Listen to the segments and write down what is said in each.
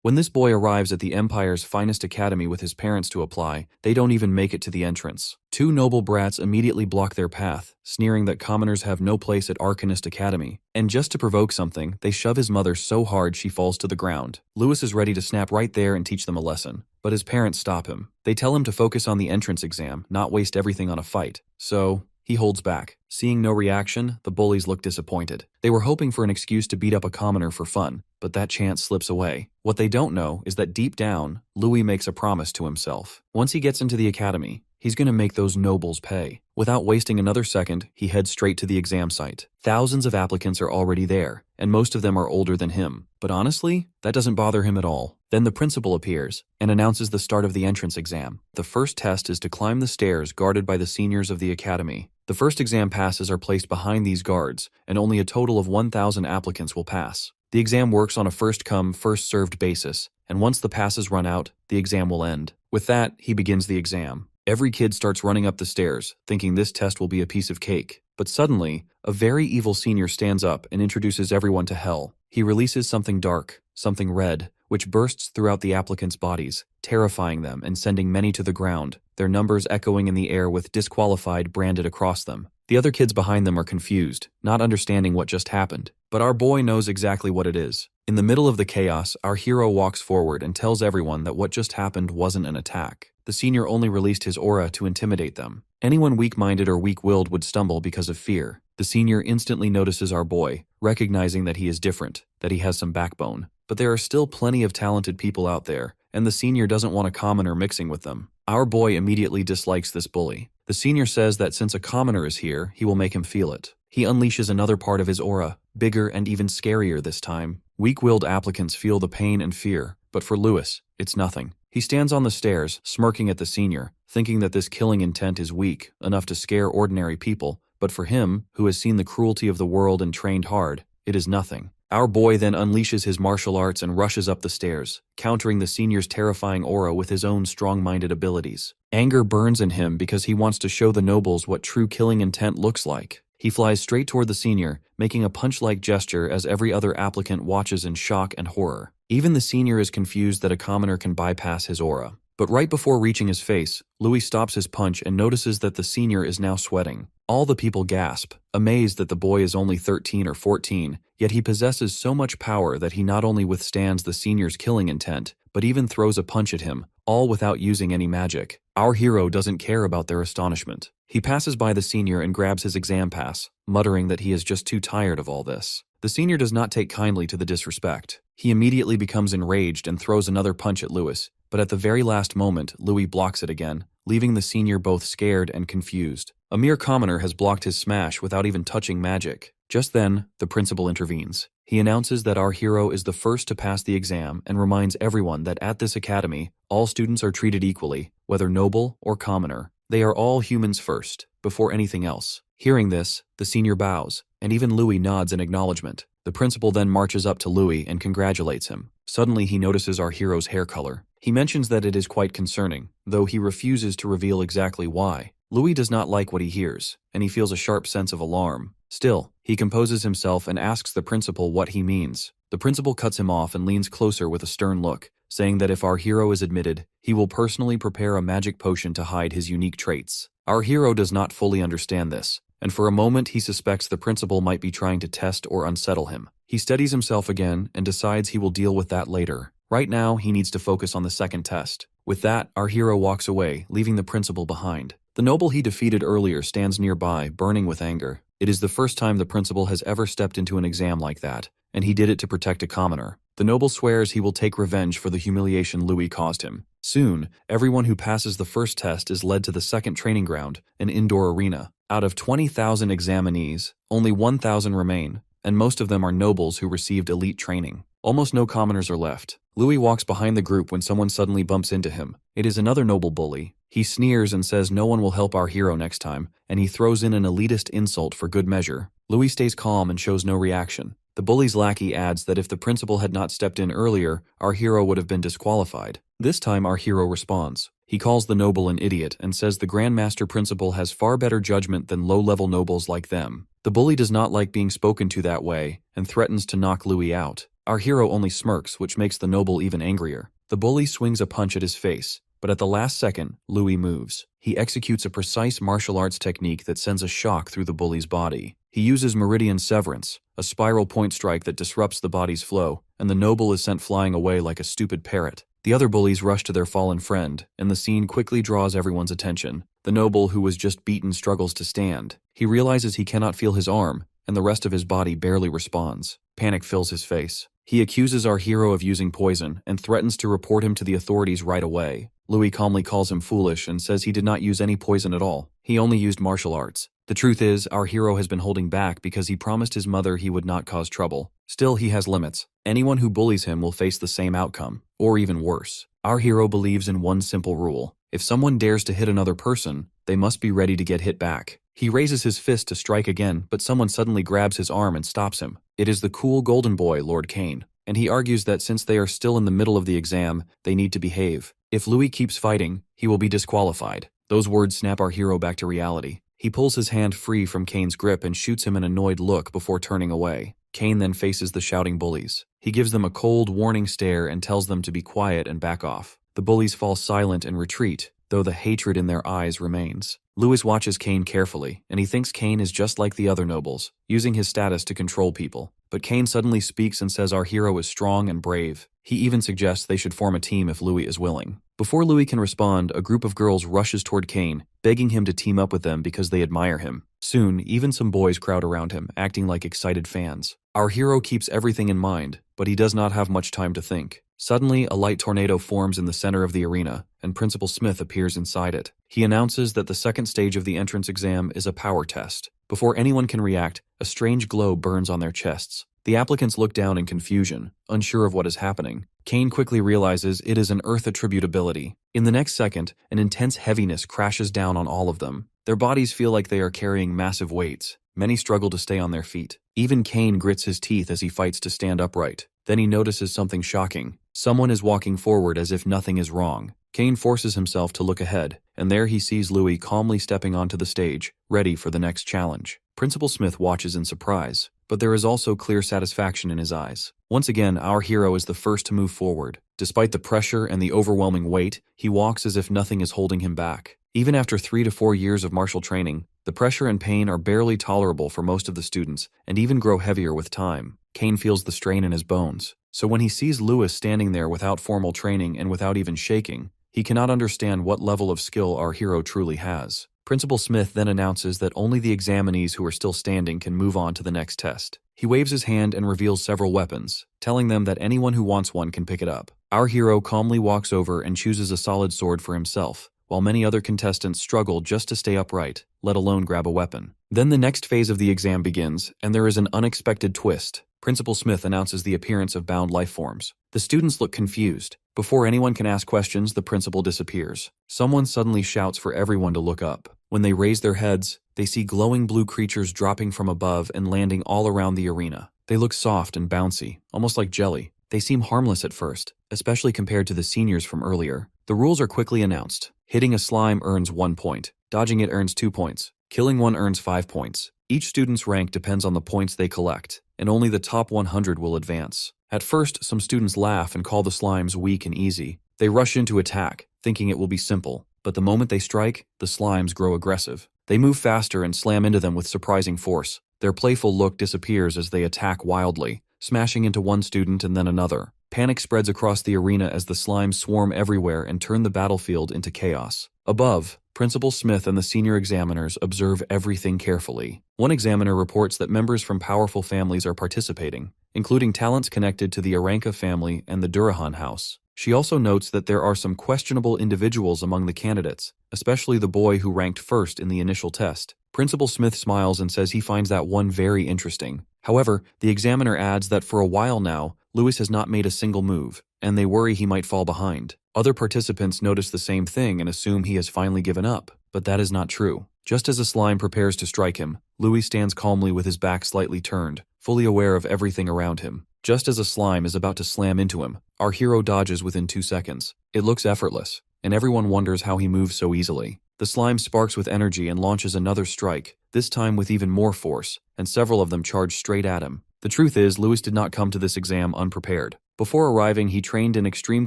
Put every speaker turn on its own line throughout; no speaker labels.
When this boy arrives at the Empire's finest academy with his parents to apply, they don't even make it to the entrance. Two noble brats immediately block their path, sneering that commoners have no place at Arcanist Academy. And just to provoke something, they shove his mother so hard she falls to the ground. Lewis is ready to snap right there and teach them a lesson, but his parents stop him. They tell him to focus on the entrance exam, not waste everything on a fight. So he holds back. Seeing no reaction, the bullies look disappointed. They were hoping for an excuse to beat up a commoner for fun, but that chance slips away. What they don't know is that deep down, Louis makes a promise to himself. Once he gets into the academy, he's gonna make those nobles pay. Without wasting another second, he heads straight to the exam site. Thousands of applicants are already there, and most of them are older than him. But honestly, that doesn't bother him at all. Then the principal appears and announces the start of the entrance exam. The first test is to climb the stairs guarded by the seniors of the academy. The first exam passes are placed behind these guards, and only a total of 1,000 applicants will pass. The exam works on a first-come, first-served basis, and once the passes run out, the exam will end. With that, he begins the exam. Every kid starts running up the stairs, thinking this test will be a piece of cake. But suddenly, a very evil senior stands up and introduces everyone to hell. He releases something dark, something red, which bursts throughout the applicants' bodies, terrifying them and sending many to the ground, their numbers echoing in the air with disqualified branded across them. The other kids behind them are confused, not understanding what just happened. But our boy knows exactly what it is. In the middle of the chaos, our hero walks forward and tells everyone that what just happened wasn't an attack. The senior only released his aura to intimidate them. Anyone weak-minded or weak-willed would stumble because of fear. The senior instantly notices our boy, recognizing that he is different, that he has some backbone. But there are still plenty of talented people out there, and the senior doesn't want a commoner mixing with them. Our boy immediately dislikes this bully. The senior says that since a commoner is here, he will make him feel it. He unleashes another part of his aura, bigger and even scarier this time. Weak-willed applicants feel the pain and fear, but for Lewis, it's nothing. He stands on the stairs, smirking at the senior, thinking that this killing intent is weak, enough to scare ordinary people, but for him, who has seen the cruelty of the world and trained hard, it is nothing. Our boy then unleashes his martial arts and rushes up the stairs, countering the senior's terrifying aura with his own strong-minded abilities. Anger burns in him because he wants to show the nobles what true killing intent looks like. He flies straight toward the senior, making a punch-like gesture as every other applicant watches in shock and horror. Even the senior is confused that a commoner can bypass his aura. But right before reaching his face, Louis stops his punch and notices that the senior is now sweating. All the people gasp, amazed that the boy is only 13 or 14, yet he possesses so much power that he not only withstands the senior's killing intent, but even throws a punch at him, all without using any magic. Our hero doesn't care about their astonishment. He passes by the senior and grabs his exam pass, muttering that he is just too tired of all this. The senior does not take kindly to the disrespect. He immediately becomes enraged and throws another punch at Lewis, but at the very last moment, Louis blocks it again, leaving the senior both scared and confused. A mere commoner has blocked his smash without even touching magic. Just then, the principal intervenes. He announces that our hero is the first to pass the exam and reminds everyone that at this academy, all students are treated equally, whether noble or commoner. They are all humans first, before anything else. Hearing this, the senior bows, and even Louis nods in acknowledgement. The principal then marches up to Louis and congratulates him. Suddenly he notices our hero's hair color. He mentions that it is quite concerning, though he refuses to reveal exactly why. Louis does not like what he hears, and he feels a sharp sense of alarm. Still, he composes himself and asks the principal what he means. The principal cuts him off and leans closer with a stern look, saying that if our hero is admitted, he will personally prepare a magic potion to hide his unique traits. Our hero does not fully understand this, and for a moment he suspects the principal might be trying to test or unsettle him. He steadies himself again and decides he will deal with that later. Right now, he needs to focus on the second test. With that, our hero walks away, leaving the principal behind. The noble he defeated earlier stands nearby, burning with anger. It is the first time the principal has ever stepped into an exam like that, and he did it to protect a commoner. The noble swears he will take revenge for the humiliation Louis caused him. Soon, everyone who passes the first test is led to the second training ground, an indoor arena. Out of 20,000 examinees, only 1,000 remain, and most of them are nobles who received elite training. Almost no commoners are left. Louis walks behind the group when someone suddenly bumps into him. It is another noble bully. He sneers and says no one will help our hero next time, and he throws in an elitist insult for good measure. Louis stays calm and shows no reaction. The bully's lackey adds that if the principal had not stepped in earlier, our hero would have been disqualified. This time our hero responds. He calls the noble an idiot and says the Grandmaster Principal has far better judgment than low-level nobles like them. The bully does not like being spoken to that way and threatens to knock Louis out. Our hero only smirks, which makes the noble even angrier. The bully swings a punch at his face, but at the last second, Louis moves. He executes a precise martial arts technique that sends a shock through the bully's body. He uses Meridian Severance, a spiral point strike that disrupts the body's flow, and the noble is sent flying away like a stupid parrot. The other bullies rush to their fallen friend, and the scene quickly draws everyone's attention. The noble who was just beaten struggles to stand. He realizes he cannot feel his arm, and the rest of his body barely responds. Panic fills his face. He accuses our hero of using poison and threatens to report him to the authorities right away. Louis calmly calls him foolish and says he did not use any poison at all. He only used martial arts. The truth is, our hero has been holding back because he promised his mother he would not cause trouble. Still, he has limits. Anyone who bullies him will face the same outcome, or even worse. Our hero believes in one simple rule. If someone dares to hit another person, they must be ready to get hit back. He raises his fist to strike again, but someone suddenly grabs his arm and stops him. It is the cool golden boy, Lord Kane, and he argues that since they are still in the middle of the exam, they need to behave. If Louis keeps fighting, he will be disqualified. Those words snap our hero back to reality. He pulls his hand free from Kane's grip and shoots him an annoyed look before turning away. Kane then faces the shouting bullies. He gives them a cold, warning stare and tells them to be quiet and back off. The bullies fall silent and retreat, though the hatred in their eyes remains. Louis watches Kane carefully, and he thinks Kane is just like the other nobles, using his status to control people. But Kane suddenly speaks and says our hero is strong and brave. He even suggests they should form a team if Louis is willing. Before Louis can respond, a group of girls rushes toward Kane, begging him to team up with them because they admire him. Soon, even some boys crowd around him, acting like excited fans. Our hero keeps everything in mind, but he does not have much time to think. Suddenly, a light tornado forms in the center of the arena, and Principal Smith appears inside it. He announces that the second stage of the entrance exam is a power test. Before anyone can react, a strange glow burns on their chests. The applicants look down in confusion, unsure of what is happening. Kane quickly realizes it is an Earth attribute ability. In the next second, an intense heaviness crashes down on all of them. Their bodies feel like they are carrying massive weights. Many struggle to stay on their feet. Even Kane grits his teeth as he fights to stand upright. Then he notices something shocking. Someone is walking forward as if nothing is wrong. Kane forces himself to look ahead, and there he sees Louis calmly stepping onto the stage, ready for the next challenge. Principal Smith watches in surprise, but there is also clear satisfaction in his eyes. Once again, our hero is the first to move forward. Despite the pressure and the overwhelming weight, he walks as if nothing is holding him back. Even after 3 to 4 years of martial training, the pressure and pain are barely tolerable for most of the students, and even grow heavier with time. Kane feels the strain in his bones. So when he sees Louis standing there without formal training and without even shaking, he cannot understand what level of skill our hero truly has. Principal Smith then announces that only the examinees who are still standing can move on to the next test. He waves his hand and reveals several weapons, telling them that anyone who wants one can pick it up. Our hero calmly walks over and chooses a solid sword for himself, while many other contestants struggle just to stay upright, let alone grab a weapon. Then the next phase of the exam begins, and there is an unexpected twist. Principal Smith announces the appearance of bound life forms. The students look confused. Before anyone can ask questions, the principal disappears. Someone suddenly shouts for everyone to look up. When they raise their heads, they see glowing blue creatures dropping from above and landing all around the arena. They look soft and bouncy, almost like jelly. They seem harmless at first, especially compared to the seniors from earlier. The rules are quickly announced. Hitting a slime earns 1 point. Dodging it earns 2 points. Killing one earns 5 points. Each student's rank depends on the points they collect, and only the top 100 will advance. At first, some students laugh and call the slimes weak and easy. They rush into attack, thinking it will be simple. But the moment they strike, the slimes grow aggressive. They move faster and slam into them with surprising force. Their playful look disappears as they attack wildly, smashing into one student and then another. Panic spreads across the arena as the slimes swarm everywhere and turn the battlefield into chaos. Above, Principal Smith and the senior examiners observe everything carefully. One examiner reports that members from powerful families are participating, including talents connected to the Oranka family and the Durahan house. She also notes that there are some questionable individuals among the candidates, especially the boy who ranked first in the initial test. Principal Smith smiles and says he finds that one very interesting. However, the examiner adds that for a while now, Louis has not made a single move, and they worry he might fall behind. Other participants notice the same thing and assume he has finally given up, but that is not true. Just as a slime prepares to strike him, Louis stands calmly with his back slightly turned, fully aware of everything around him. Just as a slime is about to slam into him, our hero dodges within 2 seconds. It looks effortless, and everyone wonders how he moves so easily. The slime sparks with energy and launches another strike, this time with even more force, and several of them charge straight at him. The truth is, Lewis did not come to this exam unprepared. Before arriving, he trained in extreme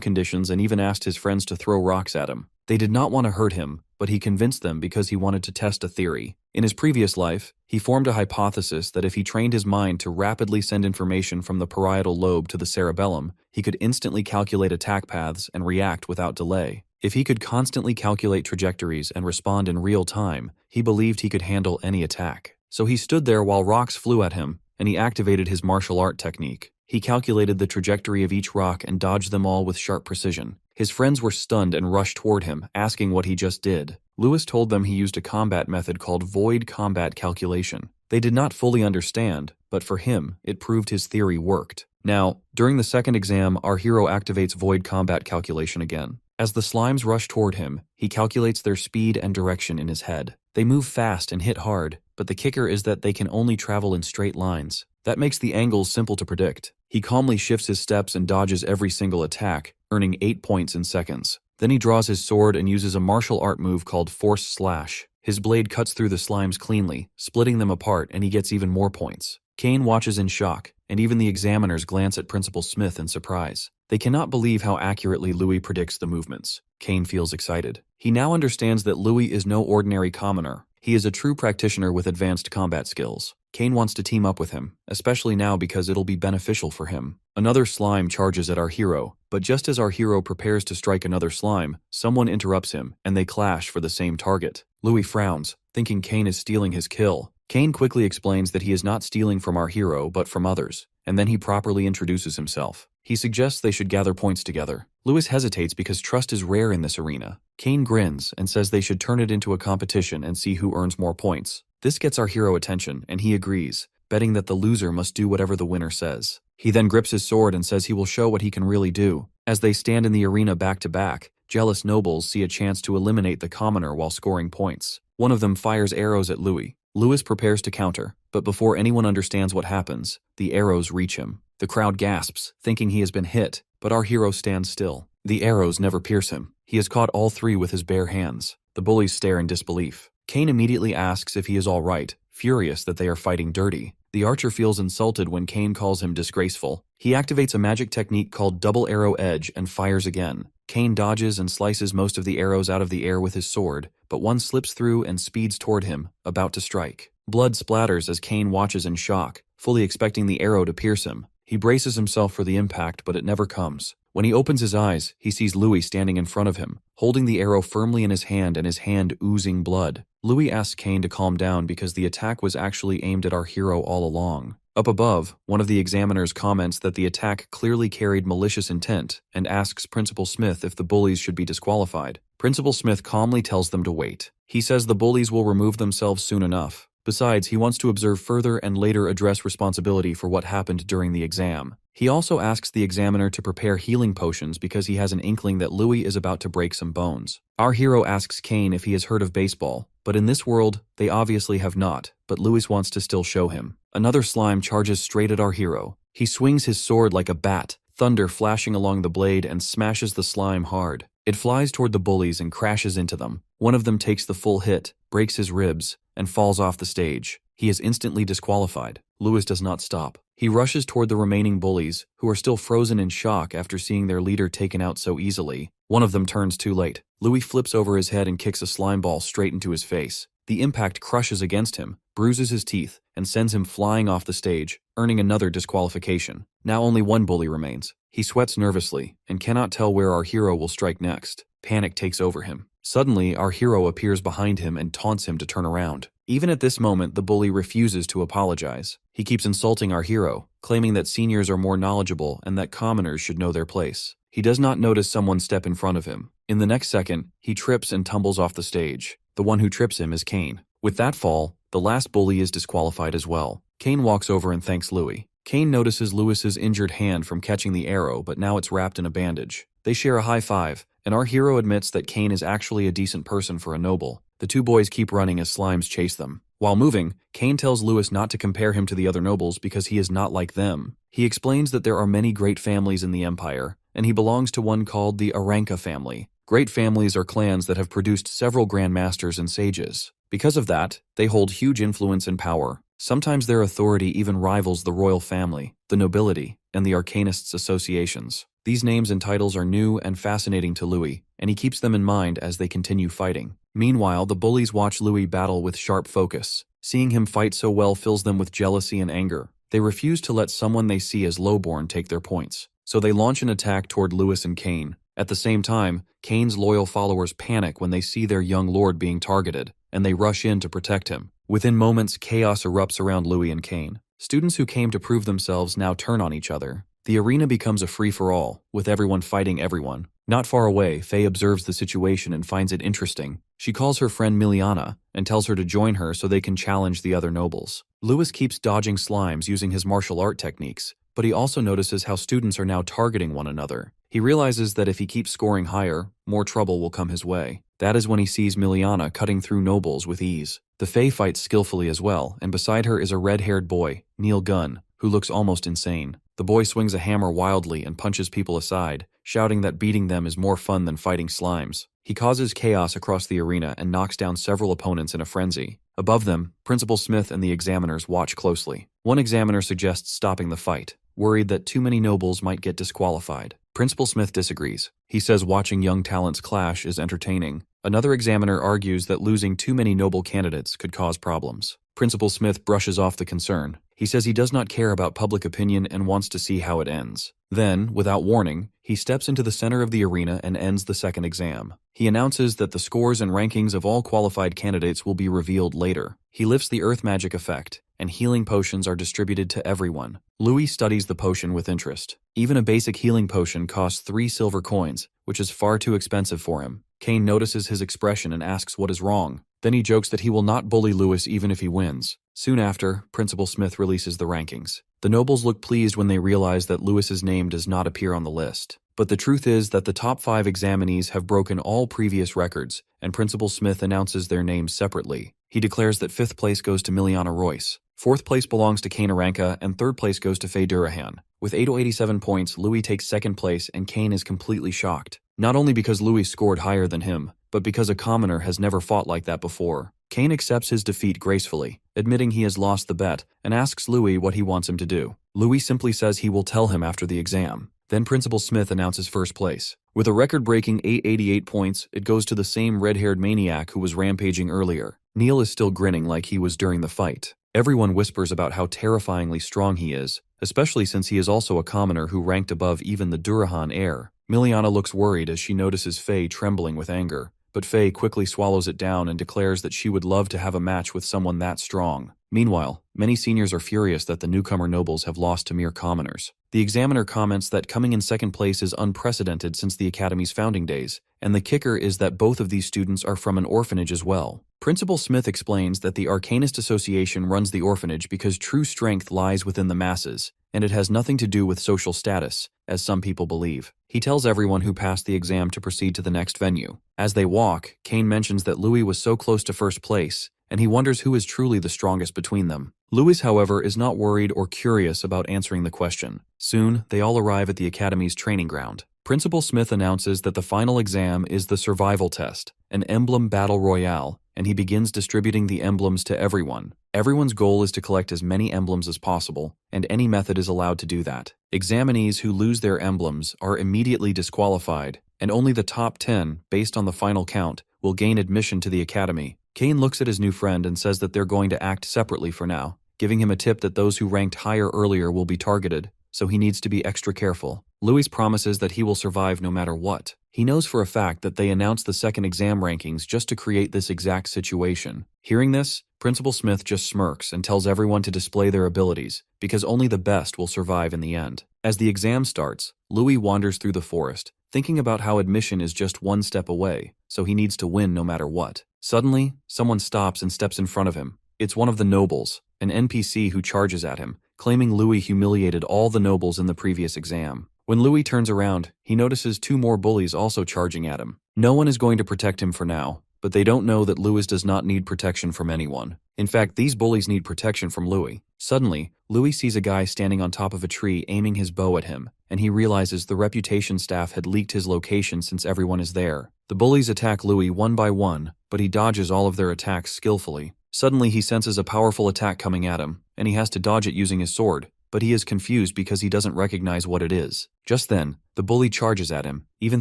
conditions and even asked his friends to throw rocks at him. They did not want to hurt him, but he convinced them because he wanted to test a theory. In his previous life, he formed a hypothesis that if he trained his mind to rapidly send information from the parietal lobe to the cerebellum, he could instantly calculate attack paths and react without delay. If he could constantly calculate trajectories and respond in real time, he believed he could handle any attack. So he stood there while rocks flew at him, and he activated his martial art technique. He calculated the trajectory of each rock and dodged them all with sharp precision. His friends were stunned and rushed toward him, asking what he just did. Lewis told them he used a combat method called void combat calculation. They did not fully understand, but for him, it proved his theory worked. Now, during the second exam, our hero activates void combat calculation again. As the slimes rush toward him, he calculates their speed and direction in his head. They move fast and hit hard, but the kicker is that they can only travel in straight lines. That makes the angles simple to predict. He calmly shifts his steps and dodges every single attack, earning 8 points in seconds. Then he draws his sword and uses a martial art move called Force Slash. His blade cuts through the slimes cleanly, splitting them apart, and he gets even more points. Kane watches in shock, and even the examiners glance at Principal Smith in surprise. They cannot believe how accurately Louis predicts the movements. Kane feels excited. He now understands that Louis is no ordinary commoner. He is a true practitioner with advanced combat skills. Kane wants to team up with him, especially now because it'll be beneficial for him. Another slime charges at our hero, but just as our hero prepares to strike another slime, someone interrupts him, and they clash for the same target. Louis frowns, thinking Kane is stealing his kill. Kane quickly explains that he is not stealing from our hero, but from others, and then he properly introduces himself. He suggests they should gather points together. Lewis hesitates because trust is rare in this arena. Kane grins and says they should turn it into a competition and see who earns more points. This gets our hero attention, and he agrees, betting that the loser must do whatever the winner says. He then grips his sword and says he will show what he can really do. As they stand in the arena back to back, jealous nobles see a chance to eliminate the commoner while scoring points. One of them fires arrows at Louis. Lewis prepares to counter, but before anyone understands what happens, the arrows reach him. The crowd gasps, thinking he has been hit, but our hero stands still. The arrows never pierce him. He has caught all three with his bare hands. The bullies stare in disbelief. Kane immediately asks if he is all right, furious that they are fighting dirty. The archer feels insulted when Kane calls him disgraceful. He activates a magic technique called double arrow edge and fires again. Kane dodges and slices most of the arrows out of the air with his sword, but one slips through and speeds toward him, about to strike. Blood splatters as Kane watches in shock, fully expecting the arrow to pierce him. He braces himself for the impact, but it never comes. When he opens his eyes, he sees Louis standing in front of him, holding the arrow firmly in his hand and his hand oozing blood. Louis asks Kane to calm down because the attack was actually aimed at our hero all along. Up above, one of the examiners comments that the attack clearly carried malicious intent and asks Principal Smith if the bullies should be disqualified. Principal Smith calmly tells them to wait. He says the bullies will remove themselves soon enough. Besides, he wants to observe further and later address responsibility for what happened during the exam. He also asks the examiner to prepare healing potions because he has an inkling that Louis is about to break some bones. Our hero asks Kane if he has heard of baseball, but in this world, they obviously have not, but Louis wants to still show him. Another slime charges straight at our hero. He swings his sword like a bat, thunder flashing along the blade and smashes the slime hard. It flies toward the bullies and crashes into them. One of them takes the full hit, breaks his ribs, and falls off the stage. He is instantly disqualified. Lewis does not stop. He rushes toward the remaining bullies, who are still frozen in shock after seeing their leader taken out so easily. One of them turns too late. Louis flips over his head and kicks a slime ball straight into his face. The impact crushes against him, bruises his teeth, and sends him flying off the stage, earning another disqualification. Now only one bully remains. He sweats nervously and cannot tell where our hero will strike next. Panic takes over him. Suddenly, our hero appears behind him and taunts him to turn around. Even at this moment, the bully refuses to apologize. He keeps insulting our hero, claiming that seniors are more knowledgeable and that commoners should know their place. He does not notice someone step in front of him. In the next second, he trips and tumbles off the stage. The one who trips him is Kane. With that fall, the last bully is disqualified as well. Kane walks over and thanks Louis. Kane notices Lewis's injured hand from catching the arrow, but now it's wrapped in a bandage. They share a high five, and our hero admits that Kane is actually a decent person for a noble. The two boys keep running as slimes chase them. While moving, Kane tells Lewis not to compare him to the other nobles because he is not like them. He explains that there are many great families in the Empire, and he belongs to one called the Oranka family. Great families are clans that have produced several Grand Masters and sages. Because of that, they hold huge influence and power. Sometimes their authority even rivals the royal family, the nobility, and the arcanists' associations. These names and titles are new and fascinating to Louis, and he keeps them in mind as they continue fighting. Meanwhile, the bullies watch Louis battle with sharp focus. Seeing him fight so well fills them with jealousy and anger. They refuse to let someone they see as lowborn take their points, so they launch an attack toward Lewis and Kane. At the same time, Kane's loyal followers panic when they see their young lord being targeted, and they rush in to protect him. Within moments, chaos erupts around Louis and Kane. Students who came to prove themselves now turn on each other. The arena becomes a free-for-all, with everyone fighting everyone. Not far away, Fay observes the situation and finds it interesting. She calls her friend Miliana and tells her to join her so they can challenge the other nobles. Lewis keeps dodging slimes using his martial art techniques, but he also notices how students are now targeting one another. He realizes that if he keeps scoring higher, more trouble will come his way. That is when he sees Miliana cutting through nobles with ease. The Fay fights skillfully as well, and beside her is a red-haired boy, Neil Gunn, who looks almost insane. The boy swings a hammer wildly and punches people aside, shouting that beating them is more fun than fighting slimes. He causes chaos across the arena and knocks down several opponents in a frenzy. Above them, Principal Smith and the examiners watch closely. One examiner suggests stopping the fight, worried that too many nobles might get disqualified. Principal Smith disagrees. He says watching young talents clash is entertaining. Another examiner argues that losing too many noble candidates could cause problems. Principal Smith brushes off the concern. He says he does not care about public opinion and wants to see how it ends. Then, without warning, he steps into the center of the arena and ends the second exam. He announces that the scores and rankings of all qualified candidates will be revealed later. He lifts the earth magic effect, and healing potions are distributed to everyone. Louis studies the potion with interest. Even a basic healing potion costs 3 silver coins, which is far too expensive for him. Kane notices his expression and asks what is wrong. Then he jokes that he will not bully Lewis even if he wins. Soon after, Principal Smith releases the rankings. The nobles look pleased when they realize that Lewis's name does not appear on the list. But the truth is that the top 5 examinees have broken all previous records, and Principal Smith announces their names separately. He declares that 5th place goes to Miliana Royce, 4th place belongs to Kane Oranka, and 3rd place goes to Fay Durahan. With 887 points, Louis takes 2nd place, and Kane is completely shocked. Not only because Louis scored higher than him, but because a commoner has never fought like that before. Kane accepts his defeat gracefully, admitting he has lost the bet, and asks Louis what he wants him to do. Louis simply says he will tell him after the exam. Then Principal Smith announces 1st place. With a record-breaking 888 points, it goes to the same red-haired maniac who was rampaging earlier. Neil is still grinning like he was during the fight. Everyone whispers about how terrifyingly strong he is, especially since he is also a commoner who ranked above even the Durahan heir. Miliana looks worried as she notices Fay trembling with anger, but Fay quickly swallows it down and declares that she would love to have a match with someone that strong. Meanwhile, many seniors are furious that the newcomer nobles have lost to mere commoners. The examiner comments that coming in 2nd place is unprecedented since the Academy's founding days, and the kicker is that both of these students are from an orphanage as well. Principal Smith explains that the Arcanist Association runs the orphanage because true strength lies within the masses, and it has nothing to do with social status, as some people believe. He tells everyone who passed the exam to proceed to the next venue. As they walk, Kane mentions that Louis was so close to 1st place, and he wonders who is truly the strongest between them. Louis, however, is not worried or curious about answering the question. Soon, they all arrive at the Academy's training ground. Principal Smith announces that the final exam is the survival test, an emblem battle royale, and he begins distributing the emblems to everyone. Everyone's goal is to collect as many emblems as possible, and any method is allowed to do that. Examinees who lose their emblems are immediately disqualified, and only the top 10, based on the final count, will gain admission to the Academy. Kane looks at his new friend and says that they're going to act separately for now, giving him a tip that those who ranked higher earlier will be targeted, so he needs to be extra careful. Louis promises that he will survive no matter what. He knows for a fact that they announced the 2nd exam rankings just to create this exact situation. Hearing this, Principal Smith just smirks and tells everyone to display their abilities, because only the best will survive in the end. As the exam starts, Louis wanders through the forest, thinking about how admission is just one step away, so he needs to win no matter what. Suddenly, someone stops and steps in front of him. It's one of the nobles, an NPC who charges at him, claiming Louis humiliated all the nobles in the previous exam. When Louis turns around, he notices 2 more bullies also charging at him. No one is going to protect him for now, but they don't know that Louis does not need protection from anyone. In fact, these bullies need protection from Louis. Suddenly, Louis sees a guy standing on top of a tree aiming his bow at him, and he realizes the reputation staff had leaked his location since everyone is there. The bullies attack Louis one by one, but he dodges all of their attacks skillfully. Suddenly he senses a powerful attack coming at him, and he has to dodge it using his sword, but he is confused because he doesn't recognize what it is. Just then, the bully charges at him, even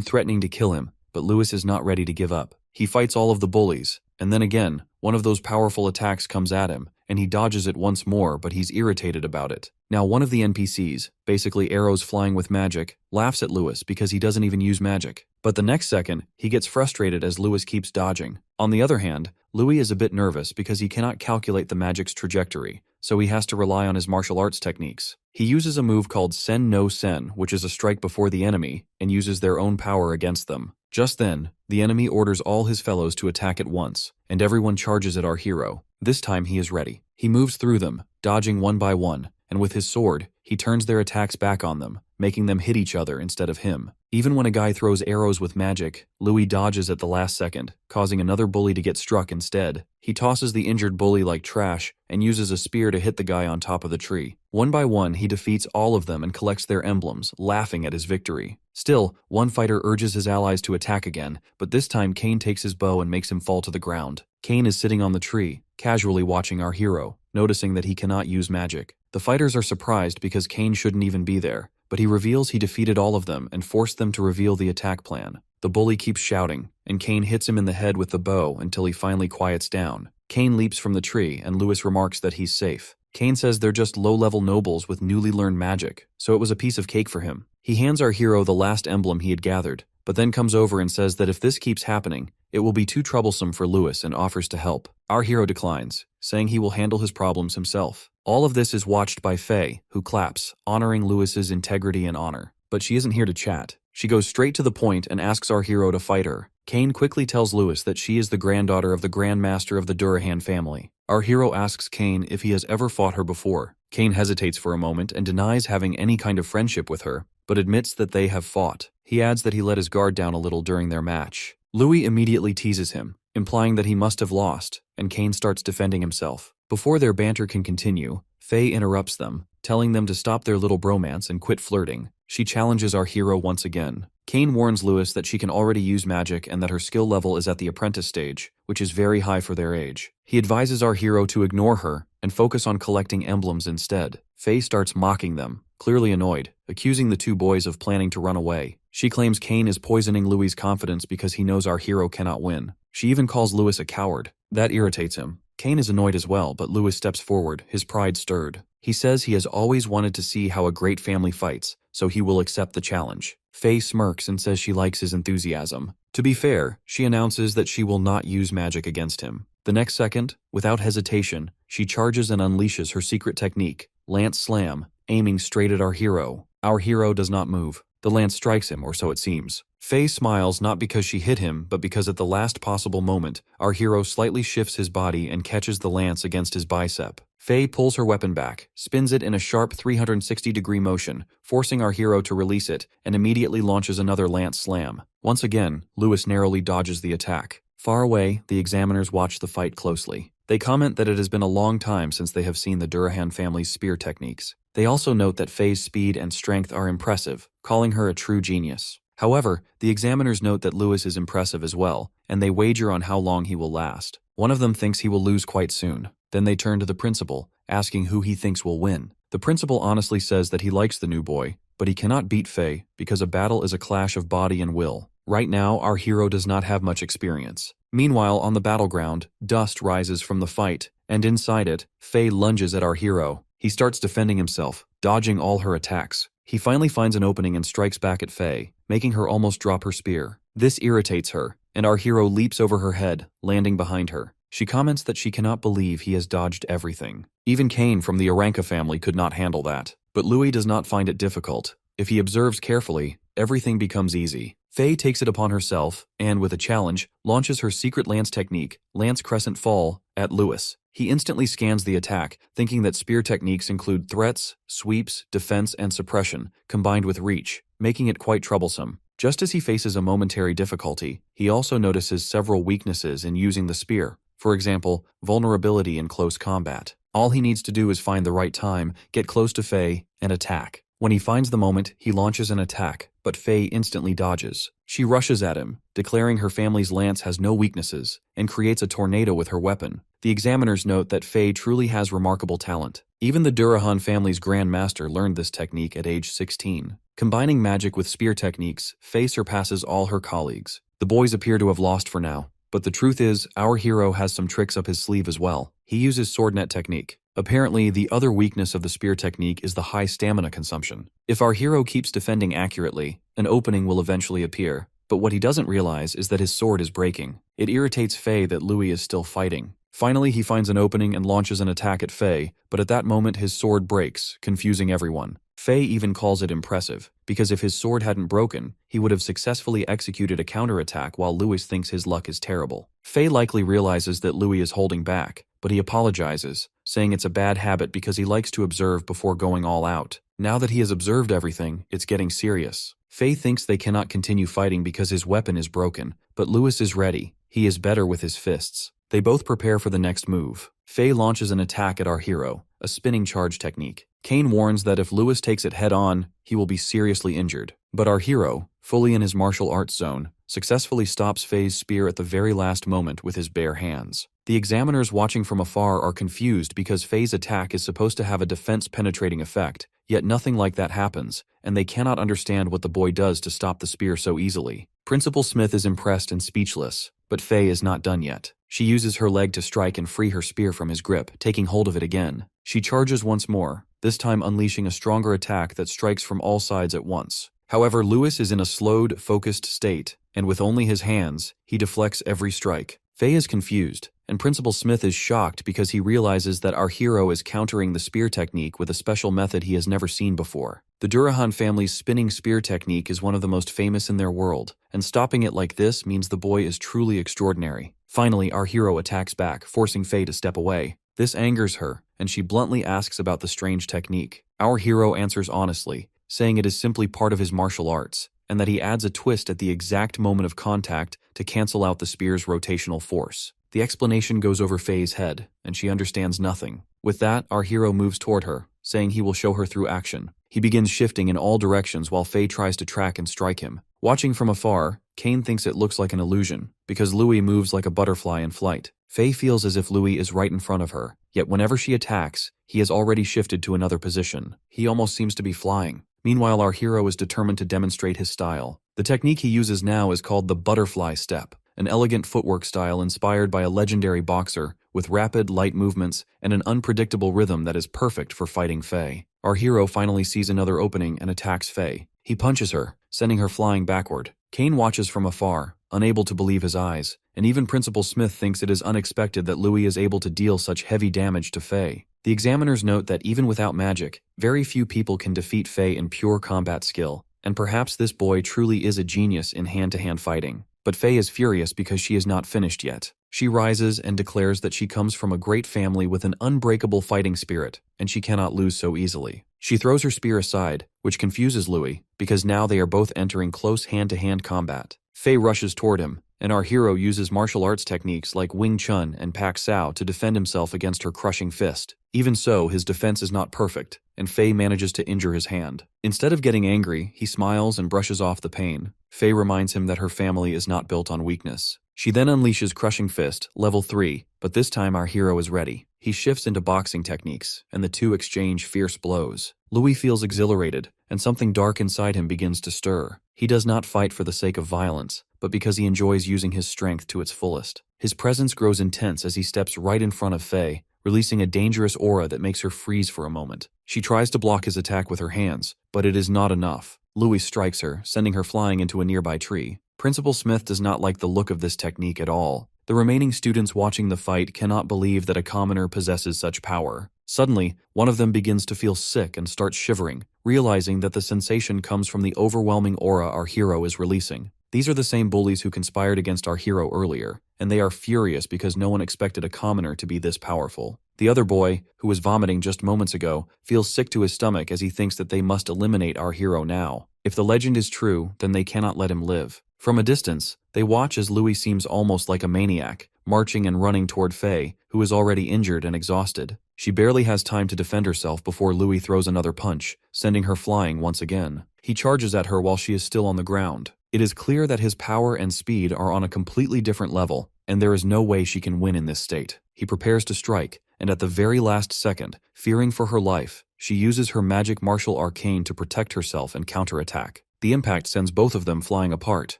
threatening to kill him, but Lewis is not ready to give up. He fights all of the bullies, and then again, one of those powerful attacks comes at him, and he dodges it once more, but he's irritated about it. Now one of the NPCs, basically arrows flying with magic, laughs at Lewis because he doesn't even use magic. But the next second, he gets frustrated as Lewis keeps dodging. On the other hand, Louis is a bit nervous because he cannot calculate the magic's trajectory, so he has to rely on his martial arts techniques. He uses a move called Sen no Sen, which is a strike before the enemy, and uses their own power against them. Just then, the enemy orders all his fellows to attack at once, and everyone charges at our hero. This time he is ready. He moves through them, dodging one by one, and with his sword, he turns their attacks back on them, making them hit each other instead of him. Even when a guy throws arrows with magic, Louis dodges at the last second, causing another bully to get struck instead. He tosses the injured bully like trash and uses a spear to hit the guy on top of the tree. One by one, he defeats all of them and collects their emblems, laughing at his victory. Still, one fighter urges his allies to attack again, but this time Cain takes his bow and makes him fall to the ground. Cain is sitting on the tree, casually watching our hero, noticing that he cannot use magic. The fighters are surprised because Cain shouldn't even be there, but he reveals he defeated all of them and forced them to reveal the attack plan. The bully keeps shouting, and Cain hits him in the head with the bow until he finally quiets down. Cain leaps from the tree, and Lewis remarks that he's safe. Cain says they're just low-level nobles with newly learned magic, so it was a piece of cake for him. He hands our hero the last emblem he had gathered, but then comes over and says that if this keeps happening, it will be too troublesome for Lewis and offers to help. Our hero declines, saying he will handle his problems himself. All of this is watched by Fay, who claps, honoring Lewis's integrity and honor. But she isn't here to chat. She goes straight to the point and asks our hero to fight her. Cain quickly tells Lewis that she is the granddaughter of the Grand Master of the Durahan family. Our hero asks Cain if he has ever fought her before. Cain hesitates for a moment and denies having any kind of friendship with her, but admits that they have fought. He adds that he let his guard down a little during their match. Louis immediately teases him, implying that he must have lost, and Cain starts defending himself. Before their banter can continue, Fay interrupts them, telling them to stop their little bromance and quit flirting. She challenges our hero once again. Cain warns Lewis that she can already use magic and that her skill level is at the apprentice stage, which is very high for their age. He advises our hero to ignore her and focus on collecting emblems instead. Fay starts mocking them, clearly annoyed, accusing the two boys of planning to run away. She claims Cain is poisoning Louis' confidence because he knows our hero cannot win. She even calls Lewis a coward. That irritates him. Cain is annoyed as well, but Lewis steps forward, his pride stirred. He says he has always wanted to see how a great family fights, so he will accept the challenge. Fay smirks and says she likes his enthusiasm. To be fair, she announces that she will not use magic against him. The next second, without hesitation, she charges and unleashes her secret technique, Lance Slam, aiming straight at our hero. Our hero does not move. The lance strikes him, or so it seems. Fay smiles not because she hit him, but because at the last possible moment, our hero slightly shifts his body and catches the lance against his bicep. Fay pulls her weapon back, spins it in a sharp 360-degree motion, forcing our hero to release it, and immediately launches another lance slam. Once again, Lewis narrowly dodges the attack. Far away, the examiners watch the fight closely. They comment that it has been a long time since they have seen the Durahan family's spear techniques. They also note that Fay's speed and strength are impressive, calling her a true genius. However, the examiners note that Lewis is impressive as well, and they wager on how long he will last. One of them thinks he will lose quite soon. Then they turn to the principal, asking who he thinks will win. The principal honestly says that he likes the new boy, but he cannot beat Fay because a battle is a clash of body and will. Right now, our hero does not have much experience. Meanwhile, on the battleground, dust rises from the fight, and inside it, Fay lunges at our hero. He starts defending himself, dodging all her attacks. He finally finds an opening and strikes back at Fay, making her almost drop her spear. This irritates her, and our hero leaps over her head, landing behind her. She comments that she cannot believe he has dodged everything. Even Cain from the Oranka family could not handle that. But Louis does not find it difficult. If he observes carefully, everything becomes easy. Fay takes it upon herself, and with a challenge, launches her secret lance technique, Lance Crescent Fall, at Lewis. He instantly scans the attack, thinking that spear techniques include threats, sweeps, defense, and suppression, combined with reach, making it quite troublesome. Just as he faces a momentary difficulty, he also notices several weaknesses in using the spear. For example, vulnerability in close combat. All he needs to do is find the right time, get close to Fay, and attack. When he finds the moment, he launches an attack, but Fay instantly dodges. She rushes at him, declaring her family's lance has no weaknesses, and creates a tornado with her weapon. The examiners note that Fay truly has remarkable talent. Even the Durahan family's Grand Master learned this technique at age 16. Combining magic with spear techniques, Fay surpasses all her colleagues. The boys appear to have lost for now, but the truth is, our hero has some tricks up his sleeve as well. He uses sword net technique. Apparently, the other weakness of the spear technique is the high stamina consumption. If our hero keeps defending accurately, an opening will eventually appear. But what he doesn't realize is that his sword is breaking. It irritates Fay that Louis is still fighting. Finally, he finds an opening and launches an attack at Fay, but at that moment his sword breaks, confusing everyone. Fay even calls it impressive, because if his sword hadn't broken, he would have successfully executed a counterattack while Louis thinks his luck is terrible. Fay likely realizes that Louis is holding back, but he apologizes, saying it's a bad habit because he likes to observe before going all out. Now that he has observed everything, it's getting serious. Fay thinks they cannot continue fighting because his weapon is broken, but Louis is ready. He is better with his fists. They both prepare for the next move. Fay launches an attack at our hero, a spinning charge technique. Kane warns that if Louis takes it head-on, he will be seriously injured. But our hero, fully in his martial arts zone, successfully stops Fay's spear at the very last moment with his bare hands. The examiners watching from afar are confused because Fay's attack is supposed to have a defense-penetrating effect, yet nothing like that happens, and they cannot understand what the boy does to stop the spear so easily. Principal Smith is impressed and speechless, but Fay is not done yet. She uses her leg to strike and free her spear from his grip, taking hold of it again. She charges once more, this time unleashing a stronger attack that strikes from all sides at once. However, Louis is in a slowed, focused state, and with only his hands, he deflects every strike. Fay is confused, and Principal Smith is shocked because he realizes that our hero is countering the spear technique with a special method he has never seen before. The Durahan family's spinning spear technique is one of the most famous in their world, and stopping it like this means the boy is truly extraordinary. Finally, our hero attacks back, forcing Fay to step away. This angers her, and she bluntly asks about the strange technique. Our hero answers honestly, saying it is simply part of his martial arts, and that he adds a twist at the exact moment of contact to cancel out the spear's rotational force. The explanation goes over Fay's head, and she understands nothing. With that, our hero moves toward her, saying he will show her through action. He begins shifting in all directions while Fay tries to track and strike him. Watching from afar, Kane thinks it looks like an illusion, because Louis moves like a butterfly in flight. Fay feels as if Louis is right in front of her, yet whenever she attacks, he has already shifted to another position. He almost seems to be flying. Meanwhile, our hero is determined to demonstrate his style. The technique he uses now is called the butterfly step, an elegant footwork style inspired by a legendary boxer, with rapid, light movements and an unpredictable rhythm that is perfect for fighting Fay. Our hero finally sees another opening and attacks Fay. He punches her, sending her flying backward. Kane watches from afar, unable to believe his eyes, and even Principal Smith thinks it is unexpected that Louis is able to deal such heavy damage to Fay. The examiners note that even without magic, very few people can defeat Fay in pure combat skill, and perhaps this boy truly is a genius in hand-to-hand fighting. But Fay is furious because she is not finished yet. She rises and declares that she comes from a great family with an unbreakable fighting spirit, and she cannot lose so easily. She throws her spear aside, which confuses Louis, because now they are both entering close hand-to-hand combat. Fay rushes toward him, and our hero uses martial arts techniques like Wing Chun and Pak Sao to defend himself against her crushing fist. Even so, his defense is not perfect, and Fay manages to injure his hand. Instead of getting angry, he smiles and brushes off the pain. Fay reminds him that her family is not built on weakness. She then unleashes Crushing Fist, level 3, but this time our hero is ready. He shifts into boxing techniques, and the two exchange fierce blows. Louis feels exhilarated, and something dark inside him begins to stir. He does not fight for the sake of violence, but because he enjoys using his strength to its fullest. His presence grows intense as he steps right in front of Fay, releasing a dangerous aura that makes her freeze for a moment. She tries to block his attack with her hands, but it is not enough. Louis strikes her, sending her flying into a nearby tree. Principal Smith does not like the look of this technique at all. The remaining students watching the fight cannot believe that a commoner possesses such power. Suddenly, one of them begins to feel sick and starts shivering, realizing that the sensation comes from the overwhelming aura our hero is releasing. These are the same bullies who conspired against our hero earlier, and they are furious because no one expected a commoner to be this powerful. The other boy, who was vomiting just moments ago, feels sick to his stomach as he thinks that they must eliminate our hero now. If the legend is true, then they cannot let him live. From a distance, they watch as Louis seems almost like a maniac, marching and running toward Fay, who is already injured and exhausted. She barely has time to defend herself before Louis throws another punch, sending her flying once again. He charges at her while she is still on the ground. It is clear that his power and speed are on a completely different level, and there is no way she can win in this state. He prepares to strike, and at the very last second, fearing for her life, she uses her magic martial arcane to protect herself and counterattack. The impact sends both of them flying apart.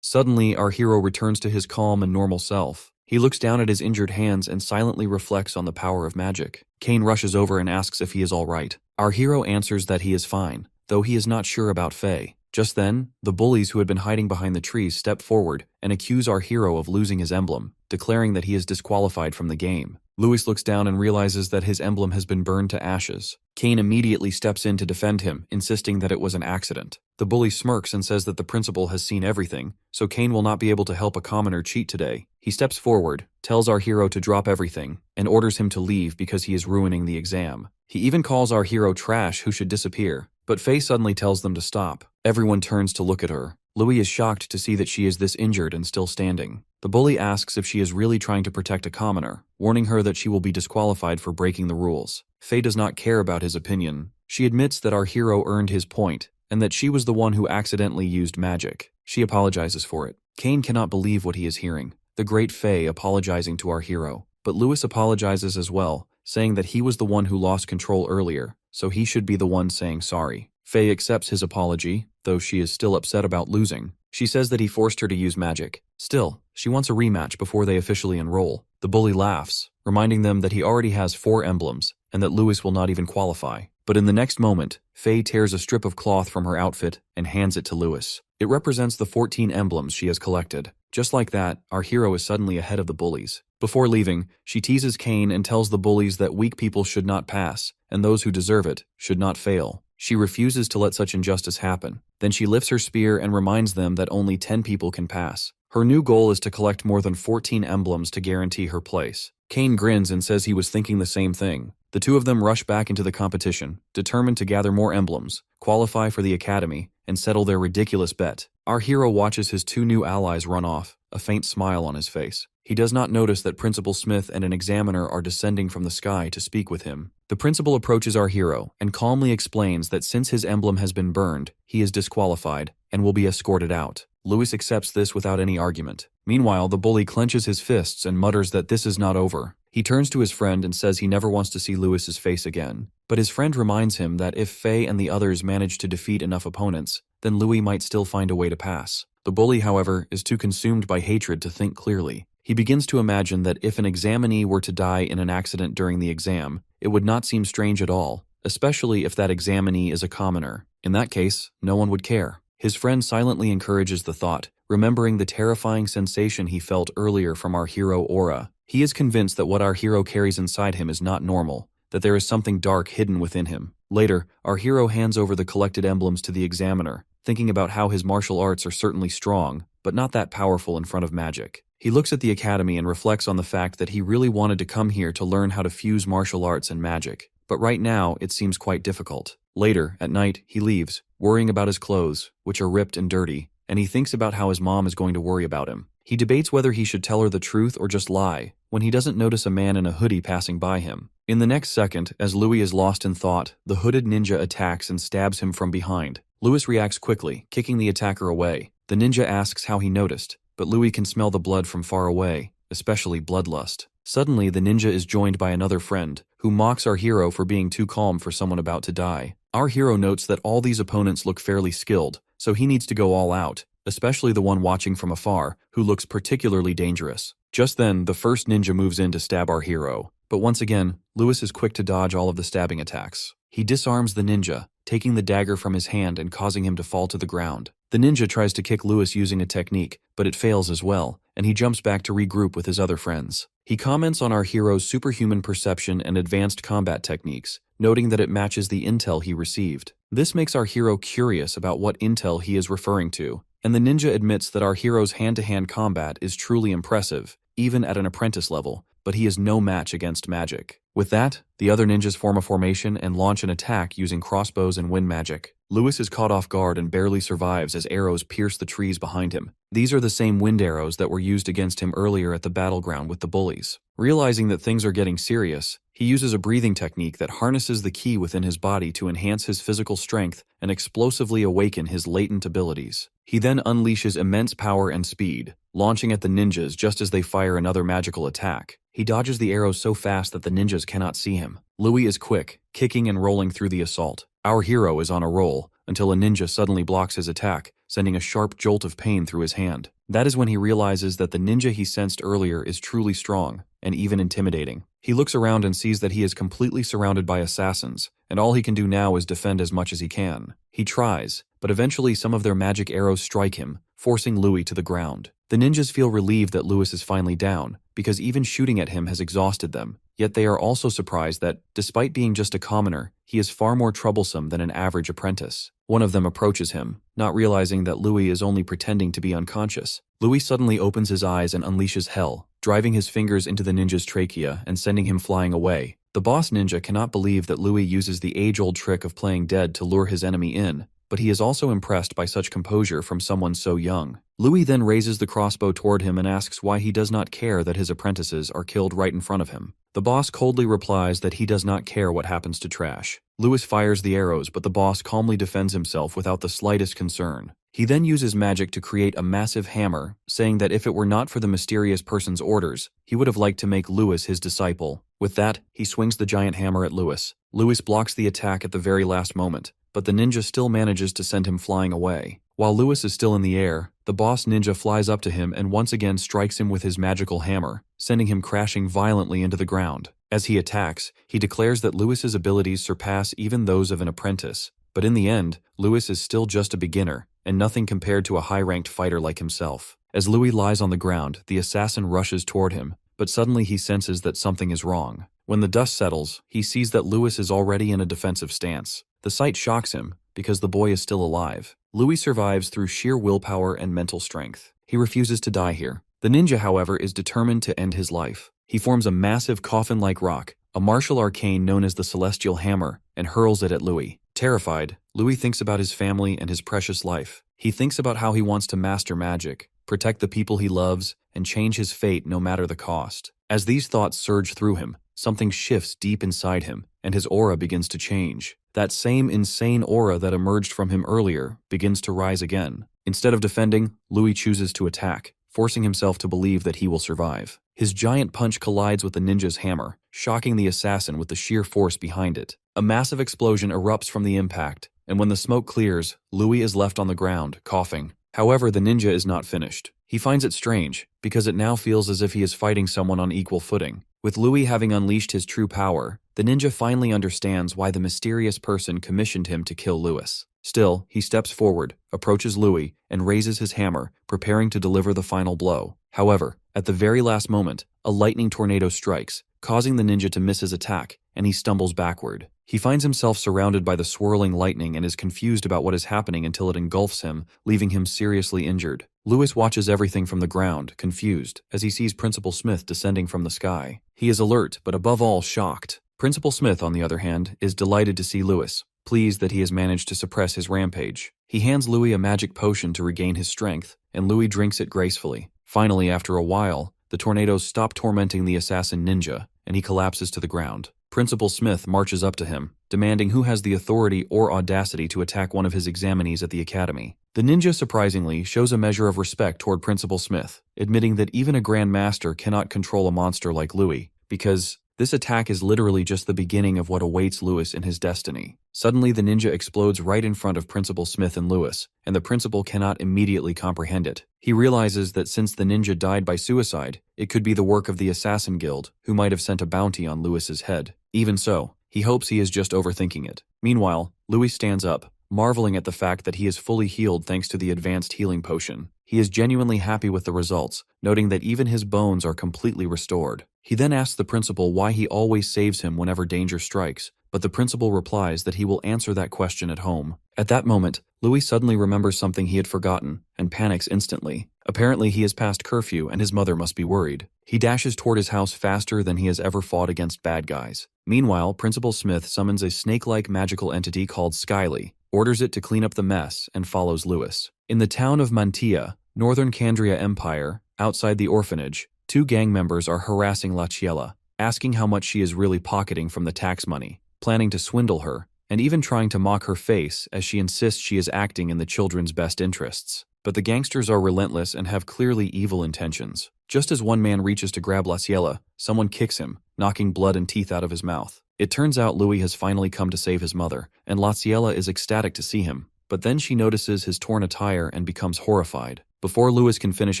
Suddenly, our hero returns to his calm and normal self. He looks down at his injured hands and silently reflects on the power of magic. Kane rushes over and asks if he is all right. Our hero answers that he is fine, though he is not sure about Fay. Just then, the bullies who had been hiding behind the trees step forward and accuse our hero of losing his emblem, declaring that he is disqualified from the game. Lewis looks down and realizes that his emblem has been burned to ashes. Kane immediately steps in to defend him, insisting that it was an accident. The bully smirks and says that the principal has seen everything, so Kane will not be able to help a commoner cheat today. He steps forward, tells our hero to drop everything, and orders him to leave because he is ruining the exam. He even calls our hero trash who should disappear, but Fay suddenly tells them to stop. Everyone turns to look at her. Louis is shocked to see that she is this injured and still standing. The bully asks if she is really trying to protect a commoner, warning her that she will be disqualified for breaking the rules. Fay does not care about his opinion. She admits that our hero earned his point, and that she was the one who accidentally used magic. She apologizes for it. Kane cannot believe what he is hearing. The great Fay apologizing to our hero. But Lewis apologizes as well, saying that he was the one who lost control earlier, so he should be the one saying sorry. Fay accepts his apology, though she is still upset about losing. She says that he forced her to use magic. Still, she wants a rematch before they officially enroll. The bully laughs, reminding them that he already has 4 emblems, and that Lewis will not even qualify. But in the next moment, Fay tears a strip of cloth from her outfit and hands it to Lewis. It represents the 14 emblems she has collected. Just like that, our hero is suddenly ahead of the bullies. Before leaving, she teases Kane and tells the bullies that weak people should not pass, and those who deserve it should not fail. She refuses to let such injustice happen. Then she lifts her spear and reminds them that only 10 people can pass. Her new goal is to collect more than 14 emblems to guarantee her place. Kane grins and says he was thinking the same thing. The two of them rush back into the competition, determined to gather more emblems, qualify for the academy, and settle their ridiculous bet. Our hero watches his 2 new allies run off, a faint smile on his face. He does not notice that Principal Smith and an examiner are descending from the sky to speak with him. The principal approaches our hero and calmly explains that since his emblem has been burned, he is disqualified and will be escorted out. Lewis accepts this without any argument. Meanwhile, the bully clenches his fists and mutters that this is not over. He turns to his friend and says he never wants to see Lewis's face again. But his friend reminds him that if Fay and the others manage to defeat enough opponents, then Louis might still find a way to pass. The bully, however, is too consumed by hatred to think clearly. He begins to imagine that if an examinee were to die in an accident during the exam, it would not seem strange at all, especially if that examinee is a commoner. In that case, no one would care. His friend silently encourages the thought, remembering the terrifying sensation he felt earlier from our hero Aura. He is convinced that what our hero carries inside him is not normal, that there is something dark hidden within him. Later, our hero hands over the collected emblems to the examiner, thinking about how his martial arts are certainly strong, but not that powerful in front of magic. He looks at the academy and reflects on the fact that he really wanted to come here to learn how to fuse martial arts and magic, but right now it seems quite difficult. Later, at night, he leaves, worrying about his clothes, which are ripped and dirty, and he thinks about how his mom is going to worry about him. He debates whether he should tell her the truth or just lie, when he doesn't notice a man in a hoodie passing by him. In the next second, as Louis is lost in thought, the hooded ninja attacks and stabs him from behind. Louis reacts quickly, kicking the attacker away. The ninja asks how he noticed, but Louis can smell the blood from far away, especially bloodlust. Suddenly, the ninja is joined by another friend, who mocks our hero for being too calm for someone about to die. Our hero notes that all these opponents look fairly skilled, so he needs to go all out, especially the one watching from afar, who looks particularly dangerous. Just then, the first ninja moves in to stab our hero, but once again, Louis is quick to dodge all of the stabbing attacks. He disarms the ninja, taking the dagger from his hand and causing him to fall to the ground. The ninja tries to kick Louis using a technique, but it fails as well, and he jumps back to regroup with his other friends. He comments on our hero's superhuman perception and advanced combat techniques, noting that it matches the intel he received. This makes our hero curious about what intel he is referring to, and the ninja admits that our hero's hand-to-hand combat is truly impressive, even at an apprentice level, but he is no match against magic. With that, the other ninjas form a formation and launch an attack using crossbows and wind magic. Louis is caught off guard and barely survives as arrows pierce the trees behind him. These are the same wind arrows that were used against him earlier at the battleground with the bullies. Realizing that things are getting serious, he uses a breathing technique that harnesses the ki within his body to enhance his physical strength and explosively awaken his latent abilities. He then unleashes immense power and speed, launching at the ninjas just as they fire another magical attack. He dodges the arrows so fast that the ninjas cannot see him. Louis is quick, kicking and rolling through the assault. Our hero is on a roll, until a ninja suddenly blocks his attack, sending a sharp jolt of pain through his hand. That is when he realizes that the ninja he sensed earlier is truly strong, and even intimidating. He looks around and sees that he is completely surrounded by assassins, and all he can do now is defend as much as he can. He tries, but eventually some of their magic arrows strike him, forcing Louis to the ground. The ninjas feel relieved that Louis is finally down, because even shooting at him has exhausted them. Yet they are also surprised that, despite being just a commoner, he is far more troublesome than an average apprentice. One of them approaches him, not realizing that Louis is only pretending to be unconscious. Louis suddenly opens his eyes and unleashes hell, driving his fingers into the ninja's trachea and sending him flying away. The boss ninja cannot believe that Louis uses the age-old trick of playing dead to lure his enemy in, but he is also impressed by such composure from someone so young. Louis then raises the crossbow toward him and asks why he does not care that his apprentices are killed right in front of him. The boss coldly replies that he does not care what happens to trash. Louis fires the arrows, but the boss calmly defends himself without the slightest concern. He then uses magic to create a massive hammer, saying that if it were not for the mysterious person's orders, he would have liked to make Louis his disciple. With that, he swings the giant hammer at Louis. Louis blocks the attack at the very last moment, but the ninja still manages to send him flying away. While Louis is still in the air, the boss ninja flies up to him and once again strikes him with his magical hammer, sending him crashing violently into the ground. As he attacks, he declares that Louis's abilities surpass even those of an apprentice. But in the end, Louis is still just a beginner, and nothing compared to a high-ranked fighter like himself. As Louis lies on the ground, the assassin rushes toward him, but suddenly he senses that something is wrong. When the dust settles, he sees that Louis is already in a defensive stance. The sight shocks him, because the boy is still alive. Louis survives through sheer willpower and mental strength. He refuses to die here. The ninja, however, is determined to end his life. He forms a massive coffin-like rock, a martial arcane known as the Celestial Hammer, and hurls it at Louis. Terrified, Louis thinks about his family and his precious life. He thinks about how he wants to master magic, protect the people he loves, and change his fate no matter the cost. As these thoughts surge through him, something shifts deep inside him, and his aura begins to change. That same insane aura that emerged from him earlier begins to rise again. Instead of defending, Louis chooses to attack, forcing himself to believe that he will survive. His giant punch collides with the ninja's hammer, shocking the assassin with the sheer force behind it. A massive explosion erupts from the impact, and when the smoke clears, Louis is left on the ground, coughing. However, the ninja is not finished. He finds it strange, because it now feels as if he is fighting someone on equal footing. With Louis having unleashed his true power, the ninja finally understands why the mysterious person commissioned him to kill Louis. Still, he steps forward, approaches Louis, and raises his hammer, preparing to deliver the final blow. However, at the very last moment, a lightning tornado strikes, causing the ninja to miss his attack, and he stumbles backward. He finds himself surrounded by the swirling lightning and is confused about what is happening until it engulfs him, leaving him seriously injured. Louis watches everything from the ground, confused, as he sees Principal Smith descending from the sky. He is alert, but above all shocked. Principal Smith, on the other hand, is delighted to see Louis, pleased that he has managed to suppress his rampage. He hands Louis a magic potion to regain his strength, and Louis drinks it gracefully. Finally, after a while, the tornadoes stop tormenting the assassin ninja, and he collapses to the ground. Principal Smith marches up to him, demanding who has the authority or audacity to attack one of his examinees at the academy. The ninja, surprisingly, shows a measure of respect toward Principal Smith, admitting that even a Grand Master cannot control a monster like Louis, because this attack is literally just the beginning of what awaits Louis in his destiny. Suddenly, the ninja explodes right in front of Principal Smith and Louis, and the principal cannot immediately comprehend it. He realizes that since the ninja died by suicide, it could be the work of the Assassin Guild, who might have sent a bounty on Louis's head. Even so, he hopes he is just overthinking it. Meanwhile, Louis stands up, marveling at the fact that he is fully healed thanks to the advanced healing potion. He is genuinely happy with the results, noting that even his bones are completely restored. He then asks the principal why he always saves him whenever danger strikes, but the principal replies that he will answer that question at home. At that moment, Louis suddenly remembers something he had forgotten, and panics instantly. Apparently he has passed curfew and his mother must be worried. He dashes toward his house faster than he has ever fought against bad guys. Meanwhile, Principal Smith summons a snake-like magical entity called Skyly, orders it to clean up the mess, and follows Louis. In the town of Mantia, Northern Candria Empire, outside the orphanage, two gang members are harassing La Chiella, asking how much she is really pocketing from the tax money, planning to swindle her, and even trying to mock her face as she insists she is acting in the children's best interests. But the gangsters are relentless and have clearly evil intentions. Just as one man reaches to grab Yahello, someone kicks him, knocking blood and teeth out of his mouth. It turns out Louis has finally come to save his mother, and Yahello is ecstatic to see him. But then she notices his torn attire and becomes horrified. Before Louis can finish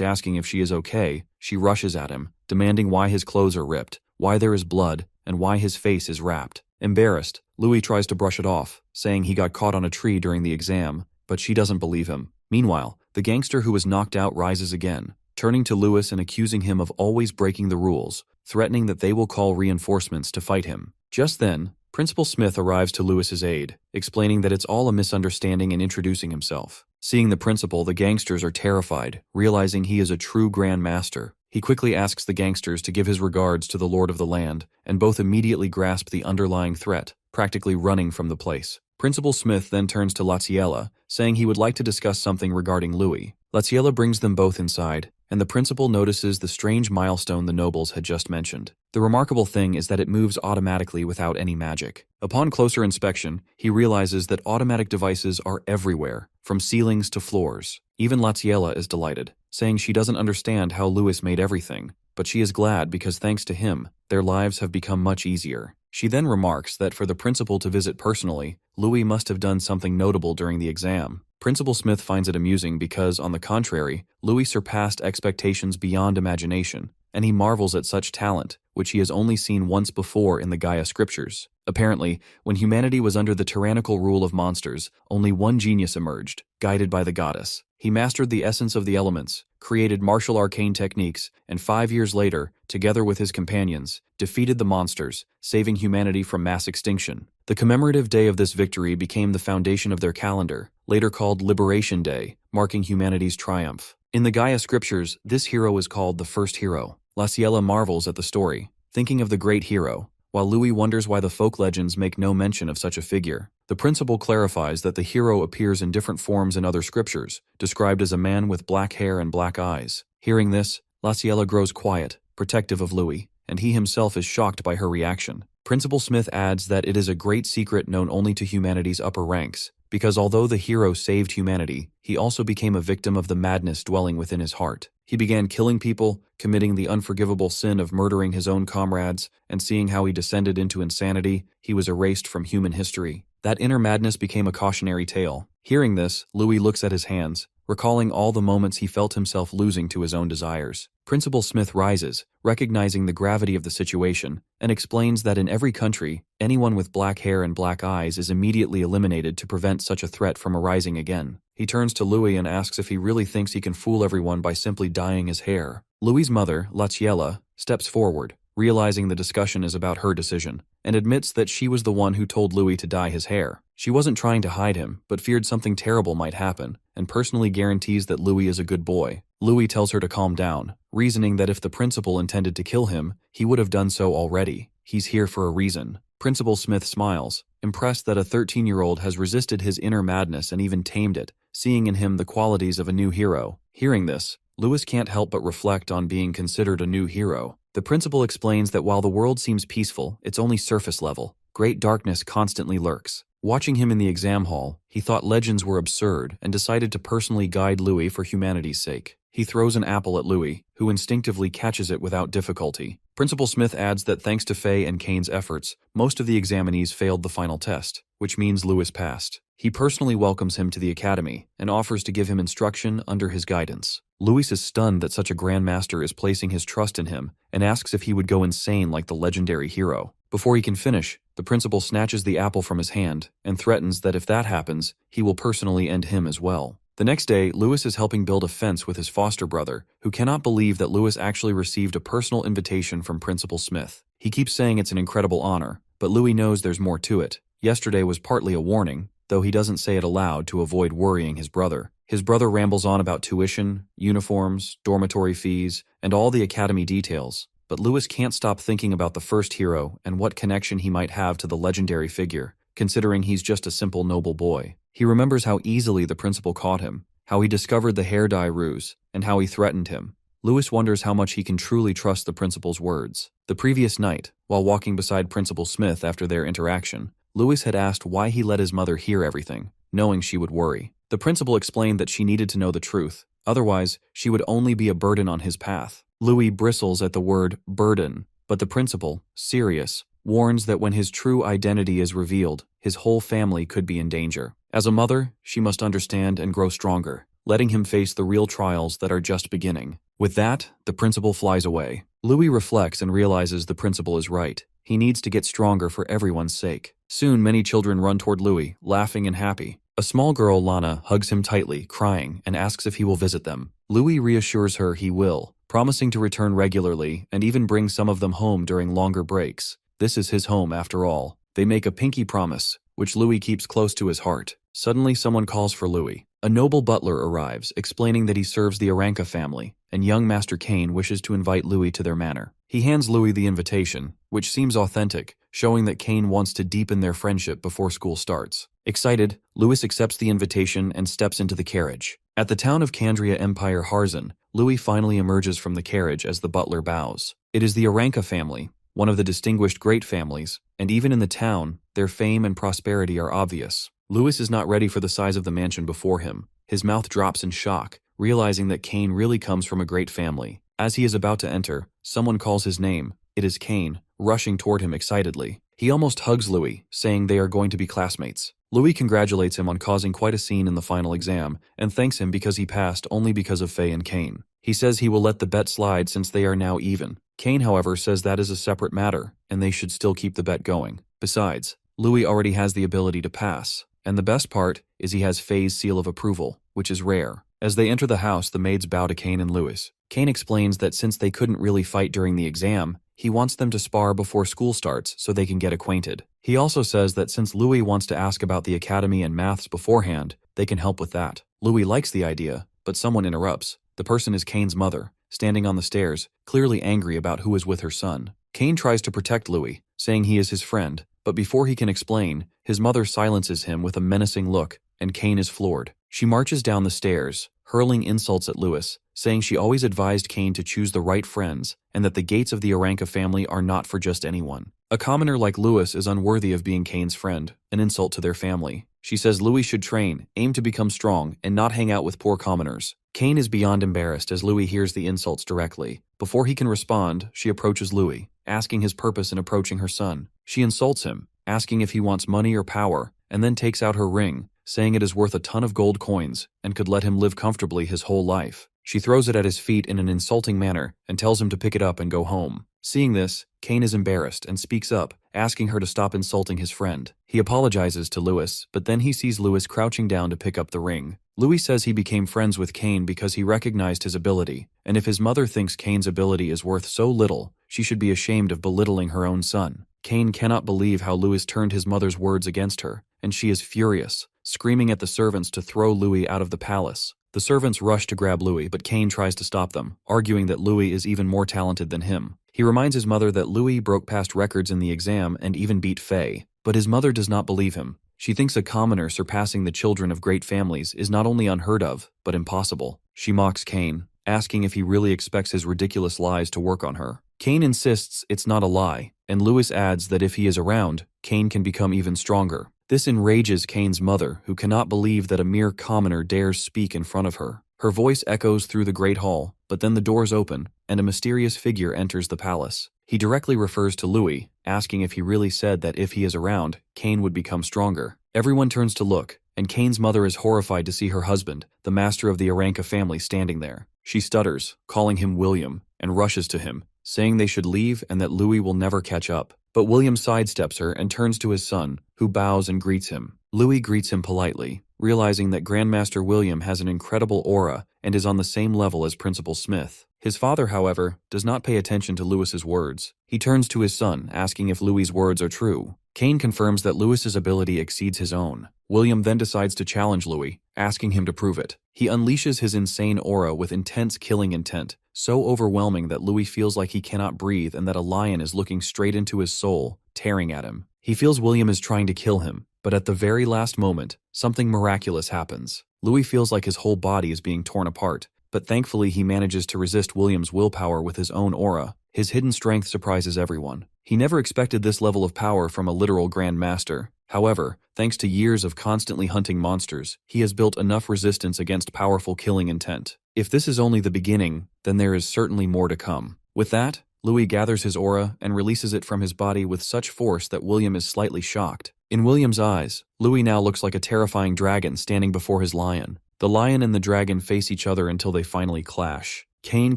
asking if she is okay, she rushes at him, demanding why his clothes are ripped, why there is blood, and why his face is wrapped. Embarrassed, Louis tries to brush it off, saying he got caught on a tree during the exam, but she doesn't believe him. Meanwhile, the gangster who was knocked out rises again, turning to Louis and accusing him of always breaking the rules, threatening that they will call reinforcements to fight him. Just then, Principal Smith arrives to Louis's aid, explaining that it's all a misunderstanding and introducing himself. Seeing the principal, the gangsters are terrified, realizing he is a true Grand Master. He quickly asks the gangsters to give his regards to the Lord of the Land, and both immediately grasp the underlying threat, practically running from the place. Principal Smith then turns to Yahello, saying he would like to discuss something regarding Louis. Yahello brings them both inside, and the principal notices the strange milestone the nobles had just mentioned. The remarkable thing is that it moves automatically without any magic. Upon closer inspection, he realizes that automatic devices are everywhere, from ceilings to floors. Even Yahello is delighted, saying she doesn't understand how Louis made everything, but she is glad because thanks to him, their lives have become much easier. She then remarks that for the principal to visit personally, Louis must have done something notable during the exam. Principal Smith finds it amusing because, on the contrary, Louis surpassed expectations beyond imagination, and he marvels at such talent, which he has only seen once before in the Gaia scriptures. Apparently, when humanity was under the tyrannical rule of monsters, only one genius emerged, guided by the goddess. He mastered the essence of the elements, created martial arcane techniques, and 5 years later, together with his companions, defeated the monsters, saving humanity from mass extinction. The commemorative day of this victory became the foundation of their calendar, later called Liberation Day, marking humanity's triumph. In the Gaia scriptures, this hero is called the first hero. Yahello marvels at the story, thinking of the great hero, while Louis wonders why the folk legends make no mention of such a figure. The principal clarifies that the hero appears in different forms in other scriptures, described as a man with black hair and black eyes. Hearing this, Yahello grows quiet, protective of Louis, and he himself is shocked by her reaction. Principal Smith adds that it is a great secret known only to humanity's upper ranks, because although the hero saved humanity, he also became a victim of the madness dwelling within his heart. He began killing people, committing the unforgivable sin of murdering his own comrades, and seeing how he descended into insanity, he was erased from human history. That inner madness became a cautionary tale. Hearing this, Louis looks at his hands, recalling all the moments he felt himself losing to his own desires. Principal Smith rises, recognizing the gravity of the situation, and explains that in every country, anyone with black hair and black eyes is immediately eliminated to prevent such a threat from arising again. He turns to Louis and asks if he really thinks he can fool everyone by simply dyeing his hair. Louis's mother, Yahello, steps forward, realizing the discussion is about her decision, and admits that she was the one who told Louis to dye his hair. She wasn't trying to hide him, but feared something terrible might happen, and personally guarantees that Louis is a good boy. Louis tells her to calm down, reasoning that if the principal intended to kill him, he would have done so already. He's here for a reason. Principal Smith smiles, impressed that a 13-year-old has resisted his inner madness and even tamed it, seeing in him the qualities of a new hero. Hearing this, Louis can't help but reflect on being considered a new hero. The principal explains that while the world seems peaceful, it's only surface level. Great darkness constantly lurks. Watching him in the exam hall, he thought legends were absurd and decided to personally guide Louis for humanity's sake. He throws an apple at Louis, who instinctively catches it without difficulty. Principal Smith adds that thanks to Fay and Kane's efforts, most of the examinees failed the final test, which means Louis passed. He personally welcomes him to the academy and offers to give him instruction under his guidance. Louis is stunned that such a grandmaster is placing his trust in him and asks if he would go insane like the legendary hero. Before he can finish, the principal snatches the apple from his hand and threatens that if that happens, he will personally end him as well. The next day, Louis is helping build a fence with his foster brother, who cannot believe that Louis actually received a personal invitation from Principal Smith. He keeps saying it's an incredible honor, but Louis knows there's more to it. Yesterday was partly a warning, though he doesn't say it aloud to avoid worrying his brother. His brother rambles on about tuition, uniforms, dormitory fees, and all the academy details, but Louis can't stop thinking about the first hero and what connection he might have to the legendary figure, considering he's just a simple noble boy. He remembers how easily the principal caught him, how he discovered the hair dye ruse, and how he threatened him. Louis wonders how much he can truly trust the principal's words. The previous night, while walking beside Principal Smith after their interaction, Louis had asked why he let his mother hear everything, knowing she would worry. The principal explained that she needed to know the truth, otherwise she would only be a burden on his path. Louis bristles at the word burden, but the principal, serious, warns that when his true identity is revealed, his whole family could be in danger. As a mother, she must understand and grow stronger, letting him face the real trials that are just beginning. With that, the principal flies away. Louis reflects and realizes the principal is right. He needs to get stronger for everyone's sake. Soon, many children run toward Louis, laughing and happy. A small girl, Lana, hugs him tightly, crying, and asks if he will visit them. Louis reassures her he will, promising to return regularly and even bring some of them home during longer breaks. This is his home after all. They make a pinky promise, which Louis keeps close to his heart. Suddenly, someone calls for Louis. A noble butler arrives, explaining that he serves the Oranka family, and young Master Kane wishes to invite Louis to their manor. He hands Louis the invitation, which seems authentic, showing that Kane wants to deepen their friendship before school starts. Excited, Louis accepts the invitation and steps into the carriage. At the town of Candria Empire Harzan, Louis finally emerges from the carriage as the butler bows. It is the Oranka family, one of the distinguished great families, and even in the town, their fame and prosperity are obvious. Louis is not ready for the size of the mansion before him. His mouth drops in shock, realizing that Kane really comes from a great family. As he is about to enter, someone calls his name. It is Kane, rushing toward him excitedly. He almost hugs Louis, saying they are going to be classmates. Louis congratulates him on causing quite a scene in the final exam, and thanks him because he passed only because of Fay and Kane. He says he will let the bet slide since they are now even. Kane, however, says that is a separate matter, and they should still keep the bet going. Besides, Louis already has the ability to pass. And the best part is he has Fay's seal of approval, which is rare. As they enter the house, the maids bow to Kane and Louis. Kane explains that since they couldn't really fight during the exam, he wants them to spar before school starts so they can get acquainted. He also says that since Louis wants to ask about the academy and maths beforehand, they can help with that. Louis likes the idea, but someone interrupts. The person is Kane's mother, standing on the stairs, clearly angry about who is with her son. Kane tries to protect Louis, saying he is his friend, but before he can explain, his mother silences him with a menacing look, and Kane is floored. She marches down the stairs, hurling insults at Louis, saying she always advised Kane to choose the right friends, and that the gates of the Oranka family are not for just anyone. A commoner like Louis is unworthy of being Kane's friend, an insult to their family. She says Louis should train, aim to become strong, and not hang out with poor commoners. Kane is beyond embarrassed as Louis hears the insults directly. Before he can respond, she approaches Louis, asking his purpose in approaching her son. She insults him, asking if he wants money or power, and then takes out her ring, saying it is worth a ton of gold coins and could let him live comfortably his whole life. She throws it at his feet in an insulting manner and tells him to pick it up and go home. Seeing this, Kane is embarrassed and speaks up, asking her to stop insulting his friend. He apologizes to Louis, but then he sees Louis crouching down to pick up the ring. Louis says he became friends with Kane because he recognized his ability, and if his mother thinks Kane's ability is worth so little, she should be ashamed of belittling her own son. Kane cannot believe how Louis turned his mother's words against her, and she is furious, screaming at the servants to throw Louis out of the palace. The servants rush to grab Louis, but Kane tries to stop them, arguing that Louis is even more talented than him. He reminds his mother that Louis broke past records in the exam and even beat Fay, but his mother does not believe him. She thinks a commoner surpassing the children of great families is not only unheard of, but impossible. She mocks Kane, asking if he really expects his ridiculous lies to work on her. Kane insists it's not a lie, and Louis adds that if he is around, Kane can become even stronger. This enrages Kane's mother, who cannot believe that a mere commoner dares speak in front of her. Her voice echoes through the great hall, but then the doors open, and a mysterious figure enters the palace. He directly refers to Louis, asking if he really said that if he is around, Kane would become stronger. Everyone turns to look, and Kane's mother is horrified to see her husband, the master of the Oranka family, standing there. She stutters, calling him William, and rushes to him, saying they should leave and that Louis will never catch up. But William sidesteps her and turns to his son, who bows and greets him. Louis greets him politely, realizing that Grandmaster William has an incredible aura and is on the same level as Principal Smith. His father, however, does not pay attention to Louis's words. He turns to his son, asking if Louis's words are true. Kane confirms that Louis's ability exceeds his own. William then decides to challenge Louis, asking him to prove it. He unleashes his insane aura with intense killing intent, so overwhelming that Louis feels like he cannot breathe and that a lion is looking straight into his soul, tearing at him. He feels William is trying to kill him, but at the very last moment, something miraculous happens. Louis feels like his whole body is being torn apart, but thankfully he manages to resist William's willpower with his own aura. His hidden strength surprises everyone. He never expected this level of power from a literal Grand Master. However, thanks to years of constantly hunting monsters, he has built enough resistance against powerful killing intent. If this is only the beginning, then there is certainly more to come. With that, Louis gathers his aura and releases it from his body with such force that William is slightly shocked. In William's eyes, Louis now looks like a terrifying dragon standing before his lion. The lion and the dragon face each other until they finally clash. Kane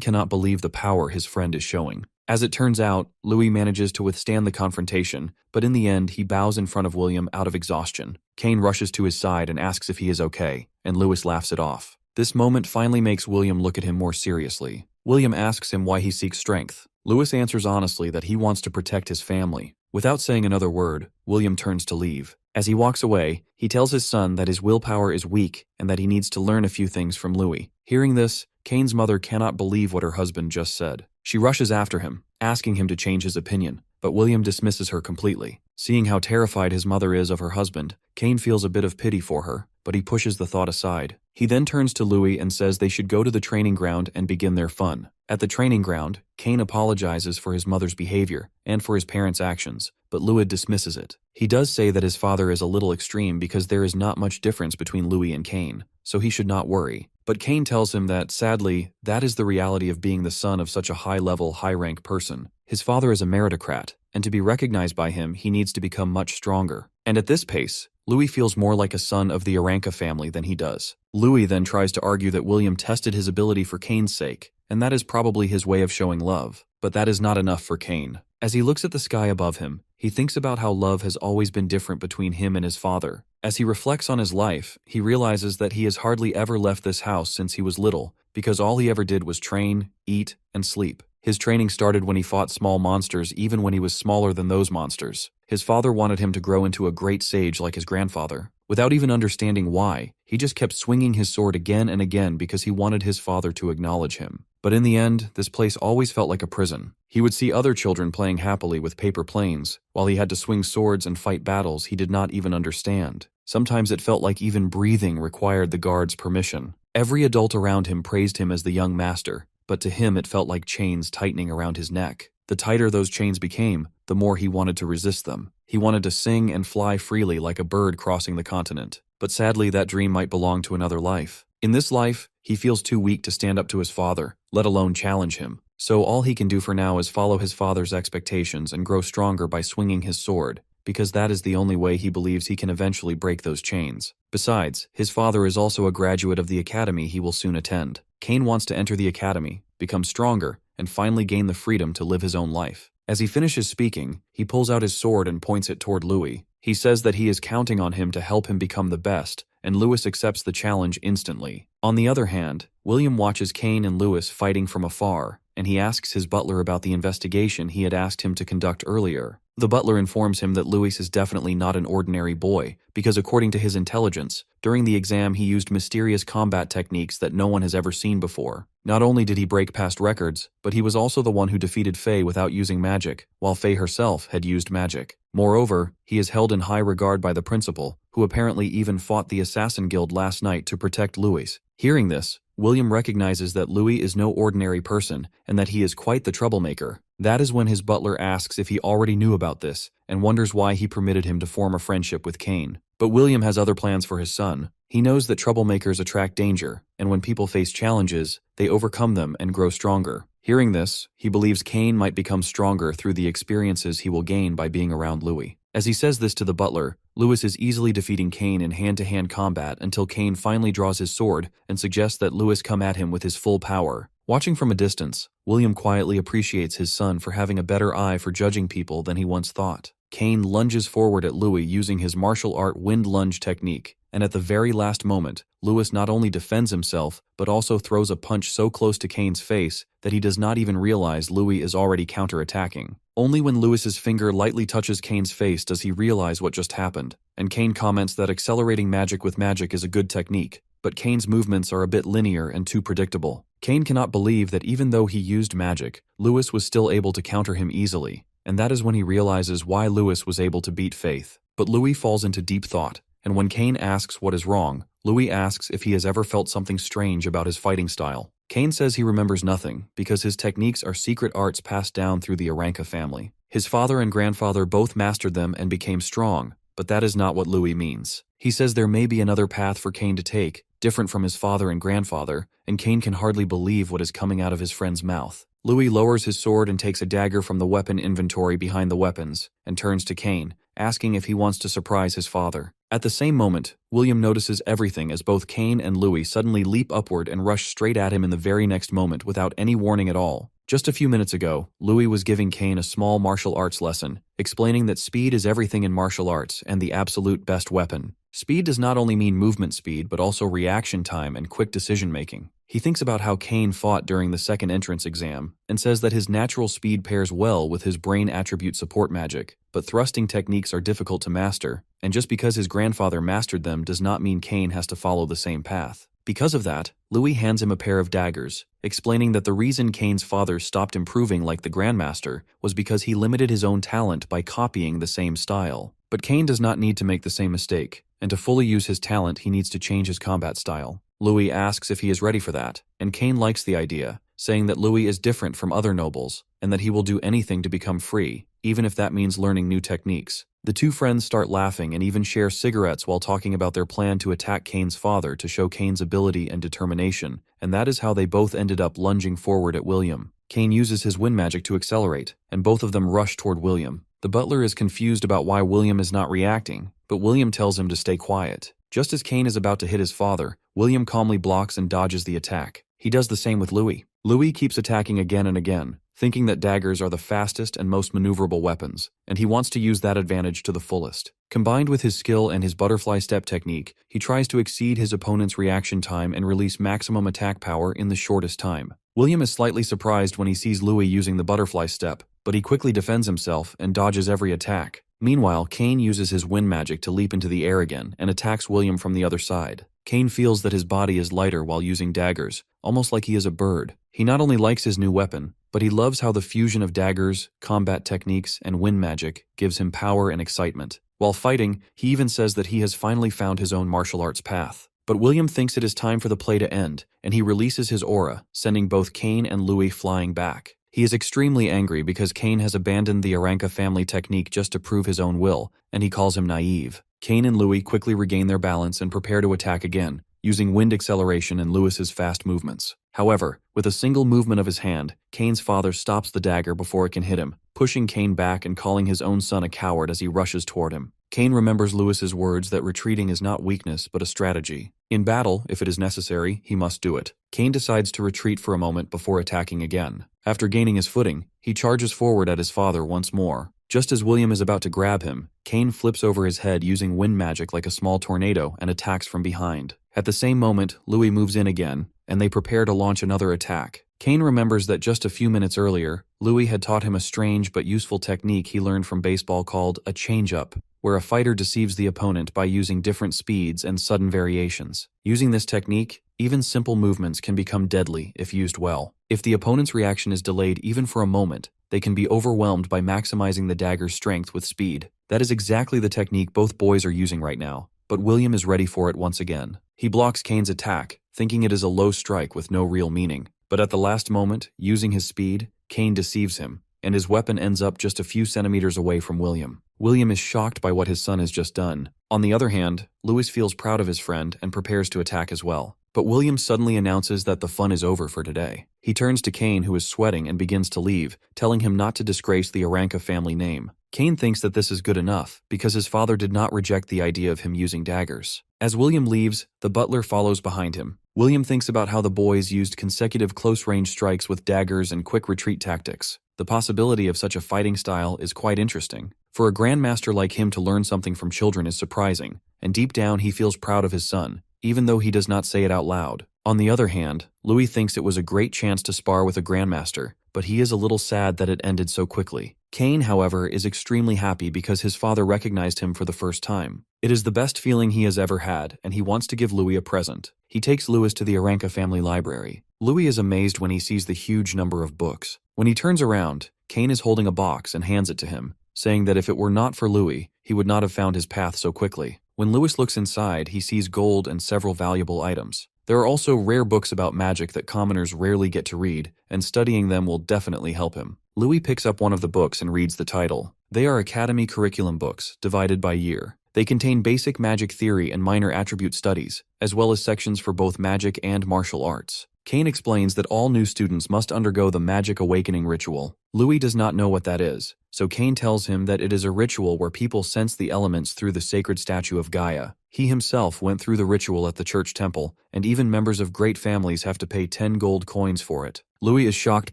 cannot believe the power his friend is showing. As it turns out, Louis manages to withstand the confrontation, but in the end he bows in front of William out of exhaustion. Kane rushes to his side and asks if he is okay, and Louis laughs it off. This moment finally makes William look at him more seriously. William asks him why he seeks strength. Louis answers honestly that he wants to protect his family. Without saying another word, William turns to leave. As he walks away, he tells his son that his willpower is weak and that he needs to learn a few things from Louis. Hearing this, Kane's mother cannot believe what her husband just said. She rushes after him, asking him to change his opinion, but William dismisses her completely. Seeing how terrified his mother is of her husband, Kane feels a bit of pity for her, but he pushes the thought aside. He then turns to Louis and says they should go to the training ground and begin their fun. At the training ground, Kane apologizes for his mother's behavior and for his parents' actions, but Louis dismisses it. He does say that his father is a little extreme because there is not much difference between Louis and Kane, so he should not worry. But Kane tells him that, sadly, that is the reality of being the son of such a high-level, high-rank person. His father is a meritocrat, and to be recognized by him, he needs to become much stronger. And at this pace, Louis feels more like a son of the Oranka family than he does. Louis then tries to argue that William tested his ability for Kane's sake, and that is probably his way of showing love. But that is not enough for Kane. As he looks at the sky above him, he thinks about how love has always been different between him and his father. As he reflects on his life, he realizes that he has hardly ever left this house since he was little, because all he ever did was train, eat, and sleep. His training started when he fought small monsters even when he was smaller than those monsters. His father wanted him to grow into a great sage like his grandfather. Without even understanding why, he just kept swinging his sword again and again because he wanted his father to acknowledge him. But in the end, this place always felt like a prison. He would see other children playing happily with paper planes, while he had to swing swords and fight battles he did not even understand. Sometimes it felt like even breathing required the guard's permission. Every adult around him praised him as the young master, but to him it felt like chains tightening around his neck. The tighter those chains became, the more he wanted to resist them. He wanted to sing and fly freely like a bird crossing the continent. But sadly, that dream might belong to another life. In this life, he feels too weak to stand up to his father, let alone challenge him. So all he can do for now is follow his father's expectations and grow stronger by swinging his sword, because that is the only way he believes he can eventually break those chains. Besides, his father is also a graduate of the academy he will soon attend. Kane wants to enter the academy, become stronger, and finally gain the freedom to live his own life. As he finishes speaking, he pulls out his sword and points it toward Louis. He says that he is counting on him to help him become the best, and Louis accepts the challenge instantly. On the other hand, William watches Kane and Louis fighting from afar, and he asks his butler about the investigation he had asked him to conduct earlier. The butler informs him that Louis is definitely not an ordinary boy, because according to his intelligence, during the exam he used mysterious combat techniques that no one has ever seen before. Not only did he break past records, but he was also the one who defeated Fay without using magic, while Fay herself had used magic. Moreover, he is held in high regard by the principal, who apparently even fought the Assassin Guild last night to protect Louis. Hearing this, William recognizes that Louis is no ordinary person and that he is quite the troublemaker. That is when his butler asks if he already knew about this and wonders why he permitted him to form a friendship with Kane. But William has other plans for his son. He knows that troublemakers attract danger, and when people face challenges, they overcome them and grow stronger. Hearing this, he believes Kane might become stronger through the experiences he will gain by being around Louis. As he says this to the butler, Louis is easily defeating Kane in hand-to-hand combat until Kane finally draws his sword and suggests that Louis come at him with his full power. Watching from a distance, William quietly appreciates his son for having a better eye for judging people than he once thought. Kane lunges forward at Louis using his martial art wind lunge technique, and at the very last moment, Louis not only defends himself, but also throws a punch so close to Kane's face that he does not even realize Louis is already counterattacking. Only when Louis's finger lightly touches Kane's face does he realize what just happened, and Kane comments that accelerating magic with magic is a good technique, but Kane's movements are a bit linear and too predictable. Kane cannot believe that even though he used magic, Louis was still able to counter him easily, and that is when he realizes why Louis was able to beat Faith. But Louis falls into deep thought, and when Kane asks what is wrong, Louis asks if he has ever felt something strange about his fighting style. Kane says he remembers nothing, because his techniques are secret arts passed down through the Oranka family. His father and grandfather both mastered them and became strong, but that is not what Louis means. He says there may be another path for Kane to take, different from his father and grandfather, and Kane can hardly believe what is coming out of his friend's mouth. Louis lowers his sword and takes a dagger from the weapon inventory behind the weapons, and turns to Kane, asking if he wants to surprise his father. At the same moment, William notices everything as both Kane and Louis suddenly leap upward and rush straight at him in the very next moment without any warning at all. Just a few minutes ago, Louis was giving Kane a small martial arts lesson, explaining that speed is everything in martial arts and the absolute best weapon. Speed does not only mean movement speed, but also reaction time and quick decision-making. He thinks about how Kane fought during the second entrance exam, and says that his natural speed pairs well with his brain attribute support magic, but thrusting techniques are difficult to master, and just because his grandfather mastered them does not mean Kane has to follow the same path. Because of that, Louis hands him a pair of daggers, explaining that the reason Kane's father stopped improving like the Grandmaster was because he limited his own talent by copying the same style. But Kane does not need to make the same mistake, and to fully use his talent he needs to change his combat style. Louis asks if he is ready for that, and Kane likes the idea, saying that Louis is different from other nobles, and that he will do anything to become free, even if that means learning new techniques. The two friends start laughing and even share cigarettes while talking about their plan to attack Kane's father to show Kane's ability and determination, and that is how they both ended up lunging forward at William. Kane uses his wind magic to accelerate, and both of them rush toward William. The butler is confused about why William is not reacting, but William tells him to stay quiet. Just as Kane is about to hit his father, William calmly blocks and dodges the attack. He does the same with Louis. Louis keeps attacking again and again, thinking that daggers are the fastest and most maneuverable weapons, and he wants to use that advantage to the fullest. Combined with his skill and his butterfly step technique, he tries to exceed his opponent's reaction time and release maximum attack power in the shortest time. William is slightly surprised when he sees Louis using the butterfly step, but he quickly defends himself and dodges every attack. Meanwhile, Kane uses his wind magic to leap into the air again and attacks William from the other side. Kane feels that his body is lighter while using daggers, almost like he is a bird. He not only likes his new weapon, but he loves how the fusion of daggers, combat techniques, and wind magic gives him power and excitement. While fighting, he even says that he has finally found his own martial arts path. But William thinks it is time for the play to end, and he releases his aura, sending both Kane and Louis flying back. He is extremely angry because Kane has abandoned the Oranka family technique just to prove his own will, and he calls him naive. Kane and Louis quickly regain their balance and prepare to attack again, using wind acceleration and Louis's fast movements. However, with a single movement of his hand, Kane's father stops the dagger before it can hit him, pushing Kane back and calling his own son a coward as he rushes toward him. Kane remembers Louis's words that retreating is not weakness but a strategy. In battle, if it is necessary, he must do it. Kane decides to retreat for a moment before attacking again. After gaining his footing, he charges forward at his father once more. Just as William is about to grab him, Kane flips over his head using wind magic like a small tornado and attacks from behind. At the same moment, Louis moves in again, and they prepare to launch another attack. Kane remembers that just a few minutes earlier, Louis had taught him a strange but useful technique he learned from baseball called a change-up, where a fighter deceives the opponent by using different speeds and sudden variations. Using this technique, even simple movements can become deadly if used well. If the opponent's reaction is delayed even for a moment, they can be overwhelmed by maximizing the dagger's strength with speed. That is exactly the technique both boys are using right now, but William is ready for it once again. He blocks Kane's attack, thinking it is a low strike with no real meaning. But at the last moment, using his speed, Kane deceives him, and his weapon ends up just a few centimeters away from William. William is shocked by what his son has just done. On the other hand, Louis feels proud of his friend and prepares to attack as well. But William suddenly announces that the fun is over for today. He turns to Kane, who is sweating, and begins to leave, telling him not to disgrace the Oranka family name. Kane thinks that this is good enough, because his father did not reject the idea of him using daggers. As William leaves, the butler follows behind him. William thinks about how the boys used consecutive close-range strikes with daggers and quick retreat tactics. The possibility of such a fighting style is quite interesting. For a grandmaster like him to learn something from children is surprising, and deep down he feels proud of his son, even though he does not say it out loud. On the other hand, Louis thinks it was a great chance to spar with a grandmaster, but he is a little sad that it ended so quickly. Kane, however, is extremely happy because his father recognized him for the first time. It is the best feeling he has ever had, and he wants to give Louis a present. He takes Louis to the Oranka family library. Louis is amazed when he sees the huge number of books. When he turns around, Kane is holding a box and hands it to him, saying that if it were not for Louis, he would not have found his path so quickly. When Louis looks inside, he sees gold and several valuable items. There are also rare books about magic that commoners rarely get to read, and studying them will definitely help him. Louis picks up one of the books and reads the title. They are Academy curriculum books, divided by year. They contain basic magic theory and minor attribute studies, as well as sections for both magic and martial arts. Kane explains that all new students must undergo the Magic Awakening ritual. Louis does not know what that is, so Kane tells him that it is a ritual where people sense the elements through the sacred statue of Gaia. He himself went through the ritual at the church temple, and even members of great families have to pay 10 gold coins for it. Louis is shocked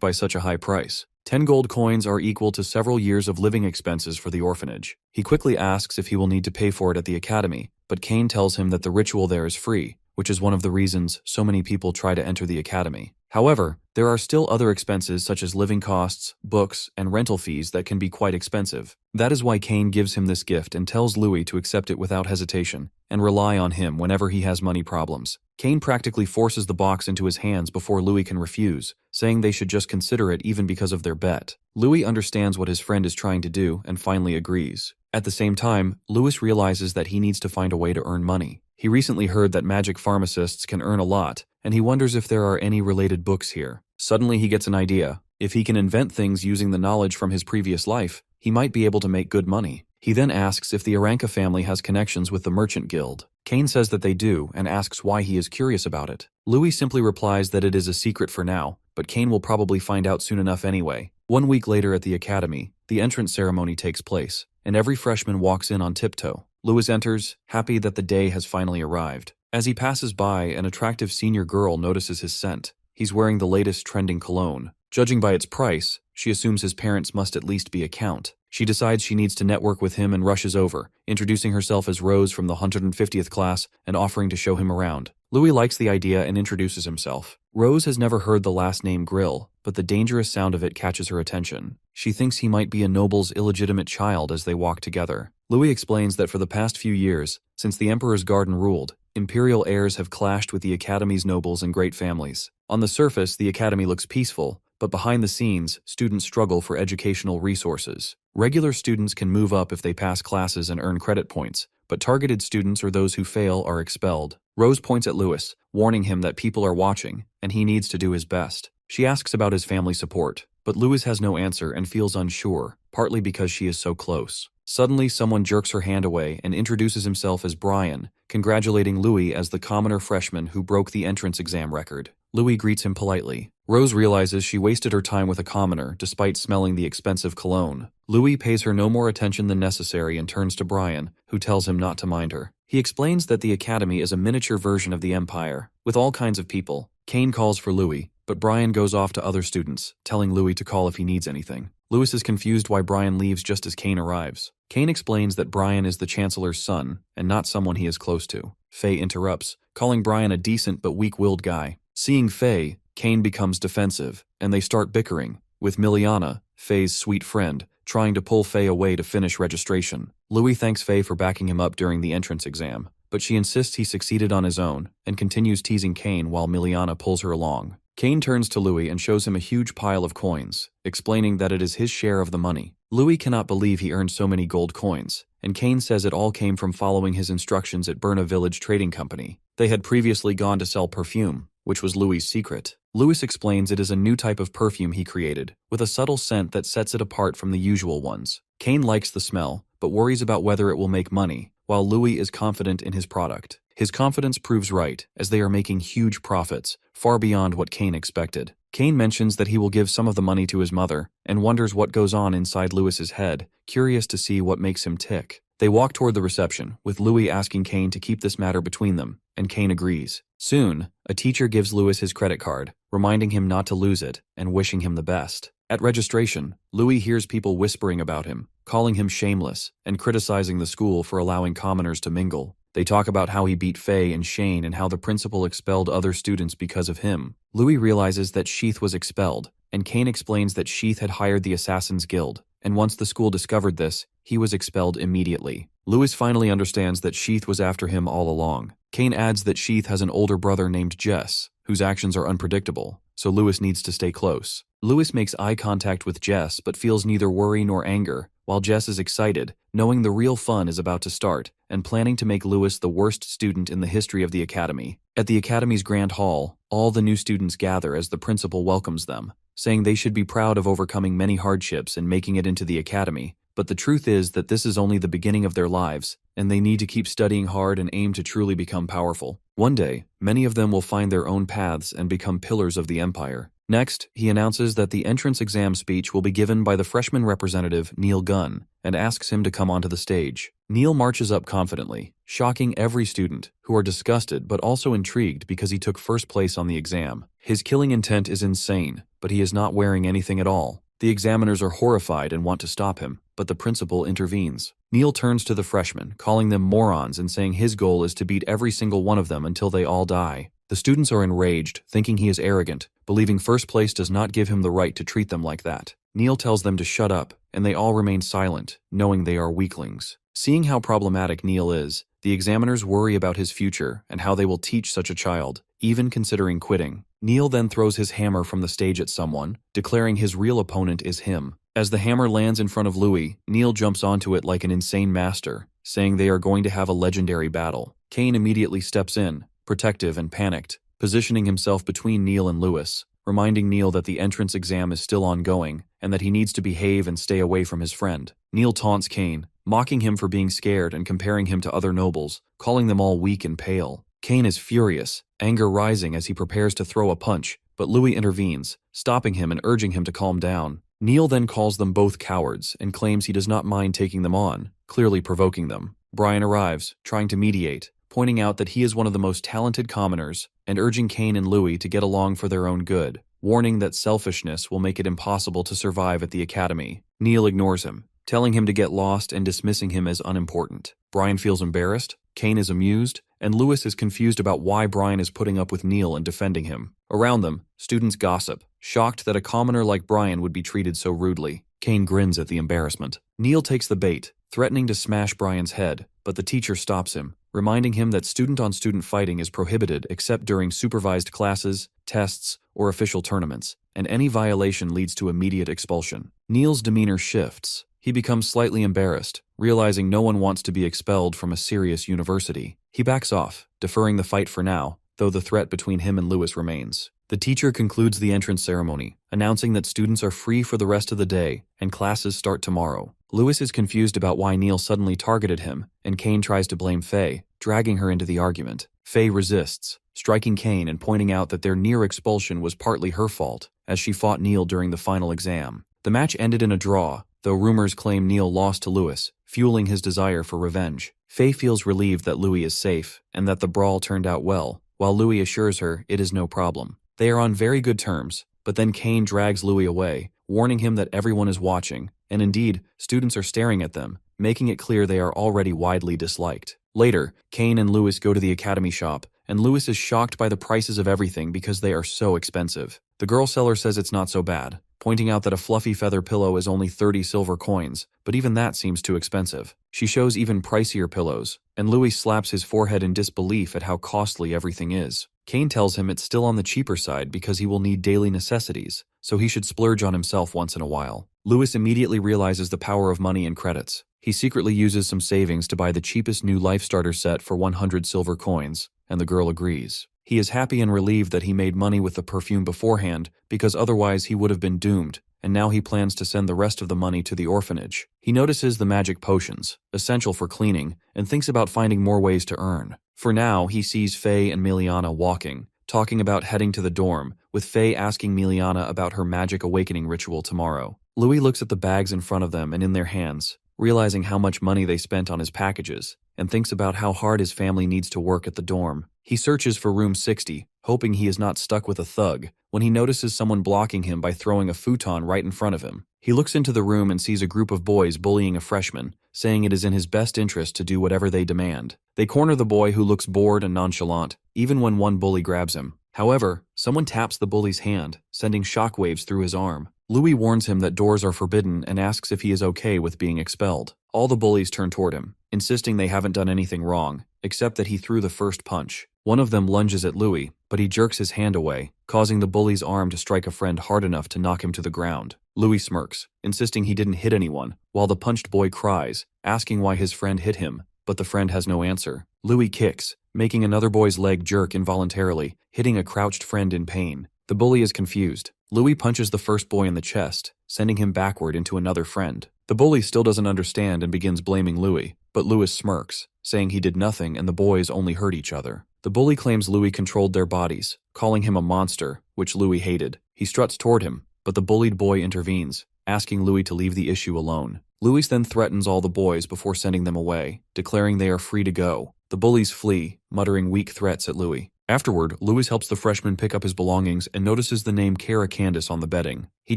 by such a high price. 10 gold coins are equal to several years of living expenses for the orphanage. He quickly asks if he will need to pay for it at the academy, but Kane tells him that the ritual there is free, which is one of the reasons so many people try to enter the academy. However, there are still other expenses such as living costs, books, and rental fees that can be quite expensive. That is why Kane gives him this gift and tells Louis to accept it without hesitation and rely on him whenever he has money problems. Kane practically forces the box into his hands before Louis can refuse, saying they should just consider it even because of their bet. Louis understands what his friend is trying to do and finally agrees. At the same time, Louis realizes that he needs to find a way to earn money. He recently heard that magic pharmacists can earn a lot, and he wonders if there are any related books here. Suddenly he gets an idea. If he can invent things using the knowledge from his previous life, he might be able to make good money. He then asks if the Oranka family has connections with the Merchant Guild. Kane says that they do and asks why he is curious about it. Louis simply replies that it is a secret for now, but Kane will probably find out soon enough anyway. 1 week later at the academy, the entrance ceremony takes place, and every freshman walks in on tiptoe. Louis enters, happy that the day has finally arrived. As he passes by, an attractive senior girl notices his scent. He's wearing the latest trending cologne. Judging by its price, she assumes his parents must at least be a count. She decides she needs to network with him and rushes over, introducing herself as Rose from the 150th class and offering to show him around. Louis likes the idea and introduces himself. Rose has never heard the last name Grill, but the dangerous sound of it catches her attention. She thinks he might be a noble's illegitimate child as they walk together. Louis explains that for the past few years, since the Emperor's garden ruled, imperial heirs have clashed with the Academy's nobles and great families. On the surface, the Academy looks peaceful, but behind the scenes, students struggle for educational resources. Regular students can move up if they pass classes and earn credit points, but targeted students or those who fail are expelled. Rose points at Louis, warning him that people are watching, and he needs to do his best. She asks about his family support, but Louis has no answer and feels unsure, partly because she is so close. Suddenly, someone jerks her hand away and introduces himself as Brian, congratulating Louis as the commoner freshman who broke the entrance exam record. Louis greets him politely. Rose realizes she wasted her time with a commoner despite smelling the expensive cologne. Louis pays her no more attention than necessary and turns to Brian, who tells him not to mind her. He explains that the Academy is a miniature version of the Empire, with all kinds of people. Kane calls for Louis, but Brian goes off to other students, telling Louis to call if he needs anything. Louis is confused why Brian leaves just as Kane arrives. Kane explains that Brian is the Chancellor's son, and not someone he is close to. Fay interrupts, calling Brian a decent but weak-willed guy. Seeing Fay, Kane becomes defensive, and they start bickering, with Miliana, Fay's sweet friend, trying to pull Fay away to finish registration. Louis thanks Fay for backing him up during the entrance exam, but she insists he succeeded on his own, and continues teasing Kane while Miliana pulls her along. Kane turns to Louis and shows him a huge pile of coins, explaining that it is his share of the money. Louis cannot believe he earned so many gold coins, and Kane says it all came from following his instructions at Burna Village Trading Company. They had previously gone to sell perfume, which was Louis' secret. Louis explains it is a new type of perfume he created, with a subtle scent that sets it apart from the usual ones. Kane likes the smell, but worries about whether it will make money, while Louis is confident in his product. His confidence proves right, as they are making huge profits, far beyond what Kane expected. Kane mentions that he will give some of the money to his mother, and wonders what goes on inside Louis's head, curious to see what makes him tick. They walk toward the reception, with Louis asking Kane to keep this matter between them, and Kane agrees. Soon, a teacher gives Louis his credit card, reminding him not to lose it, and wishing him the best. At registration, Louis hears people whispering about him, calling him shameless, and criticizing the school for allowing commoners to mingle. They talk about how he beat Fay and Shane and how the principal expelled other students because of him. Louis realizes that Sheath was expelled, and Kane explains that Sheath had hired the Assassin's Guild, and once the school discovered this, he was expelled immediately. Louis finally understands that Sheath was after him all along. Kane adds that Sheath has an older brother named Jess, whose actions are unpredictable, so Louis needs to stay close. Louis makes eye contact with Jess but feels neither worry nor anger, while Jess is excited, knowing the real fun is about to start, and planning to make Louis the worst student in the history of the Academy. At the Academy's Grand Hall, all the new students gather as the principal welcomes them, saying they should be proud of overcoming many hardships and making it into the Academy, but the truth is that this is only the beginning of their lives, and they need to keep studying hard and aim to truly become powerful. One day, many of them will find their own paths and become pillars of the empire. Next, he announces that the entrance exam speech will be given by the freshman representative Neil Gunn and asks him to come onto the stage. Neil marches up confidently, shocking every student, who are disgusted but also intrigued because he took first place on the exam. His killing intent is insane, but he is not wearing anything at all. The examiners are horrified and want to stop him, but the principal intervenes. Neil turns to the freshmen, calling them morons and saying his goal is to beat every single one of them until they all die. The students are enraged, thinking he is arrogant, believing first place does not give him the right to treat them like that. Neil tells them to shut up, and they all remain silent, knowing they are weaklings. Seeing how problematic Neil is, the examiners worry about his future and how they will teach such a child, even considering quitting. Neil then throws his hammer from the stage at someone, declaring his real opponent is him. As the hammer lands in front of Louis, Neil jumps onto it like an insane master, saying they are going to have a legendary battle. Kane immediately steps in, protective and panicked, positioning himself between Neil and Lewis, reminding Neil that the entrance exam is still ongoing and that he needs to behave and stay away from his friend. Neil taunts Kane, mocking him for being scared and comparing him to other nobles, calling them all weak and pale. Kane is furious, anger rising as he prepares to throw a punch, but Louis intervenes, stopping him and urging him to calm down. Neil then calls them both cowards and claims he does not mind taking them on, clearly provoking them. Brian arrives, trying to mediate, pointing out that he is one of the most talented commoners and urging Kane and Louis to get along for their own good, warning that selfishness will make it impossible to survive at the academy. Neil ignores him, telling him to get lost and dismissing him as unimportant. Brian feels embarrassed, Kane is amused, and Lewis is confused about why Brian is putting up with Neil and defending him. Around them, students gossip, shocked that a commoner like Brian would be treated so rudely. Kane grins at the embarrassment. Neil takes the bait, threatening to smash Brian's head, but the teacher stops him, reminding him that student-on-student fighting is prohibited except during supervised classes, tests, or official tournaments, and any violation leads to immediate expulsion. Neil's demeanor shifts. He becomes slightly embarrassed, realizing no one wants to be expelled from a serious university. He backs off, deferring the fight for now, though the threat between him and Lewis remains. The teacher concludes the entrance ceremony, announcing that students are free for the rest of the day and classes start tomorrow. Lewis is confused about why Neil suddenly targeted him, and Kane tries to blame Fay, dragging her into the argument. Fay resists, striking Kane and pointing out that their near expulsion was partly her fault, as she fought Neil during the final exam. The match ended in a draw, though rumors claim Neil lost to Lewis, fueling his desire for revenge. Fay feels relieved that Louis is safe and that the brawl turned out well, while Louis assures her it is no problem. They are on very good terms, but then Kane drags Louis away, warning him that everyone is watching, and indeed, students are staring at them, making it clear they are already widely disliked. Later, Kane and Lewis go to the academy shop, and Lewis is shocked by the prices of everything because they are so expensive. The girl seller says it's not so bad, pointing out that a fluffy feather pillow is only 30 silver coins, but even that seems too expensive. She shows even pricier pillows, and Louis slaps his forehead in disbelief at how costly everything is. Kane tells him it's still on the cheaper side because he will need daily necessities, so he should splurge on himself once in a while. Lewis immediately realizes the power of money and credits. He secretly uses some savings to buy the cheapest new life starter set for 100 silver coins, and the girl agrees. He is happy and relieved that he made money with the perfume beforehand, because otherwise he would have been doomed, and now he plans to send the rest of the money to the orphanage. He notices the magic potions, essential for cleaning, and thinks about finding more ways to earn. For now, he sees Fay and Miliana walking, talking about heading to the dorm, with Fay asking Miliana about her magic awakening ritual tomorrow. Louis looks at the bags in front of them and in their hands, realizing how much money they spent on his packages, and thinks about how hard his family needs to work at the dorm. He searches for room 60, hoping he is not stuck with a thug, when he notices someone blocking him by throwing a futon right in front of him. He looks into the room and sees a group of boys bullying a freshman, saying it is in his best interest to do whatever they demand. They corner the boy who looks bored and nonchalant, even when one bully grabs him. However, someone taps the bully's hand, sending shockwaves through his arm. Louis warns him that doors are forbidden and asks if he is okay with being expelled. All the bullies turn toward him, insisting they haven't done anything wrong, except that he threw the first punch. One of them lunges at Louis, but he jerks his hand away, causing the bully's arm to strike a friend hard enough to knock him to the ground. Louis smirks, insisting he didn't hit anyone, while the punched boy cries, asking why his friend hit him, but the friend has no answer. Louis kicks, making another boy's leg jerk involuntarily, hitting a crouched friend in pain. The bully is confused. Louis punches the first boy in the chest, sending him backward into another friend. The bully still doesn't understand and begins blaming Louis, but Lewis smirks, saying he did nothing and the boys only hurt each other. The bully claims Louis controlled their bodies, calling him a monster, which Louis hated. He struts toward him, but the bullied boy intervenes, asking Louis to leave the issue alone. Louis then threatens all the boys before sending them away, declaring they are free to go. The bullies flee, muttering weak threats at Louis. Afterward, Louis helps the freshman pick up his belongings and notices the name Kara Candace on the bedding. He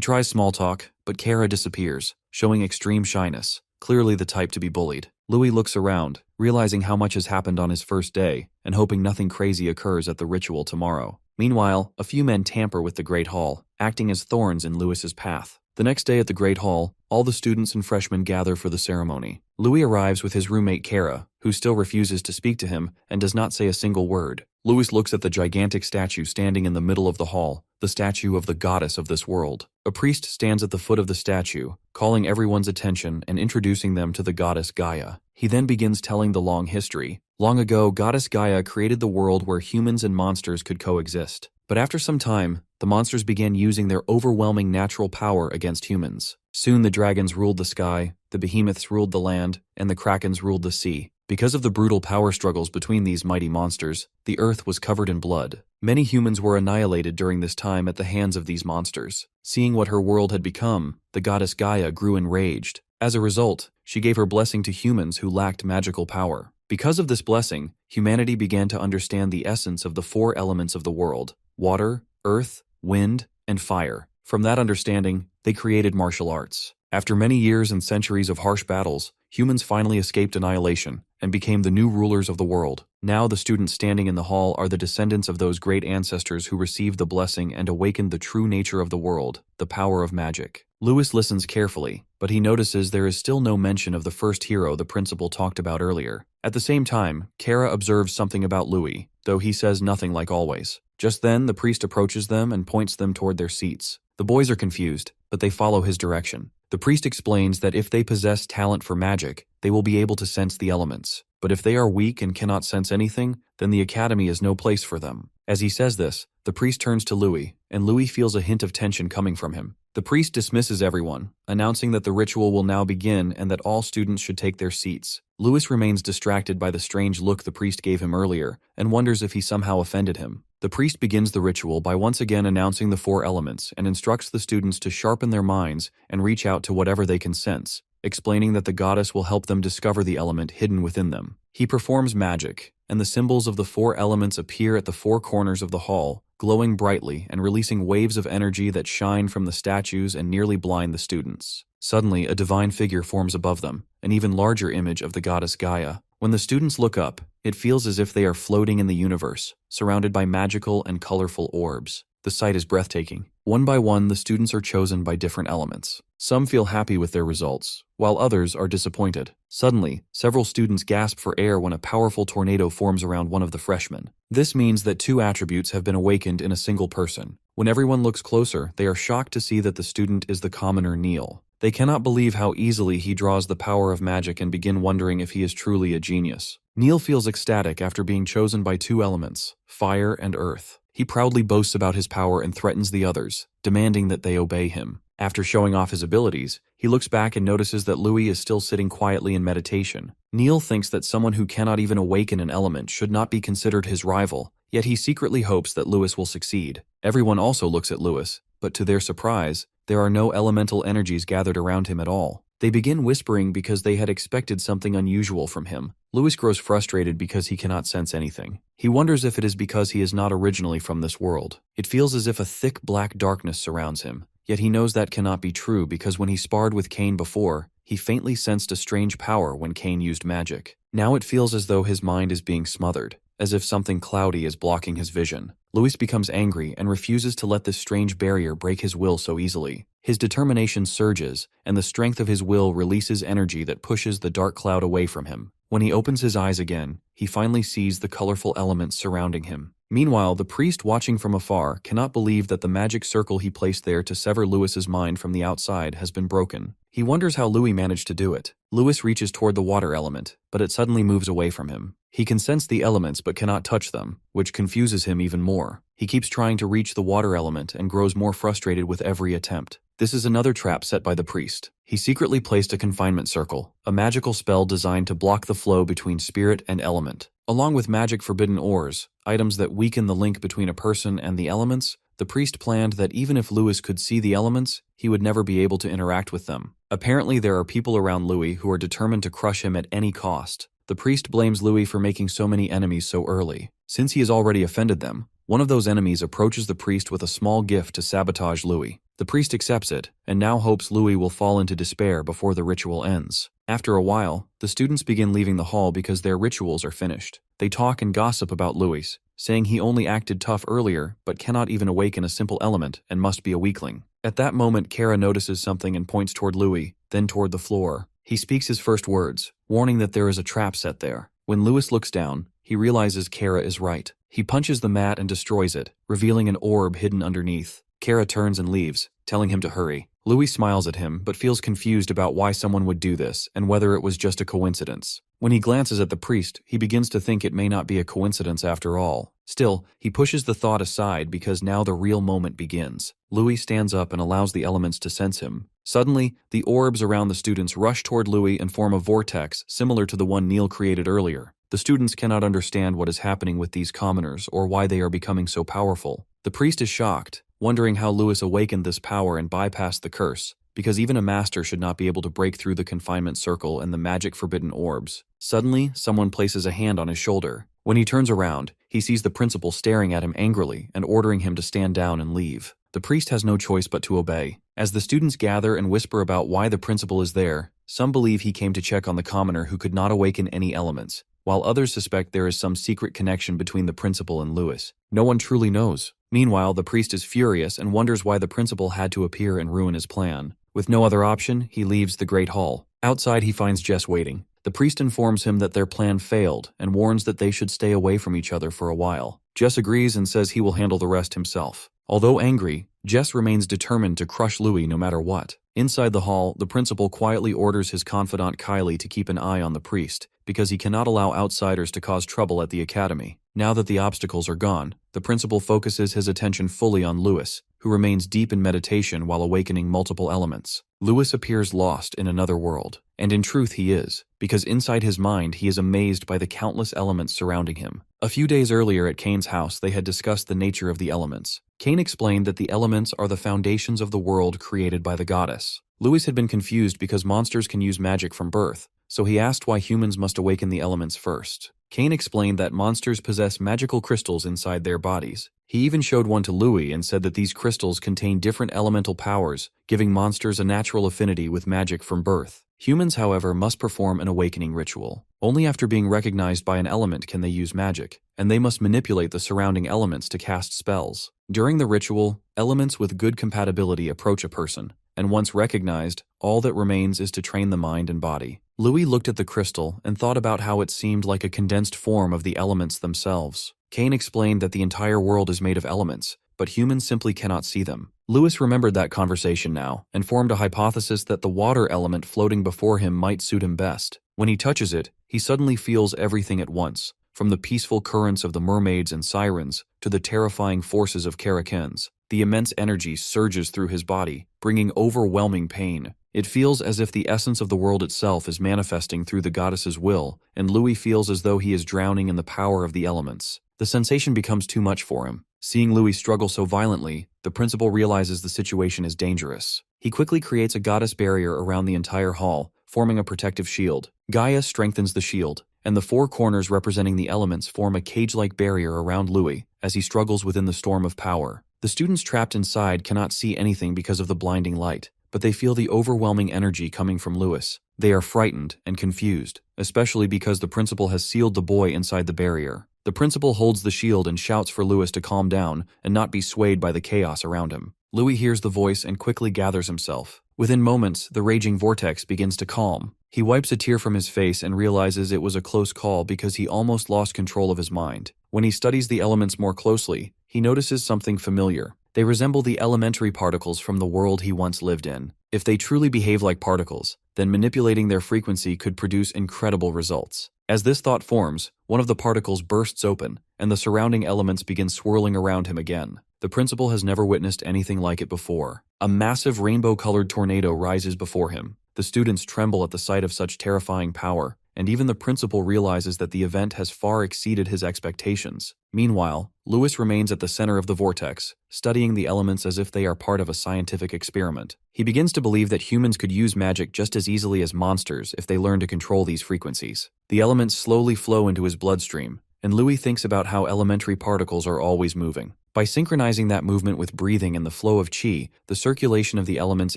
tries small talk, but Kara disappears, showing extreme shyness, clearly the type to be bullied. Louis looks around, realizing how much has happened on his first day, and hoping nothing crazy occurs at the ritual tomorrow. Meanwhile, a few men tamper with the Great Hall, acting as thorns in Louis's path. The next day at the Great Hall, all the students and freshmen gather for the ceremony. Louis arrives with his roommate Kara, who still refuses to speak to him and does not say a single word. Louis looks at the gigantic statue standing in the middle of the hall, the statue of the goddess of this world. A priest stands at the foot of the statue, calling everyone's attention and introducing them to the goddess Gaia. He then begins telling the long history. Long ago, goddess Gaia created the world where humans and monsters could coexist. But after some time, the monsters began using their overwhelming natural power against humans. Soon the dragons ruled the sky, the behemoths ruled the land, and the krakens ruled the sea. Because of the brutal power struggles between these mighty monsters, the earth was covered in blood. Many humans were annihilated during this time at the hands of these monsters. Seeing what her world had become, the goddess Gaia grew enraged. As a result, she gave her blessing to humans who lacked magical power. Because of this blessing, humanity began to understand the essence of the four elements of the world: water, earth, wind, and fire. From that understanding, they created martial arts. After many years and centuries of harsh battles, humans finally escaped annihilation and became the new rulers of the world. Now the students standing in the hall are the descendants of those great ancestors who received the blessing and awakened the true nature of the world, the power of magic. Louis listens carefully, but he notices there is still no mention of the first hero the principal talked about earlier. At the same time, Kara observes something about Louis, though he says nothing like always. Just then, the priest approaches them and points them toward their seats. The boys are confused, but they follow his direction. The priest explains that if they possess talent for magic, they will be able to sense the elements. But if they are weak and cannot sense anything, then the academy is no place for them. As he says this, the priest turns to Louis, and Louis feels a hint of tension coming from him. The priest dismisses everyone, announcing that the ritual will now begin and that all students should take their seats. Louis remains distracted by the strange look the priest gave him earlier and wonders if he somehow offended him. The priest begins the ritual by once again announcing the four elements and instructs the students to sharpen their minds and reach out to whatever they can sense, explaining that the goddess will help them discover the element hidden within them. He performs magic, and the symbols of the four elements appear at the four corners of the hall, glowing brightly and releasing waves of energy that shine from the statues and nearly blind the students. Suddenly, a divine figure forms above them, an even larger image of the goddess Gaia. When the students look up, it feels as if they are floating in the universe, surrounded by magical and colorful orbs. The sight is breathtaking. One by one, the students are chosen by different elements. Some feel happy with their results, while others are disappointed. Suddenly, several students gasp for air when a powerful tornado forms around one of the freshmen. This means that two attributes have been awakened in a single person. When everyone looks closer, they are shocked to see that the student is the commoner Neil. They cannot believe how easily he draws the power of magic and begin wondering if he is truly a genius. Neil feels ecstatic after being chosen by two elements, fire and earth. He proudly boasts about his power and threatens the others, demanding that they obey him. After showing off his abilities, he looks back and notices that Louis is still sitting quietly in meditation. Neil thinks that someone who cannot even awaken an element should not be considered his rival, yet he secretly hopes that Louis will succeed. Everyone also looks at Louis, but to their surprise, there are no elemental energies gathered around him at all. They begin whispering because they had expected something unusual from him. Louis grows frustrated because he cannot sense anything. He wonders if it is because he is not originally from this world. It feels as if a thick black darkness surrounds him. Yet he knows that cannot be true because when he sparred with Cain before, he faintly sensed a strange power when Cain used magic. Now it feels as though his mind is being smothered, as if something cloudy is blocking his vision. Louis becomes angry and refuses to let this strange barrier break his will so easily. His determination surges, and the strength of his will releases energy that pushes the dark cloud away from him. When he opens his eyes again, he finally sees the colorful elements surrounding him. Meanwhile, the priest watching from afar cannot believe that the magic circle he placed there to sever Louis's mind from the outside has been broken. He wonders how Louis managed to do it. Lewis reaches toward the water element, but it suddenly moves away from him. He can sense the elements but cannot touch them, which confuses him even more. He keeps trying to reach the water element and grows more frustrated with every attempt. This is another trap set by the priest. He secretly placed a confinement circle, a magical spell designed to block the flow between spirit and element. Along with magic forbidden ores, items that weaken the link between a person and the elements, the priest planned that even if Lewis could see the elements, he would never be able to interact with them. Apparently, there are people around Louis who are determined to crush him at any cost. The priest blames Louis for making so many enemies so early. Since he has already offended them, one of those enemies approaches the priest with a small gift to sabotage Louis. The priest accepts it, and now hopes Louis will fall into despair before the ritual ends. After a while, the students begin leaving the hall because their rituals are finished. They talk and gossip about Louis, saying he only acted tough earlier but cannot even awaken a simple element and must be a weakling. At that moment, Kara notices something and points toward Louis, then toward the floor. He speaks his first words, warning that there is a trap set there. When Lewis looks down, he realizes Kara is right. He punches the mat and destroys it, revealing an orb hidden underneath. Kara turns and leaves, telling him to hurry. Louis smiles at him, but feels confused about why someone would do this and whether it was just a coincidence. When he glances at the priest, he begins to think it may not be a coincidence after all. Still, he pushes the thought aside because now the real moment begins. Louis stands up and allows the elements to sense him. Suddenly, the orbs around the students rush toward Louis and form a vortex similar to the one Neil created earlier. The students cannot understand what is happening with these commoners or why they are becoming so powerful. The priest is shocked, wondering how Lewis awakened this power and bypassed the curse, because even a master should not be able to break through the confinement circle and the magic forbidden orbs. Suddenly, someone places a hand on his shoulder. When he turns around, he sees the principal staring at him angrily and ordering him to stand down and leave. The priest has no choice but to obey. As the students gather and whisper about why the principal is there, some believe he came to check on the commoner who could not awaken any elements, while others suspect there is some secret connection between the principal and Lewis. No one truly knows. Meanwhile, the priest is furious and wonders why the principal had to appear and ruin his plan. With no other option, he leaves the Great Hall. Outside, he finds Jess waiting. The priest informs him that their plan failed and warns that they should stay away from each other for a while. Jess agrees and says he will handle the rest himself. Although angry, Jess remains determined to crush Louis no matter what. Inside the hall, the principal quietly orders his confidant Kylie to keep an eye on the priest, because he cannot allow outsiders to cause trouble at the academy. Now that the obstacles are gone, the principal focuses his attention fully on Lewis, who remains deep in meditation while awakening multiple elements. Lewis appears lost in another world, and in truth he is, because inside his mind he is amazed by the countless elements surrounding him. A few days earlier at Kane's house they had discussed the nature of the elements. Kane explained that the elements are the foundations of the world created by the goddess. Lewis had been confused because monsters can use magic from birth, so he asked why humans must awaken the elements first. Kane explained that monsters possess magical crystals inside their bodies. He even showed one to Louis and said that these crystals contain different elemental powers, giving monsters a natural affinity with magic from birth. Humans, however, must perform an awakening ritual. Only after being recognized by an element can they use magic, and they must manipulate the surrounding elements to cast spells. During the ritual, elements with good compatibility approach a person, and once recognized, all that remains is to train the mind and body. Louis looked at the crystal and thought about how it seemed like a condensed form of the elements themselves. Kane explained that the entire world is made of elements, but humans simply cannot see them. Lewis remembered that conversation now, and formed a hypothesis that the water element floating before him might suit him best. When he touches it, he suddenly feels everything at once, from the peaceful currents of the mermaids and sirens to the terrifying forces of Karakens. The immense energy surges through his body, bringing overwhelming pain. It feels as if the essence of the world itself is manifesting through the goddess's will, and Louis feels as though he is drowning in the power of the elements. The sensation becomes too much for him. Seeing Louis struggle so violently, the principal realizes the situation is dangerous. He quickly creates a goddess barrier around the entire hall, forming a protective shield. Gaia strengthens the shield, and the four corners representing the elements form a cage-like barrier around Louis as he struggles within the storm of power. The students trapped inside cannot see anything because of the blinding light, but they feel the overwhelming energy coming from Lewis. They are frightened and confused, especially because the principal has sealed the boy inside the barrier. The principal holds the shield and shouts for Lewis to calm down and not be swayed by the chaos around him. Louis hears the voice and quickly gathers himself. Within moments, the raging vortex begins to calm. He wipes a tear from his face and realizes it was a close call because he almost lost control of his mind. When he studies the elements more closely, he notices something familiar. They resemble the elementary particles from the world he once lived in. If they truly behave like particles, then manipulating their frequency could produce incredible results. As this thought forms, one of the particles bursts open, and the surrounding elements begin swirling around him again. The principal has never witnessed anything like it before. A massive rainbow-colored tornado rises before him. The students tremble at the sight of such terrifying power, and even the principal realizes that the event has far exceeded his expectations. Meanwhile, Lewis remains at the center of the vortex, studying the elements as if they are part of a scientific experiment. He begins to believe that humans could use magic just as easily as monsters if they learn to control these frequencies. The elements slowly flow into his bloodstream, and Louis thinks about how elementary particles are always moving. By synchronizing that movement with breathing and the flow of qi, the circulation of the elements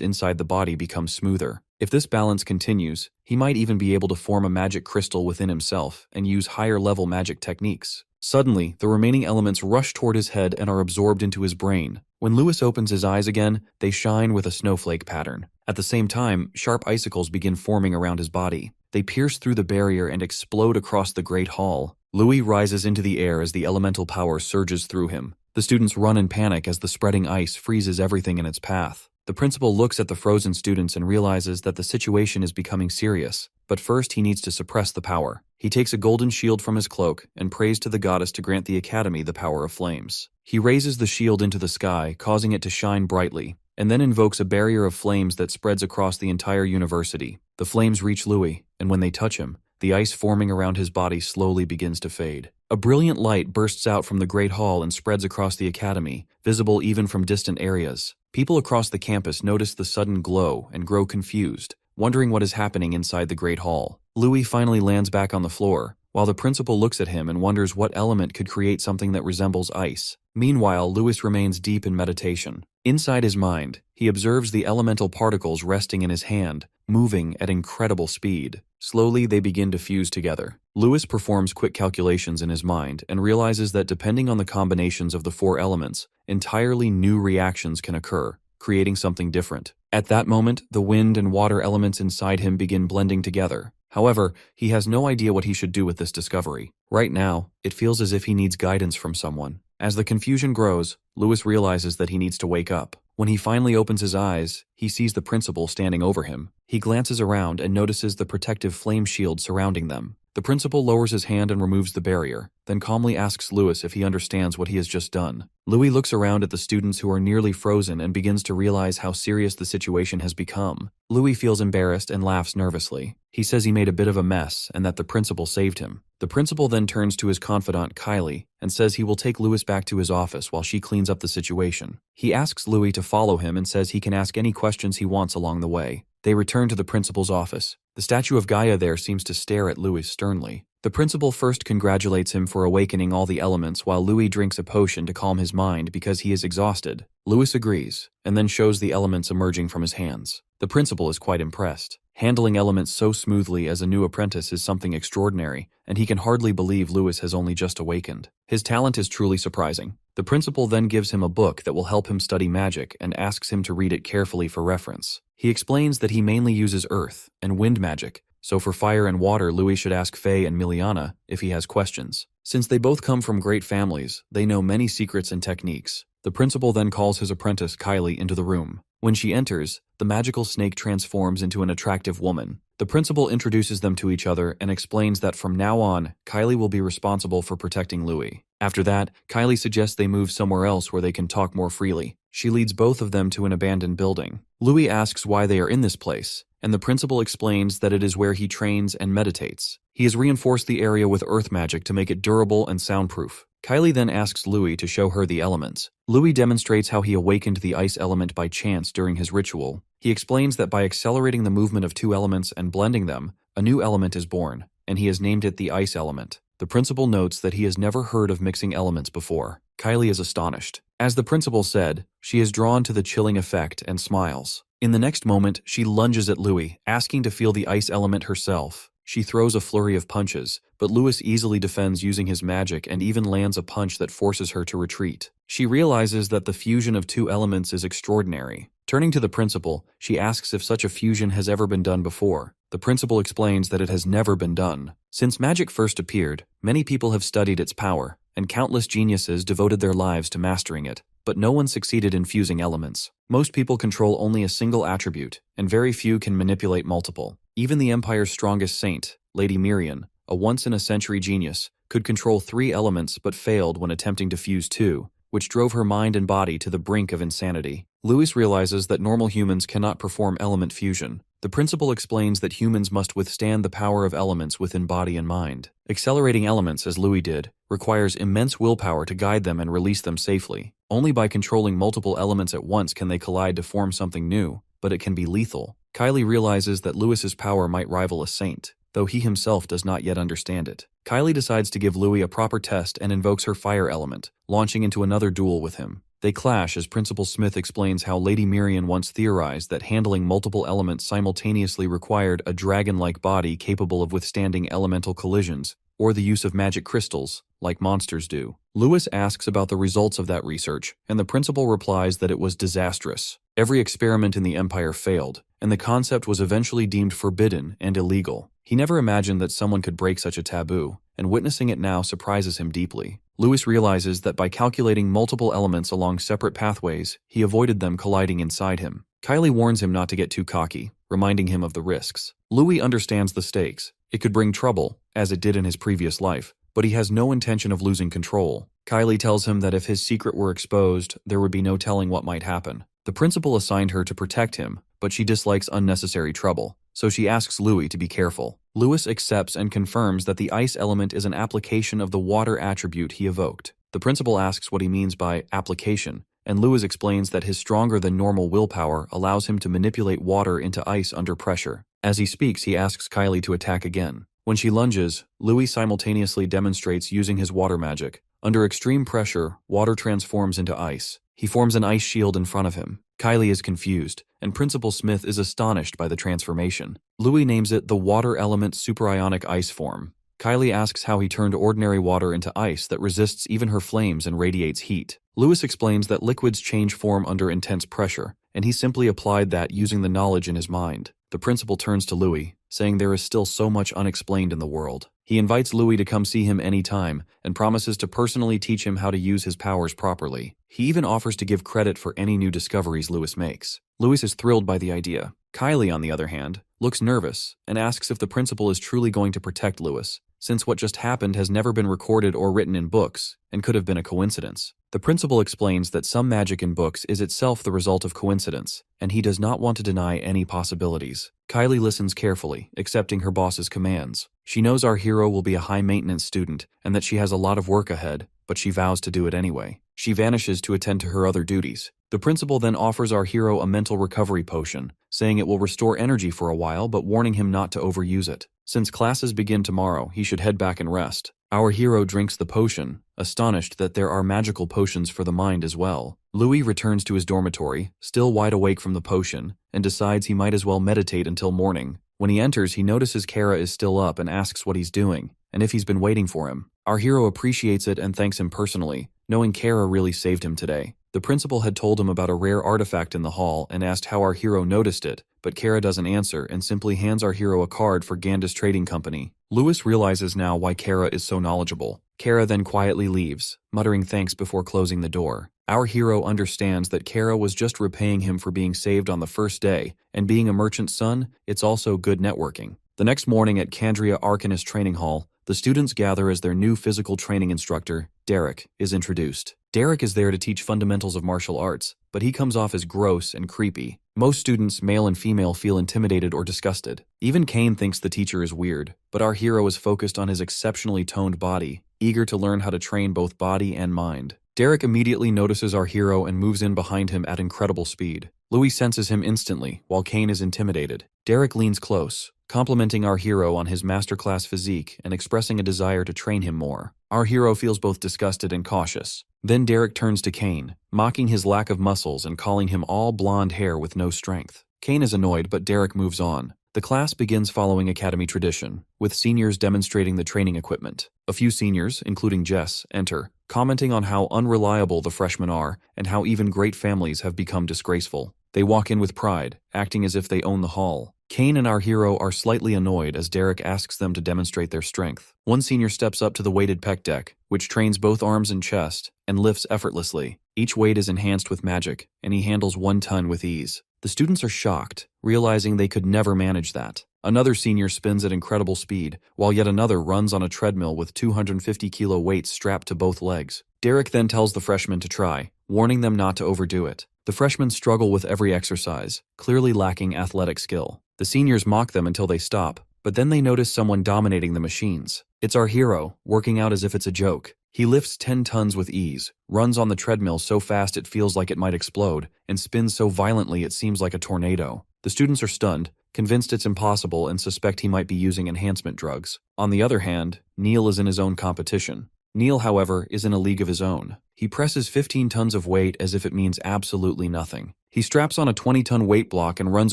inside the body becomes smoother. If this balance continues, he might even be able to form a magic crystal within himself and use higher-level magic techniques. Suddenly, the remaining elements rush toward his head and are absorbed into his brain. When Lewis opens his eyes again, they shine with a snowflake pattern. At the same time, sharp icicles begin forming around his body. They pierce through the barrier and explode across the Great Hall. Louis rises into the air as the elemental power surges through him. The students run in panic as the spreading ice freezes everything in its path. The principal looks at the frozen students and realizes that the situation is becoming serious. But first he needs to suppress the power. He takes a golden shield from his cloak and prays to the goddess to grant the academy the power of flames. He raises the shield into the sky, causing it to shine brightly, and then invokes a barrier of flames that spreads across the entire university. The flames reach Louis, and when they touch him, the ice forming around his body slowly begins to fade. A brilliant light bursts out from the Great Hall and spreads across the academy, visible even from distant areas. People across the campus notice the sudden glow and grow confused, wondering what is happening inside the Great Hall. Louis finally lands back on the floor, while the principal looks at him and wonders what element could create something that resembles ice. Meanwhile, Louis remains deep in meditation. Inside his mind, he observes the elemental particles resting in his hand, moving at incredible speed. Slowly, they begin to fuse together. Louis performs quick calculations in his mind and realizes that depending on the combinations of the four elements, entirely new reactions can occur, creating something different. At that moment, the wind and water elements inside him begin blending together. However, he has no idea what he should do with this discovery. Right now, it feels as if he needs guidance from someone. As the confusion grows, Louis realizes that he needs to wake up. When he finally opens his eyes, he sees the principal standing over him. He glances around and notices the protective flame shield surrounding them. The principal lowers his hand and removes the barrier, then calmly asks Louis if he understands what he has just done. Louis looks around at the students who are nearly frozen and begins to realize how serious the situation has become. Louis feels embarrassed and laughs nervously. He says he made a bit of a mess and that the principal saved him. The principal then turns to his confidant Kylie and says he will take Louis back to his office while she cleans up the situation. He asks Louis to follow him and says he can ask any questions he wants along the way. They return to the principal's office. The statue of Gaia there seems to stare at Louis sternly. The principal first congratulates him for awakening all the elements while Louis drinks a potion to calm his mind because he is exhausted. Louis agrees, and then shows the elements emerging from his hands. The principal is quite impressed. Handling elements so smoothly as a new apprentice is something extraordinary, and he can hardly believe Louis has only just awakened. His talent is truly surprising. The principal then gives him a book that will help him study magic and asks him to read it carefully for reference. He explains that he mainly uses earth and wind magic, so for fire and water, Louis should ask Fay and Miliana if he has questions. Since they both come from great families, they know many secrets and techniques. The principal then calls his apprentice Kylie into the room. When she enters, the magical snake transforms into an attractive woman. The principal introduces them to each other and explains that from now on, Kylie will be responsible for protecting Louis. After that, Kylie suggests they move somewhere else where they can talk more freely. She leads both of them to an abandoned building. Louis asks why they are in this place, and the principal explains that it is where he trains and meditates. He has reinforced the area with earth magic to make it durable and soundproof. Kylie then asks Louis to show her the elements. Louis demonstrates how he awakened the ice element by chance during his ritual. He explains that by accelerating the movement of two elements and blending them, a new element is born, and he has named it the ice element. The principal notes that he has never heard of mixing elements before. Kylie is astonished. As the principal said, she is drawn to the chilling effect and smiles. In the next moment, she lunges at Louis, asking to feel the ice element herself. She throws a flurry of punches, but Louis easily defends using his magic and even lands a punch that forces her to retreat. She realizes that the fusion of two elements is extraordinary. Turning to the principal, she asks if such a fusion has ever been done before. The principal explains that it has never been done. Since magic first appeared, many people have studied its power, and countless geniuses devoted their lives to mastering it, but no one succeeded in fusing elements. Most people control only a single attribute, and very few can manipulate multiple. Even the Empire's strongest saint, Lady Mirian, a once-in-a-century genius, could control 3 elements but failed when attempting to fuse 2, which drove her mind and body to the brink of insanity. Lewis realizes that normal humans cannot perform element fusion. The principle explains that humans must withstand the power of elements within body and mind. Accelerating elements, as Louis did, requires immense willpower to guide them and release them safely. Only by controlling multiple elements at once can they collide to form something new, but it can be lethal. Kylie realizes that Lewis's power might rival a saint, though he himself does not yet understand it. Kylie decides to give Louis a proper test and invokes her fire element, launching into another duel with him. They clash as Principal Smith explains how Lady Mirian once theorized that handling multiple elements simultaneously required a dragon-like body capable of withstanding elemental collisions, or the use of magic crystals, like monsters do. Lewis asks about the results of that research, and the principal replies that it was disastrous. Every experiment in the Empire failed, and the concept was eventually deemed forbidden and illegal. He never imagined that someone could break such a taboo, and witnessing it now surprises him deeply. Lewis realizes that by calculating multiple elements along separate pathways, he avoided them colliding inside him. Kylie warns him not to get too cocky, reminding him of the risks. Louis understands the stakes. It could bring trouble, as it did in his previous life, but he has no intention of losing control. Kylie tells him that if his secret were exposed, there would be no telling what might happen. The principal assigned her to protect him, but she dislikes unnecessary trouble, so she asks Louis to be careful. Lewis accepts and confirms that the ice element is an application of the water attribute he evoked. The principal asks what he means by application, and Lewis explains that his stronger-than-normal willpower allows him to manipulate water into ice under pressure. As he speaks, he asks Kylie to attack again. When she lunges, Louis simultaneously demonstrates using his water magic. Under extreme pressure, water transforms into ice. He forms an ice shield in front of him. Kylie is confused, and Principal Smith is astonished by the transformation. Louis names it the water element superionic ice form. Kylie asks how he turned ordinary water into ice that resists even her flames and radiates heat. Lewis explains that liquids change form under intense pressure, and he simply applied that using the knowledge in his mind. The principal turns to Louis, saying there is still so much unexplained in the world. He invites Louis to come see him anytime and promises to personally teach him how to use his powers properly. He even offers to give credit for any new discoveries Lewis makes. Lewis is thrilled by the idea. Kylie, on the other hand, looks nervous and asks if the principal is truly going to protect Lewis, since what just happened has never been recorded or written in books and could have been a coincidence. The principal explains that some magic in books is itself the result of coincidence, and he does not want to deny any possibilities. Kylie listens carefully, accepting her boss's commands. She knows our hero will be a high-maintenance student and that she has a lot of work ahead, but she vows to do it anyway. She vanishes to attend to her other duties. The principal then offers our hero a mental recovery potion, saying it will restore energy for a while but warning him not to overuse it. Since classes begin tomorrow, he should head back and rest. Our hero drinks the potion, astonished that there are magical potions for the mind as well. Louis returns to his dormitory, still wide awake from the potion, and decides he might as well meditate until morning. When he enters, he notices Kara is still up and asks what he's doing, and if he's been waiting for him. Our hero appreciates it and thanks him personally, knowing Kara really saved him today. The principal had told him about a rare artifact in the hall and asked how our hero noticed it, but Kara doesn't answer and simply hands our hero a card for Gandis Trading Company. Lewis realizes now why Kara is so knowledgeable. Kara then quietly leaves, muttering thanks before closing the door. Our hero understands that Kara was just repaying him for being saved on the first day, and being a merchant's son, it's also good networking. The next morning at Candria Arcanist Training Hall, the students gather as their new physical training instructor, Derek, is introduced. Derek is there to teach fundamentals of martial arts, but he comes off as gross and creepy. Most students, male and female, feel intimidated or disgusted. Even Kane thinks the teacher is weird, but our hero is focused on his exceptionally toned body, eager to learn how to train both body and mind. Derek immediately notices our hero and moves in behind him at incredible speed. Louis senses him instantly, while Kane is intimidated. Derek leans close, complimenting our hero on his masterclass physique and expressing a desire to train him more. Our hero feels both disgusted and cautious. Then Derek turns to Kane, mocking his lack of muscles and calling him all blonde hair with no strength. Kane is annoyed, but Derek moves on. The class begins following academy tradition, with seniors demonstrating the training equipment. A few seniors, including Jess, enter, commenting on how unreliable the freshmen are and how even great families have become disgraceful. They walk in with pride, acting as if they own the hall. Kane and our hero are slightly annoyed as Derek asks them to demonstrate their strength. One senior steps up to the weighted pec deck, which trains both arms and chest, and lifts effortlessly. Each weight is enhanced with magic, and he handles 1 ton with ease. The students are shocked, realizing they could never manage that. Another senior spins at incredible speed, while yet another runs on a treadmill with 250-kilo weights strapped to both legs. Derek then tells the freshmen to try, warning them not to overdo it. The freshmen struggle with every exercise, clearly lacking athletic skill. The seniors mock them until they stop, but then they notice someone dominating the machines. It's our hero, working out as if it's a joke. He lifts 10 tons with ease, runs on the treadmill so fast it feels like it might explode, and spins so violently it seems like a tornado. The students are stunned, convinced it's impossible, and suspect he might be using enhancement drugs. On the other hand, Neil is in his own competition. Neil, however, is in a league of his own. He presses 15 tons of weight as if it means absolutely nothing. He straps on a 20-ton weight block and runs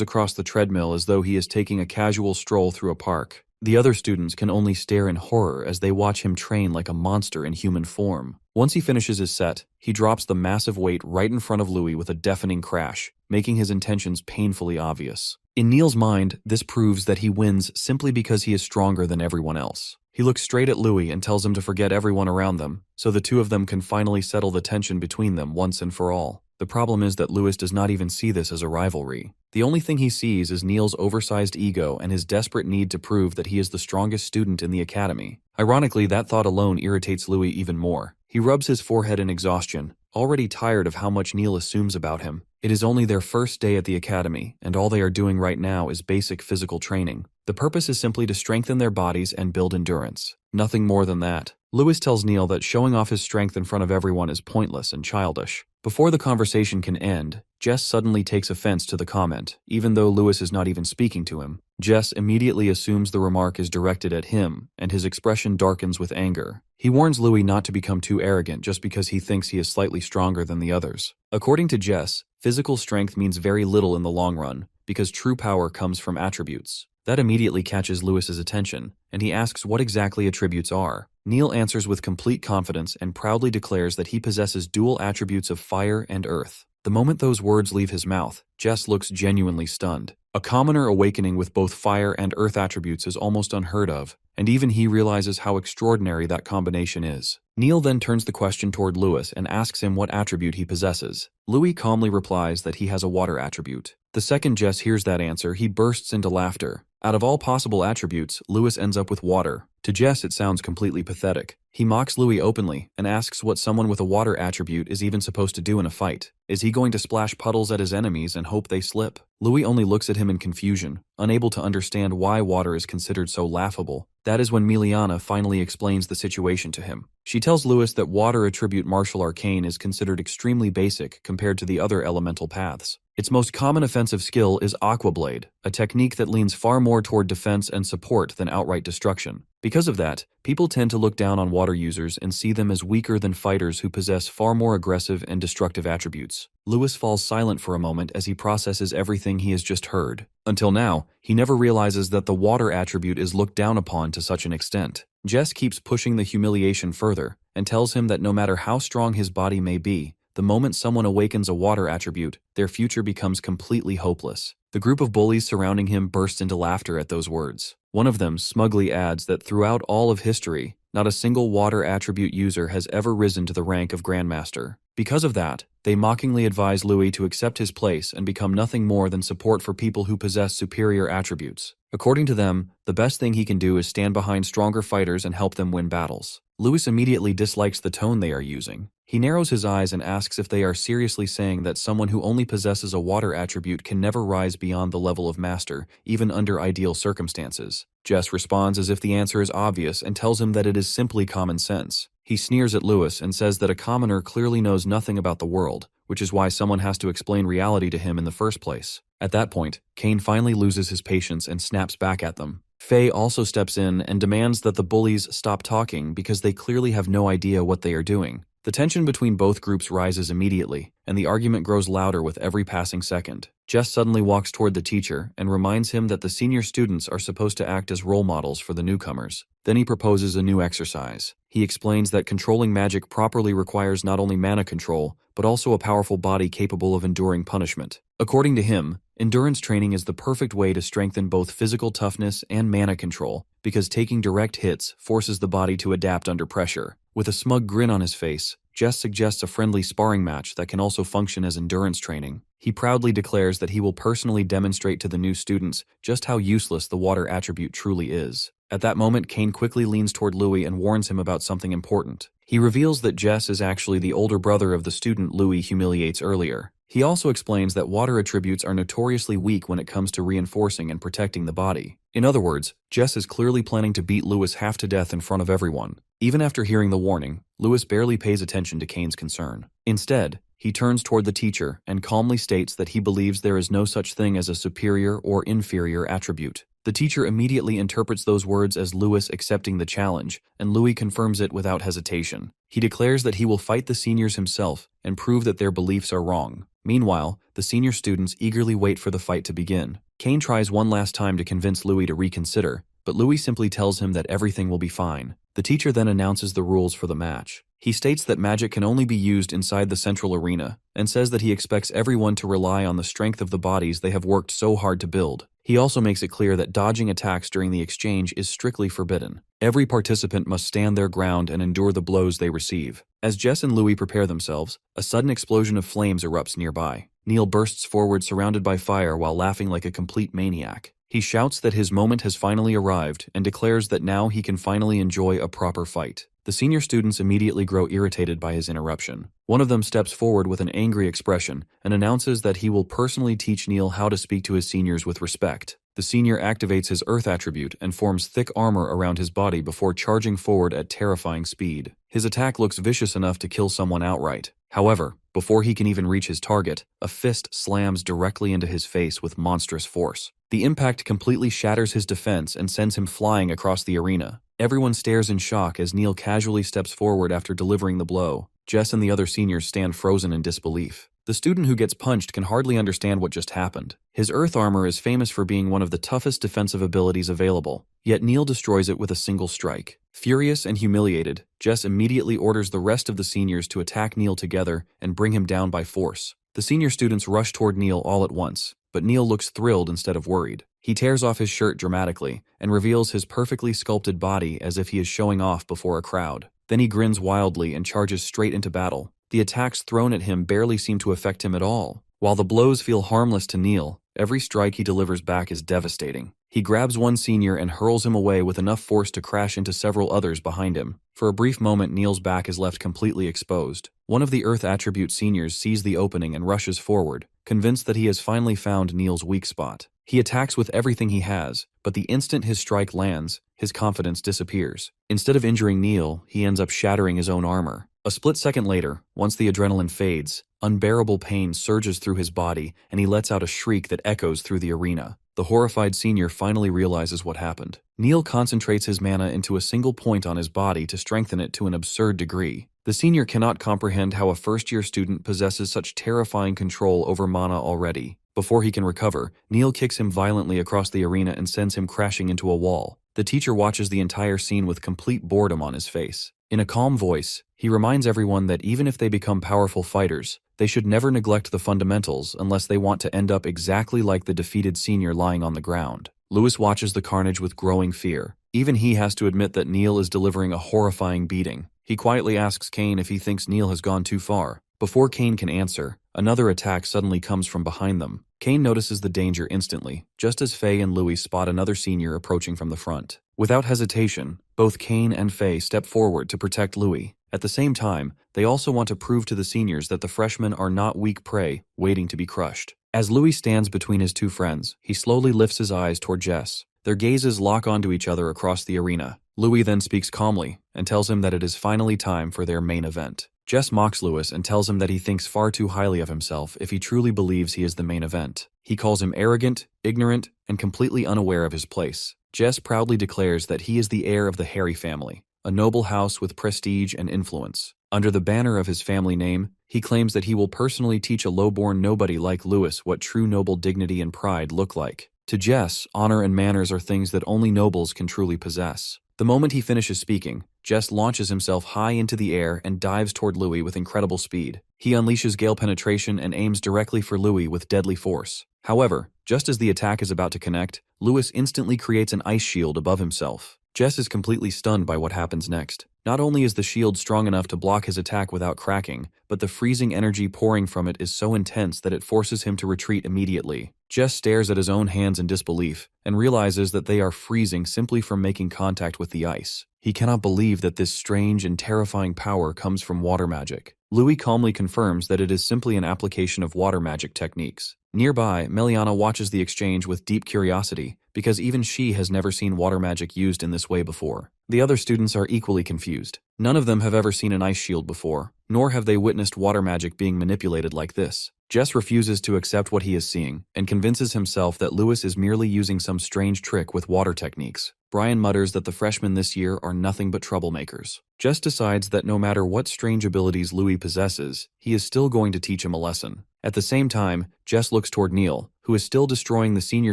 across the treadmill as though he is taking a casual stroll through a park. The other students can only stare in horror as they watch him train like a monster in human form. Once he finishes his set, he drops the massive weight right in front of Louis with a deafening crash, making his intentions painfully obvious. In Neil's mind, this proves that he wins simply because he is stronger than everyone else. He looks straight at Louis and tells him to forget everyone around them, so the two of them can finally settle the tension between them once and for all. The problem is that Louis does not even see this as a rivalry. The only thing he sees is Neil's oversized ego and his desperate need to prove that he is the strongest student in the academy. Ironically, that thought alone irritates Louis even more. He rubs his forehead in exhaustion, already tired of how much Neil assumes about him. It is only their first day at the academy, and all they are doing right now is basic physical training. The purpose is simply to strengthen their bodies and build endurance. Nothing more than that. Louis tells Neil that showing off his strength in front of everyone is pointless and childish. Before the conversation can end, Jess suddenly takes offense to the comment, even though Louis is not even speaking to him. Jess immediately assumes the remark is directed at him, and his expression darkens with anger. He warns Louis not to become too arrogant just because he thinks he is slightly stronger than the others. According to Jess, physical strength means very little in the long run, because true power comes from attributes. That immediately catches Louis's attention, and he asks what exactly attributes are. Neil answers with complete confidence and proudly declares that he possesses dual attributes of fire and earth. The moment those words leave his mouth, Jess looks genuinely stunned. A commoner awakening with both fire and earth attributes is almost unheard of, and even he realizes how extraordinary that combination is. Neil then turns the question toward Louis and asks him what attribute he possesses. Louis calmly replies that he has a water attribute. The second Jess hears that answer, he bursts into laughter. Out of all possible attributes, Louis ends up with water. To Jess, it sounds completely pathetic. He mocks Louis openly and asks what someone with a water attribute is even supposed to do in a fight. Is he going to splash puddles at his enemies and hope they slip? Louis only looks at him in confusion, unable to understand why water is considered so laughable. That is when Miliana finally explains the situation to him. She tells Louis that water attribute martial arcane is considered extremely basic compared to the other elemental paths. Its most common offensive skill is Aqua Blade, a technique that leans far more toward defense and support than outright destruction. Because of that, people tend to look down on water users and see them as weaker than fighters who possess far more aggressive and destructive attributes. Louis falls silent for a moment as he processes everything he has just heard. Until now, he never realizes that the water attribute is looked down upon to such an extent. Jess keeps pushing the humiliation further and tells him that no matter how strong his body may be, the moment someone awakens a water attribute, their future becomes completely hopeless. The group of bullies surrounding him bursts into laughter at those words. One of them smugly adds that throughout all of history, not a single water attribute user has ever risen to the rank of Grandmaster. Because of that, they mockingly advise Louis to accept his place and become nothing more than support for people who possess superior attributes. According to them, the best thing he can do is stand behind stronger fighters and help them win battles. Louis immediately dislikes the tone they are using. He narrows his eyes and asks if they are seriously saying that someone who only possesses a water attribute can never rise beyond the level of master, even under ideal circumstances. Jess responds as if the answer is obvious and tells him that it is simply common sense. He sneers at Louis and says that a commoner clearly knows nothing about the world, which is why someone has to explain reality to him in the first place. At that point, Kane finally loses his patience and snaps back at them. Fay also steps in and demands that the bullies stop talking because they clearly have no idea what they are doing. The tension between both groups rises immediately, and the argument grows louder with every passing second. Jess suddenly walks toward the teacher and reminds him that the senior students are supposed to act as role models for the newcomers. Then he proposes a new exercise. He explains that controlling magic properly requires not only mana control, but also a powerful body capable of enduring punishment. According to him, endurance training is the perfect way to strengthen both physical toughness and mana control, because taking direct hits forces the body to adapt under pressure. With a smug grin on his face, Jess suggests a friendly sparring match that can also function as endurance training. He proudly declares that he will personally demonstrate to the new students just how useless the water attribute truly is. At that moment, Kane quickly leans toward Louis and warns him about something important. He reveals that Jess is actually the older brother of the student Louis humiliates earlier. He also explains that water attributes are notoriously weak when it comes to reinforcing and protecting the body. In other words, Jess is clearly planning to beat Louis half to death in front of everyone. Even after hearing the warning, Louis barely pays attention to Kane's concern. Instead, he turns toward the teacher and calmly states that he believes there is no such thing as a superior or inferior attribute. The teacher immediately interprets those words as Louis accepting the challenge, and Louis confirms it without hesitation. He declares that he will fight the seniors himself and prove that their beliefs are wrong. Meanwhile, the senior students eagerly wait for the fight to begin. Kane tries one last time to convince Louis to reconsider, but Louis simply tells him that everything will be fine. The teacher then announces the rules for the match. He states that magic can only be used inside the central arena, and says that he expects everyone to rely on the strength of the bodies they have worked so hard to build. He also makes it clear that dodging attacks during the exchange is strictly forbidden. Every participant must stand their ground and endure the blows they receive. As Jess and Louis prepare themselves, a sudden explosion of flames erupts nearby. Neil bursts forward surrounded by fire while laughing like a complete maniac. He shouts that his moment has finally arrived and declares that now he can finally enjoy a proper fight. The senior students immediately grow irritated by his interruption. One of them steps forward with an angry expression and announces that he will personally teach Neil how to speak to his seniors with respect. The senior activates his earth attribute and forms thick armor around his body before charging forward at terrifying speed. His attack looks vicious enough to kill someone outright. However, before he can even reach his target, a fist slams directly into his face with monstrous force. The impact completely shatters his defense and sends him flying across the arena. Everyone stares in shock as Neil casually steps forward after delivering the blow. Jess and the other seniors stand frozen in disbelief. The student who gets punched can hardly understand what just happened. His earth armor is famous for being one of the toughest defensive abilities available, yet Neil destroys it with a single strike. Furious and humiliated, Jess immediately orders the rest of the seniors to attack Neil together and bring him down by force. The senior students rush toward Neil all at once, but Neil looks thrilled instead of worried. He tears off his shirt dramatically and reveals his perfectly sculpted body as if he is showing off before a crowd. Then he grins wildly and charges straight into battle. The attacks thrown at him barely seem to affect him at all. While the blows feel harmless to Neil, every strike he delivers back is devastating. He grabs one senior and hurls him away with enough force to crash into several others behind him. For a brief moment, Neil's back is left completely exposed. One of the Earth Attribute seniors sees the opening and rushes forward, convinced that he has finally found Neil's weak spot. He attacks with everything he has, but the instant his strike lands, his confidence disappears. Instead of injuring Neil, he ends up shattering his own armor. A split second later, once the adrenaline fades, unbearable pain surges through his body and he lets out a shriek that echoes through the arena. The horrified senior finally realizes what happened. Neil concentrates his mana into a single point on his body to strengthen it to an absurd degree. The senior cannot comprehend how a first-year student possesses such terrifying control over mana already. Before he can recover, Neil kicks him violently across the arena and sends him crashing into a wall. The teacher watches the entire scene with complete boredom on his face. In a calm voice, he reminds everyone that even if they become powerful fighters, they should never neglect the fundamentals unless they want to end up exactly like the defeated senior lying on the ground. Louis watches the carnage with growing fear. Even he has to admit that Neil is delivering a horrifying beating. He quietly asks Kane if he thinks Neil has gone too far. Before Kane can answer, another attack suddenly comes from behind them. Kane notices the danger instantly, just as Fay and Louis spot another senior approaching from the front. Without hesitation, both Kane and Fay step forward to protect Louis. At the same time, they also want to prove to the seniors that the freshmen are not weak prey, waiting to be crushed. As Louis stands between his two friends, he slowly lifts his eyes toward Jess. Their gazes lock onto each other across the arena. Louis then speaks calmly and tells him that it is finally time for their main event. Jess mocks Louis and tells him that he thinks far too highly of himself if he truly believes he is the main event. He calls him arrogant, ignorant, and completely unaware of his place. Jess proudly declares that he is the heir of the Harry family, a noble house with prestige and influence. Under the banner of his family name, he claims that he will personally teach a low-born nobody like Lewis what true noble dignity and pride look like. To Jess, honor and manners are things that only nobles can truly possess. The moment he finishes speaking, Jess launches himself high into the air and dives toward Louis with incredible speed. He unleashes gale penetration and aims directly for Louis with deadly force. However, just as the attack is about to connect, Lewis instantly creates an ice shield above himself. Jess is completely stunned by what happens next. Not only is the shield strong enough to block his attack without cracking, but the freezing energy pouring from it is so intense that it forces him to retreat immediately. Jess stares at his own hands in disbelief and realizes that they are freezing simply from making contact with the ice. He cannot believe that this strange and terrifying power comes from water magic. Louis calmly confirms that it is simply an application of water magic techniques. Nearby, Meliana watches the exchange with deep curiosity, because even she has never seen water magic used in this way before. The other students are equally confused. None of them have ever seen an ice shield before, nor have they witnessed water magic being manipulated like this. Jess refuses to accept what he is seeing, and convinces himself that Lewis is merely using some strange trick with water techniques. Brian mutters that the freshmen this year are nothing but troublemakers. Jess decides that no matter what strange abilities Louis possesses, he is still going to teach him a lesson. At the same time, Jess looks toward Neil, who is still destroying the senior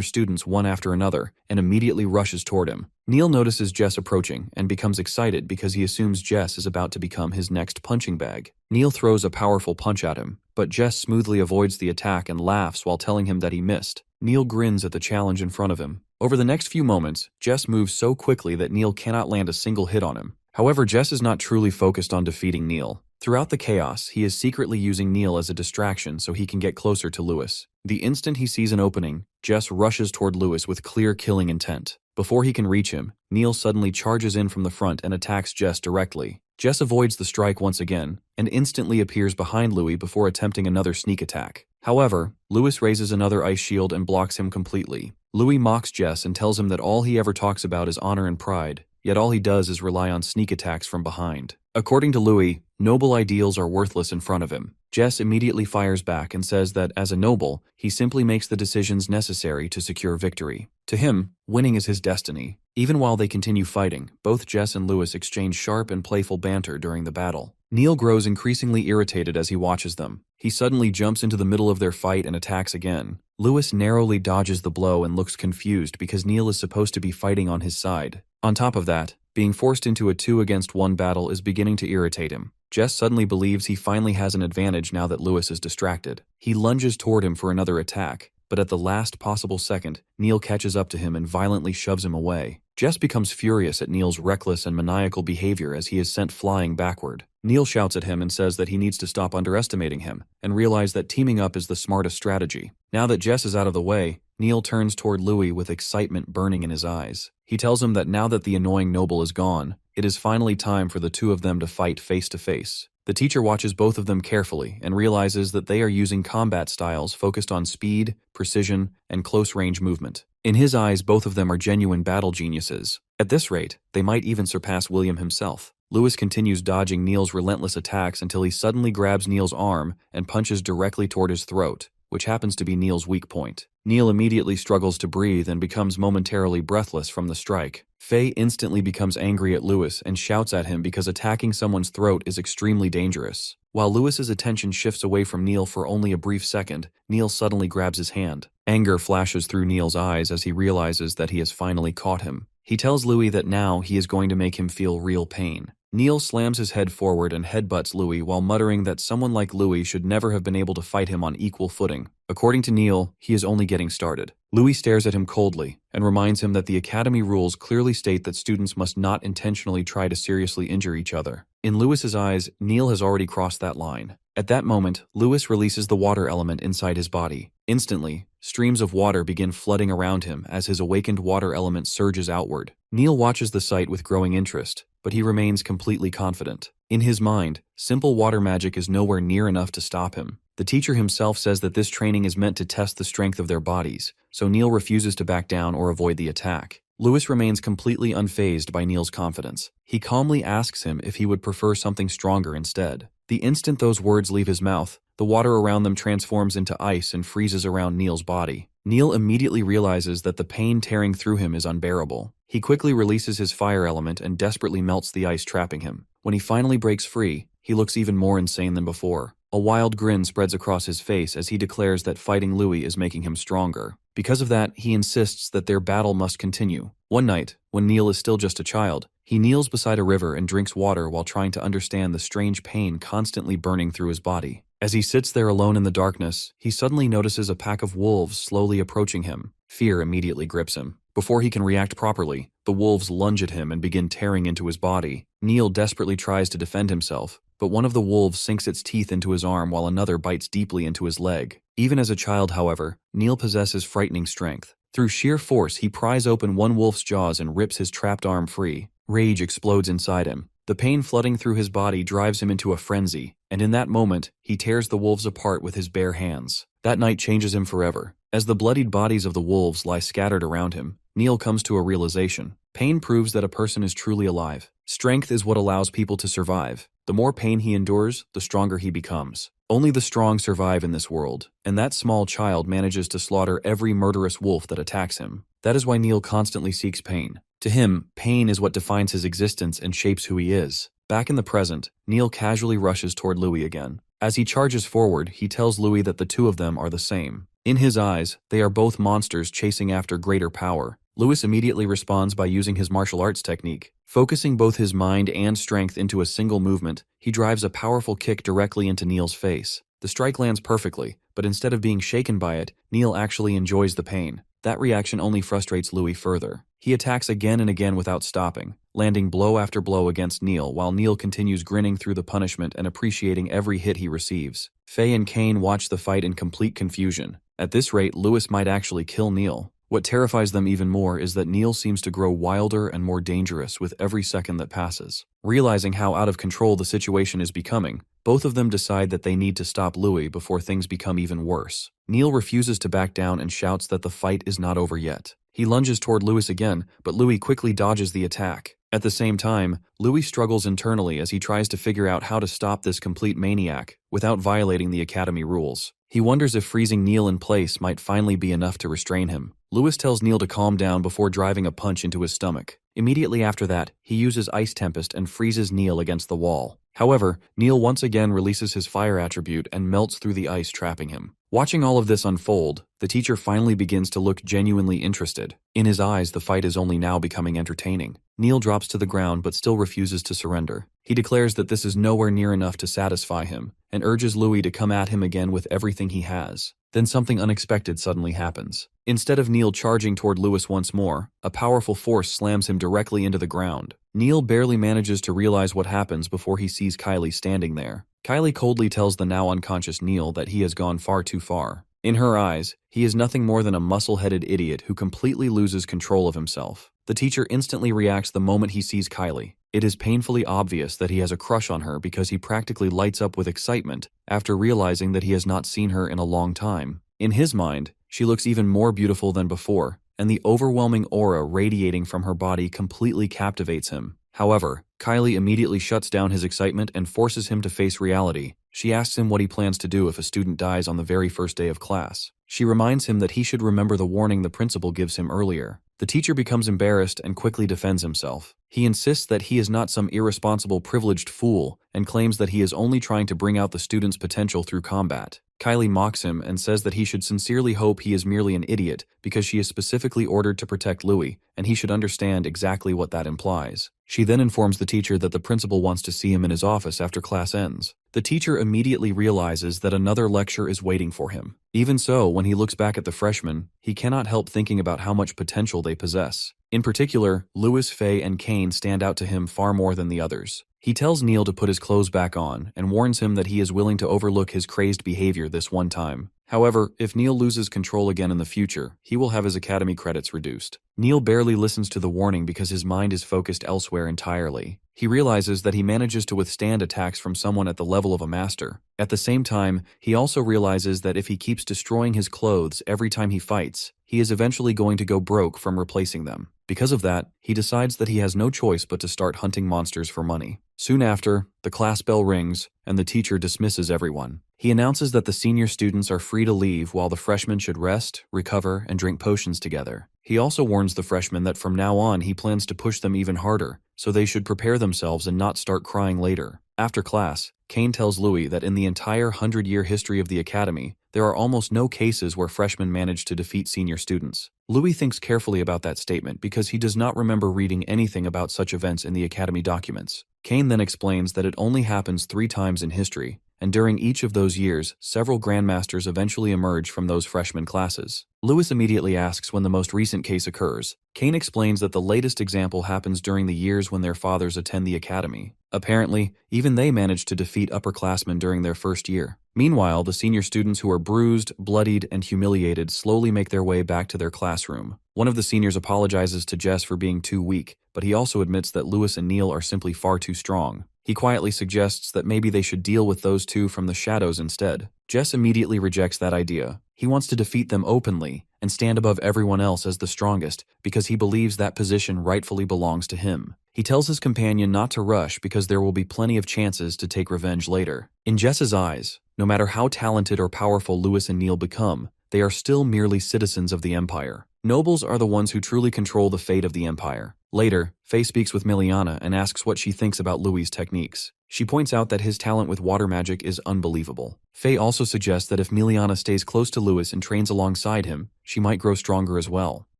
students one after another, and immediately rushes toward him. Neil notices Jess approaching and becomes excited because he assumes Jess is about to become his next punching bag. Neil throws a powerful punch at him, but Jess smoothly avoids the attack and laughs while telling him that he missed. Neil grins at the challenge in front of him. Over the next few moments, Jess moves so quickly that Neil cannot land a single hit on him. However, Jess is not truly focused on defeating Neil. Throughout the chaos, he is secretly using Neil as a distraction so he can get closer to Lewis. The instant he sees an opening, Jess rushes toward Lewis with clear killing intent. Before he can reach him, Neil suddenly charges in from the front and attacks Jess directly. Jess avoids the strike once again, and instantly appears behind Louis before attempting another sneak attack. However, Lewis raises another ice shield and blocks him completely. Louis mocks Jess and tells him that all he ever talks about is honor and pride, yet all he does is rely on sneak attacks from behind. According to Louis, noble ideals are worthless in front of him. Jess immediately fires back and says that as a noble, he simply makes the decisions necessary to secure victory. To him, winning is his destiny. Even while they continue fighting, both Jess and Lewis exchange sharp and playful banter during the battle. Neil grows increasingly irritated as he watches them. He suddenly jumps into the middle of their fight and attacks again. Lewis narrowly dodges the blow and looks confused because Neil is supposed to be fighting on his side. On top of that, being forced into a 2-against-1 battle is beginning to irritate him. Jess suddenly believes he finally has an advantage now that Lewis is distracted. He lunges toward him for another attack, but at the last possible second, Neil catches up to him and violently shoves him away. Jess becomes furious at Neil's reckless and maniacal behavior as he is sent flying backward. Neil shouts at him and says that he needs to stop underestimating him and realize that teaming up is the smartest strategy. Now that Jess is out of the way, Neil turns toward Louis with excitement burning in his eyes. He tells him that now that the annoying noble is gone, it is finally time for the two of them to fight face to face. The teacher watches both of them carefully and realizes that they are using combat styles focused on speed, precision, and close-range movement. In his eyes, both of them are genuine battle geniuses. At this rate, they might even surpass William himself. Lewis continues dodging Neil's relentless attacks until he suddenly grabs Neil's arm and punches directly toward his throat, which happens to be Neil's weak point. Neil immediately struggles to breathe and becomes momentarily breathless from the strike. Fay instantly becomes angry at Lewis and shouts at him because attacking someone's throat is extremely dangerous. While Lewis's attention shifts away from Neil for only a brief second, Neil suddenly grabs his hand. Anger flashes through Neil's eyes as he realizes that he has finally caught him. He tells Louis that now he is going to make him feel real pain. Neil slams his head forward and headbutts Louis while muttering that someone like Louis should never have been able to fight him on equal footing. According to Neil, he is only getting started. Louis stares at him coldly and reminds him that the academy rules clearly state that students must not intentionally try to seriously injure each other. In Lewis's eyes, Neil has already crossed that line. At that moment, Lewis releases the water element inside his body. Instantly, streams of water begin flooding around him as his awakened water element surges outward. Neil watches the sight with growing interest, but he remains completely confident. In his mind, simple water magic is nowhere near enough to stop him. The teacher himself says that this training is meant to test the strength of their bodies, so Neil refuses to back down or avoid the attack. Lewis remains completely unfazed by Neil's confidence. He calmly asks him if he would prefer something stronger instead. The instant those words leave his mouth, the water around them transforms into ice and freezes around Neil's body. Neil immediately realizes that the pain tearing through him is unbearable. He quickly releases his fire element and desperately melts the ice trapping him. When he finally breaks free, he looks even more insane than before. A wild grin spreads across his face as he declares that fighting Louis is making him stronger. Because of that, he insists that their battle must continue. One night, when Neil is still just a child, he kneels beside a river and drinks water while trying to understand the strange pain constantly burning through his body. As he sits there alone in the darkness, he suddenly notices a pack of wolves slowly approaching him. Fear immediately grips him. Before he can react properly, the wolves lunge at him and begin tearing into his body. Neil desperately tries to defend himself, but one of the wolves sinks its teeth into his arm while another bites deeply into his leg. Even as a child, however, Neil possesses frightening strength. Through sheer force, he pries open one wolf's jaws and rips his trapped arm free. Rage explodes inside him. The pain flooding through his body drives him into a frenzy, and in that moment, he tears the wolves apart with his bare hands. That night changes him forever. As the bloodied bodies of the wolves lie scattered around him, Neil comes to a realization. Pain proves that a person is truly alive. Strength is what allows people to survive. The more pain he endures, the stronger he becomes. Only the strong survive in this world, and that small child manages to slaughter every murderous wolf that attacks him. That is why Neil constantly seeks pain. To him, pain is what defines his existence and shapes who he is. Back in the present, Neil casually rushes toward Louis again. As he charges forward, he tells Louis that the two of them are the same. In his eyes, they are both monsters chasing after greater power. Louis immediately responds by using his martial arts technique. Focusing both his mind and strength into a single movement, he drives a powerful kick directly into Neil's face. The strike lands perfectly, but instead of being shaken by it, Neil actually enjoys the pain. That reaction only frustrates Louis further. He attacks again and again without stopping, landing blow after blow against Neil while Neil continues grinning through the punishment and appreciating every hit he receives. Fay and Kane watch the fight in complete confusion. At this rate, Louis might actually kill Neil. What terrifies them even more is that Neil seems to grow wilder and more dangerous with every second that passes. Realizing how out of control the situation is becoming, both of them decide that they need to stop Louis before things become even worse. Neil refuses to back down and shouts that the fight is not over yet. He lunges toward Louis again, but Louis quickly dodges the attack. At the same time, Louis struggles internally as he tries to figure out how to stop this complete maniac without violating the academy rules. He wonders if freezing Neil in place might finally be enough to restrain him. Louis tells Neil to calm down before driving a punch into his stomach. Immediately after that, he uses Ice Tempest and freezes Neil against the wall. However, Neil once again releases his fire attribute and melts through the ice, trapping him. Watching all of this unfold, the teacher finally begins to look genuinely interested. In his eyes, the fight is only now becoming entertaining. Neil drops to the ground but still refuses to surrender. He declares that this is nowhere near enough to satisfy him, and urges Louis to come at him again with everything he has. Then something unexpected suddenly happens. Instead of Neil charging toward Louis once more, a powerful force slams him directly into the ground. Neil barely manages to realize what happens before he sees Kylie standing there. Kylie coldly tells the now unconscious Neil that he has gone far too far. In her eyes, he is nothing more than a muscle-headed idiot who completely loses control of himself. The teacher instantly reacts the moment he sees Kylie. It is painfully obvious that he has a crush on her because he practically lights up with excitement after realizing that he has not seen her in a long time. In his mind, she looks even more beautiful than before, and the overwhelming aura radiating from her body completely captivates him. However, Kylie immediately shuts down his excitement and forces him to face reality. She asks him what he plans to do if a student dies on the very first day of class. She reminds him that he should remember the warning the principal gives him earlier. The teacher becomes embarrassed and quickly defends himself. He insists that he is not some irresponsible privileged fool and claims that he is only trying to bring out the student's potential through combat. Kylie mocks him and says that he should sincerely hope he is merely an idiot because she is specifically ordered to protect Louis, and he should understand exactly what that implies. She then informs the teacher that the principal wants to see him in his office after class ends. The teacher immediately realizes that another lecture is waiting for him. Even so, when he looks back at the freshmen, he cannot help thinking about how much potential they possess. In particular, Lewis, Fay, and Kane stand out to him far more than the others. He tells Neil to put his clothes back on and warns him that he is willing to overlook his crazed behavior this one time. However, if Neil loses control again in the future, he will have his academy credits reduced. Neil barely listens to the warning because his mind is focused elsewhere entirely. He realizes that he manages to withstand attacks from someone at the level of a master. At the same time, he also realizes that if he keeps destroying his clothes every time he fights, he is eventually going to go broke from replacing them. Because of that, he decides that he has no choice but to start hunting monsters for money. Soon after, the class bell rings, and the teacher dismisses everyone. He announces that the senior students are free to leave while the freshmen should rest, recover, and drink potions together. He also warns the freshmen that from now on he plans to push them even harder, so they should prepare themselves and not start crying later. After class, Kane tells Louis that in the entire 100-year history of the academy, there are almost no cases where freshmen manage to defeat senior students. Louis thinks carefully about that statement because he does not remember reading anything about such events in the academy documents. Kane then explains that it only happens 3 times in history, and during each of those years, several grandmasters eventually emerge from those freshman classes. Louis immediately asks when the most recent case occurs. Kane explains that the latest example happens during the years when their fathers attend the academy. Apparently, even they managed to defeat upperclassmen during their first year. Meanwhile, the senior students who are bruised, bloodied, and humiliated slowly make their way back to their classroom. One of the seniors apologizes to Jess for being too weak, but he also admits that Louis and Neil are simply far too strong. He quietly suggests that maybe they should deal with those two from the shadows instead. Jess immediately rejects that idea. He wants to defeat them openly and stand above everyone else as the strongest because he believes that position rightfully belongs to him. He tells his companion not to rush because there will be plenty of chances to take revenge later. In Jess's eyes, no matter how talented or powerful Louis and Neil become, they are still merely citizens of the Empire. Nobles are the ones who truly control the fate of the Empire. Later, Fay speaks with Miliana and asks what she thinks about Louis' techniques. She points out that his talent with water magic is unbelievable. Fay also suggests that if Miliana stays close to Louis and trains alongside him, she might grow stronger as well.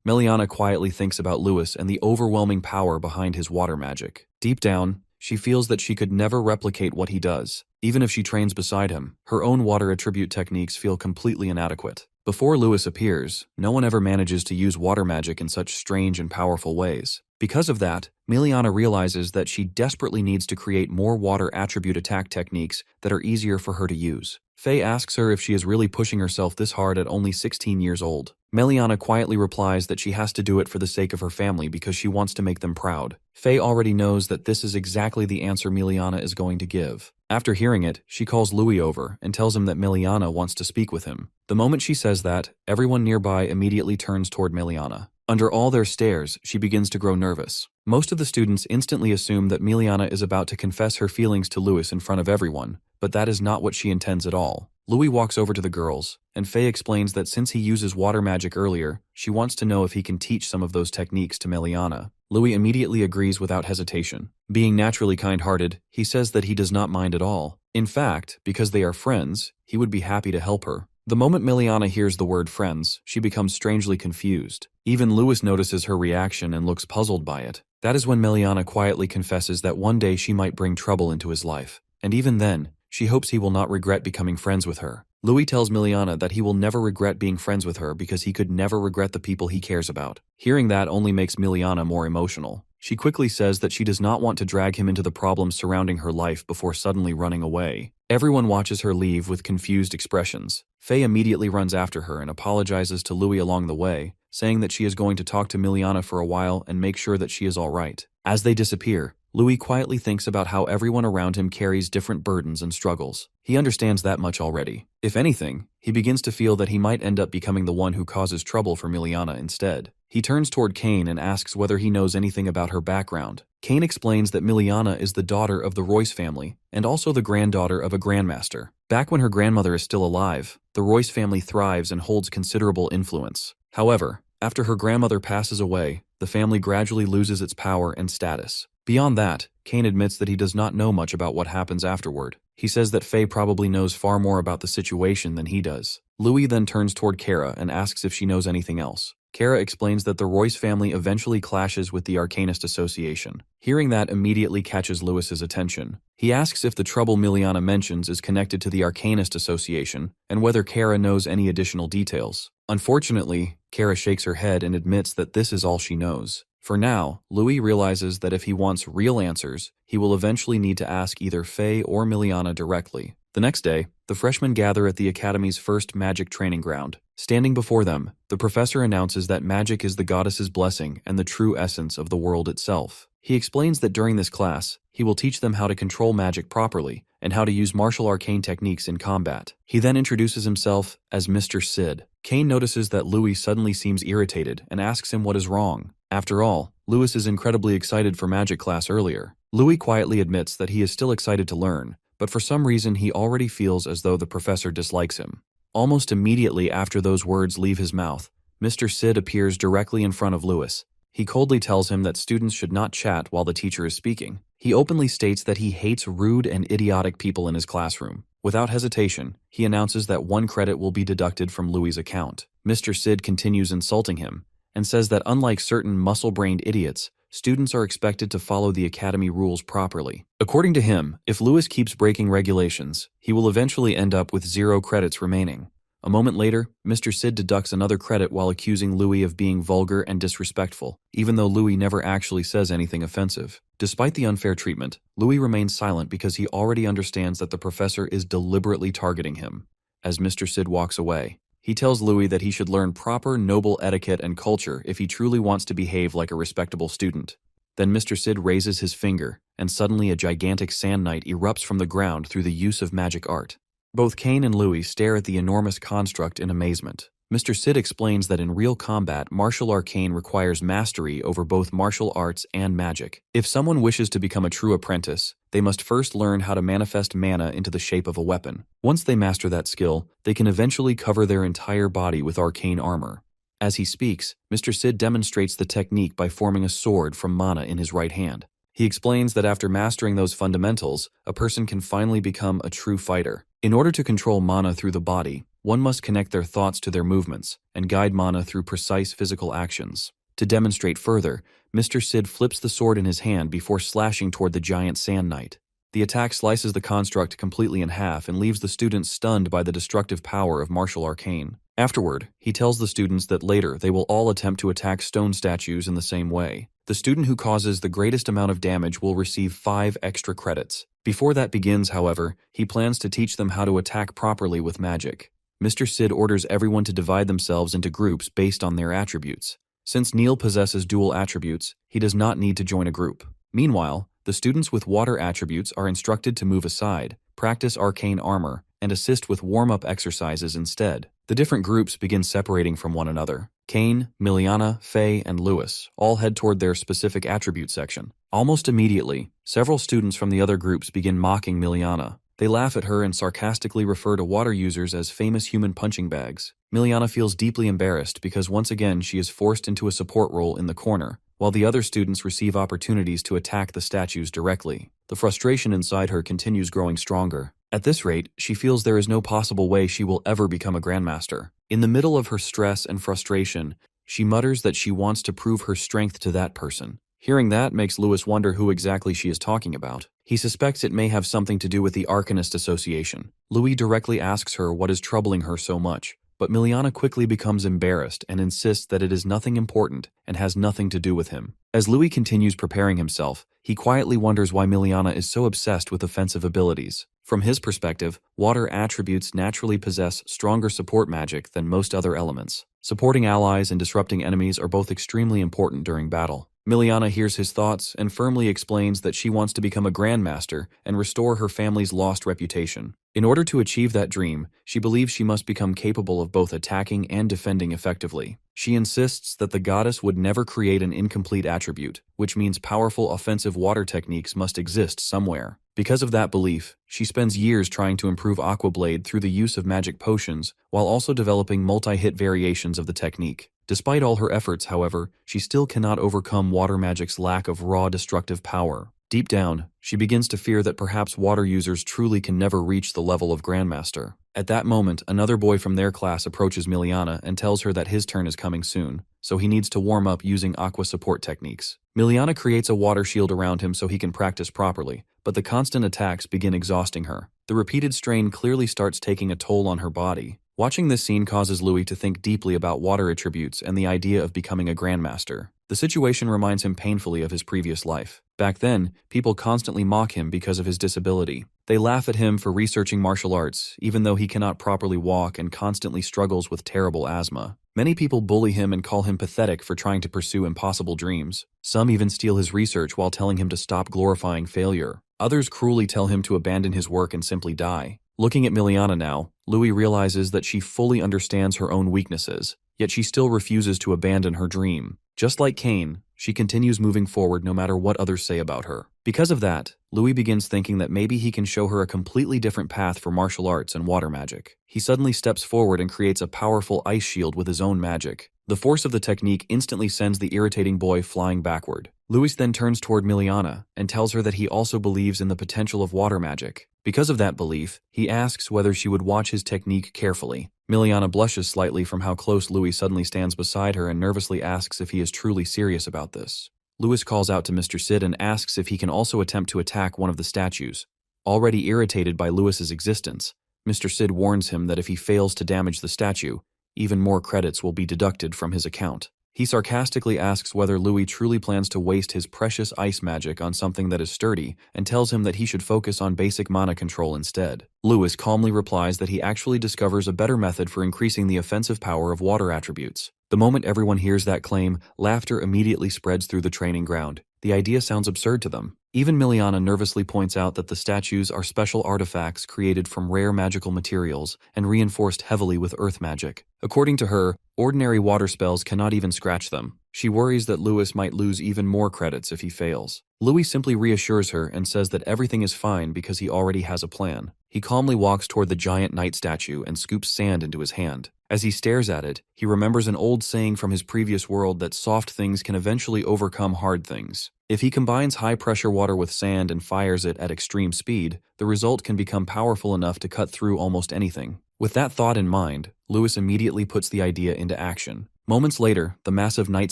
Miliana quietly thinks about Louis and the overwhelming power behind his water magic. Deep down, she feels that she could never replicate what he does. Even if she trains beside him, her own water attribute techniques feel completely inadequate. Before Louis appears, no one ever manages to use water magic in such strange and powerful ways. Because of that, Miliana realizes that she desperately needs to create more water attribute attack techniques that are easier for her to use. Fay asks her if she is really pushing herself this hard at only 16 years old. Miliana quietly replies that she has to do it for the sake of her family because she wants to make them proud. Fay already knows that this is exactly the answer Miliana is going to give. After hearing it, she calls Louis over and tells him that Miliana wants to speak with him. The moment she says that, everyone nearby immediately turns toward Miliana. Under all their stares, she begins to grow nervous. Most of the students instantly assume that Miliana is about to confess her feelings to Louis in front of everyone, but that is not what she intends at all. Louis walks over to the girls, and Fay explains that since he uses water magic earlier, she wants to know if he can teach some of those techniques to Miliana. Louis immediately agrees without hesitation. Being naturally kind-hearted, he says that he does not mind at all. In fact, because they are friends, he would be happy to help her. The moment Miliana hears the word friends, she becomes strangely confused. Even Louis notices her reaction and looks puzzled by it. That is when Miliana quietly confesses that one day she might bring trouble into his life. And even then, she hopes he will not regret becoming friends with her. Louis tells Miliana that he will never regret being friends with her because he could never regret the people he cares about. Hearing that only makes Miliana more emotional. She quickly says that she does not want to drag him into the problems surrounding her life before suddenly running away. Everyone watches her leave with confused expressions. Fay immediately runs after her and apologizes to Louis along the way, saying that she is going to talk to Miliana for a while and make sure that she is all right. As they disappear, Louis quietly thinks about how everyone around him carries different burdens and struggles. He understands that much already. If anything, he begins to feel that he might end up becoming the one who causes trouble for Miliana instead. He turns toward Kane and asks whether he knows anything about her background. Kane explains that Miliana is the daughter of the Royce family and also the granddaughter of a grandmaster. Back when her grandmother is still alive, the Royce family thrives and holds considerable influence. However, after her grandmother passes away, the family gradually loses its power and status. Beyond that, Kane admits that he does not know much about what happens afterward. He says that Fay probably knows far more about the situation than he does. Louis then turns toward Kara and asks if she knows anything else. Kara explains that the Royce family eventually clashes with the Arcanist Association. Hearing that immediately catches Louis's attention. He asks if the trouble Miliana mentions is connected to the Arcanist Association and whether Kara knows any additional details. Unfortunately, Kara shakes her head and admits that this is all she knows. For now, Louis realizes that if he wants real answers, he will eventually need to ask either Fay or Miliana directly. The next day, the freshmen gather at the Academy's first magic training ground. Standing before them, the professor announces that magic is the goddess's blessing and the true essence of the world itself. He explains that during this class, he will teach them how to control magic properly and how to use martial arcane techniques in combat. He then introduces himself as Mr. Sid. Kane notices that Louis suddenly seems irritated and asks him what is wrong. After all, Louis is incredibly excited for magic class earlier. Louis quietly admits that he is still excited to learn, but for some reason he already feels as though the professor dislikes him. Almost immediately after those words leave his mouth, Mr. Sid appears directly in front of Louis. He coldly tells him that students should not chat while the teacher is speaking. He openly states that he hates rude and idiotic people in his classroom. Without hesitation, he announces that 1 credit will be deducted from Louis' account. Mr. Sid continues insulting him and says that unlike certain muscle-brained idiots, students are expected to follow the academy rules properly. According to him, if Louis keeps breaking regulations, he will eventually end up with 0 credits remaining. A moment later, Mr. Sid deducts another credit while accusing Louis of being vulgar and disrespectful, even though Louis never actually says anything offensive. Despite the unfair treatment, Louis remains silent because he already understands that the professor is deliberately targeting him. As Mr. Sid walks away, he tells Louis that he should learn proper noble etiquette and culture if he truly wants to behave like a respectable student. Then Mr. Sid raises his finger, and suddenly a gigantic sand knight erupts from the ground through the use of magic art. Both Kane and Louis stare at the enormous construct in amazement. Mr. Sid explains that in real combat, martial arcane requires mastery over both martial arts and magic. If someone wishes to become a true apprentice, they must first learn how to manifest mana into the shape of a weapon. Once they master that skill, they can eventually cover their entire body with arcane armor. As he speaks, Mr. Sid demonstrates the technique by forming a sword from mana in his right hand. He explains that after mastering those fundamentals, a person can finally become a true fighter. In order to control mana through the body, one must connect their thoughts to their movements and guide mana through precise physical actions. To demonstrate further, Mr. Sid flips the sword in his hand before slashing toward the giant sand knight. The attack slices the construct completely in half and leaves the students stunned by the destructive power of martial arcane. Afterward, he tells the students that later they will all attempt to attack stone statues in the same way. The student who causes the greatest amount of damage will receive 5 extra credits. Before that begins, however, he plans to teach them how to attack properly with magic. Mr. Sid orders everyone to divide themselves into groups based on their attributes. Since Neil possesses dual attributes, he does not need to join a group. Meanwhile, the students with water attributes are instructed to move aside, practice arcane armor, and assist with warm-up exercises instead. The different groups begin separating from one another. Kane, Miliana, Fay, and Lewis all head toward their specific attribute section. Almost immediately, several students from the other groups begin mocking Miliana. They laugh at her and sarcastically refer to water users as famous human punching bags. Miliana feels deeply embarrassed because once again she is forced into a support role in the corner, while the other students receive opportunities to attack the statues directly. The frustration inside her continues growing stronger. At this rate, she feels there is no possible way she will ever become a grandmaster. In the middle of her stress and frustration, she mutters that she wants to prove her strength to that person. Hearing that makes Lewis wonder who exactly she is talking about. He suspects it may have something to do with the Arcanist Association. Louis directly asks her what is troubling her so much, but Miliana quickly becomes embarrassed and insists that it is nothing important and has nothing to do with him. As Louis continues preparing himself, he quietly wonders why Miliana is so obsessed with offensive abilities. From his perspective, water attributes naturally possess stronger support magic than most other elements. Supporting allies and disrupting enemies are both extremely important during battle. Miliana hears his thoughts and firmly explains that she wants to become a grandmaster and restore her family's lost reputation. In order to achieve that dream, she believes she must become capable of both attacking and defending effectively. She insists that the goddess would never create an incomplete attribute, which means powerful offensive water techniques must exist somewhere. Because of that belief, she spends years trying to improve Aqua Blade through the use of magic potions, while also developing multi-hit variations of the technique. Despite all her efforts, however, she still cannot overcome water magic's lack of raw destructive power. Deep down, she begins to fear that perhaps water users truly can never reach the level of Grandmaster. At that moment, another boy from their class approaches Miliana and tells her that his turn is coming soon, so he needs to warm up using aqua support techniques. Miliana creates a water shield around him so he can practice properly, but the constant attacks begin exhausting her. The repeated strain clearly starts taking a toll on her body. Watching this scene causes Louis to think deeply about water attributes and the idea of becoming a Grandmaster. The situation reminds him painfully of his previous life. Back then, people constantly mock him because of his disability. They laugh at him for researching martial arts, even though he cannot properly walk and constantly struggles with terrible asthma. Many people bully him and call him pathetic for trying to pursue impossible dreams. Some even steal his research while telling him to stop glorifying failure. Others cruelly tell him to abandon his work and simply die. Looking at Miliana now, Louis realizes that she fully understands her own weaknesses, yet she still refuses to abandon her dream. Just like Kane, she continues moving forward no matter what others say about her. Because of that, Louis begins thinking that maybe he can show her a completely different path for martial arts and water magic. He suddenly steps forward and creates a powerful ice shield with his own magic. The force of the technique instantly sends the irritating boy flying backward. Lewis then turns toward Miliana and tells her that he also believes in the potential of water magic. Because of that belief, he asks whether she would watch his technique carefully. Miliana blushes slightly from how close Lewis suddenly stands beside her and nervously asks if he is truly serious about this. Lewis calls out to Mr. Sid and asks if he can also attempt to attack one of the statues. Already irritated by Lewis's existence, Mr. Sid warns him that if he fails to damage the statue, even more credits will be deducted from his account. He sarcastically asks whether Louis truly plans to waste his precious ice magic on something that is sturdy and tells him that he should focus on basic mana control instead. Lewis calmly replies that he actually discovers a better method for increasing the offensive power of water attributes. The moment everyone hears that claim, laughter immediately spreads through the training ground. The idea sounds absurd to them. Even Miliana nervously points out that the statues are special artifacts created from rare magical materials and reinforced heavily with earth magic. According to her, ordinary water spells cannot even scratch them. She worries that Lewis might lose even more credits if he fails. Louis simply reassures her and says that everything is fine because he already has a plan. He calmly walks toward the giant knight statue and scoops sand into his hand. As he stares at it, he remembers an old saying from his previous world that soft things can eventually overcome hard things. If he combines high-pressure water with sand and fires it at extreme speed, the result can become powerful enough to cut through almost anything. With that thought in mind, Lewis immediately puts the idea into action. Moments later, the massive knight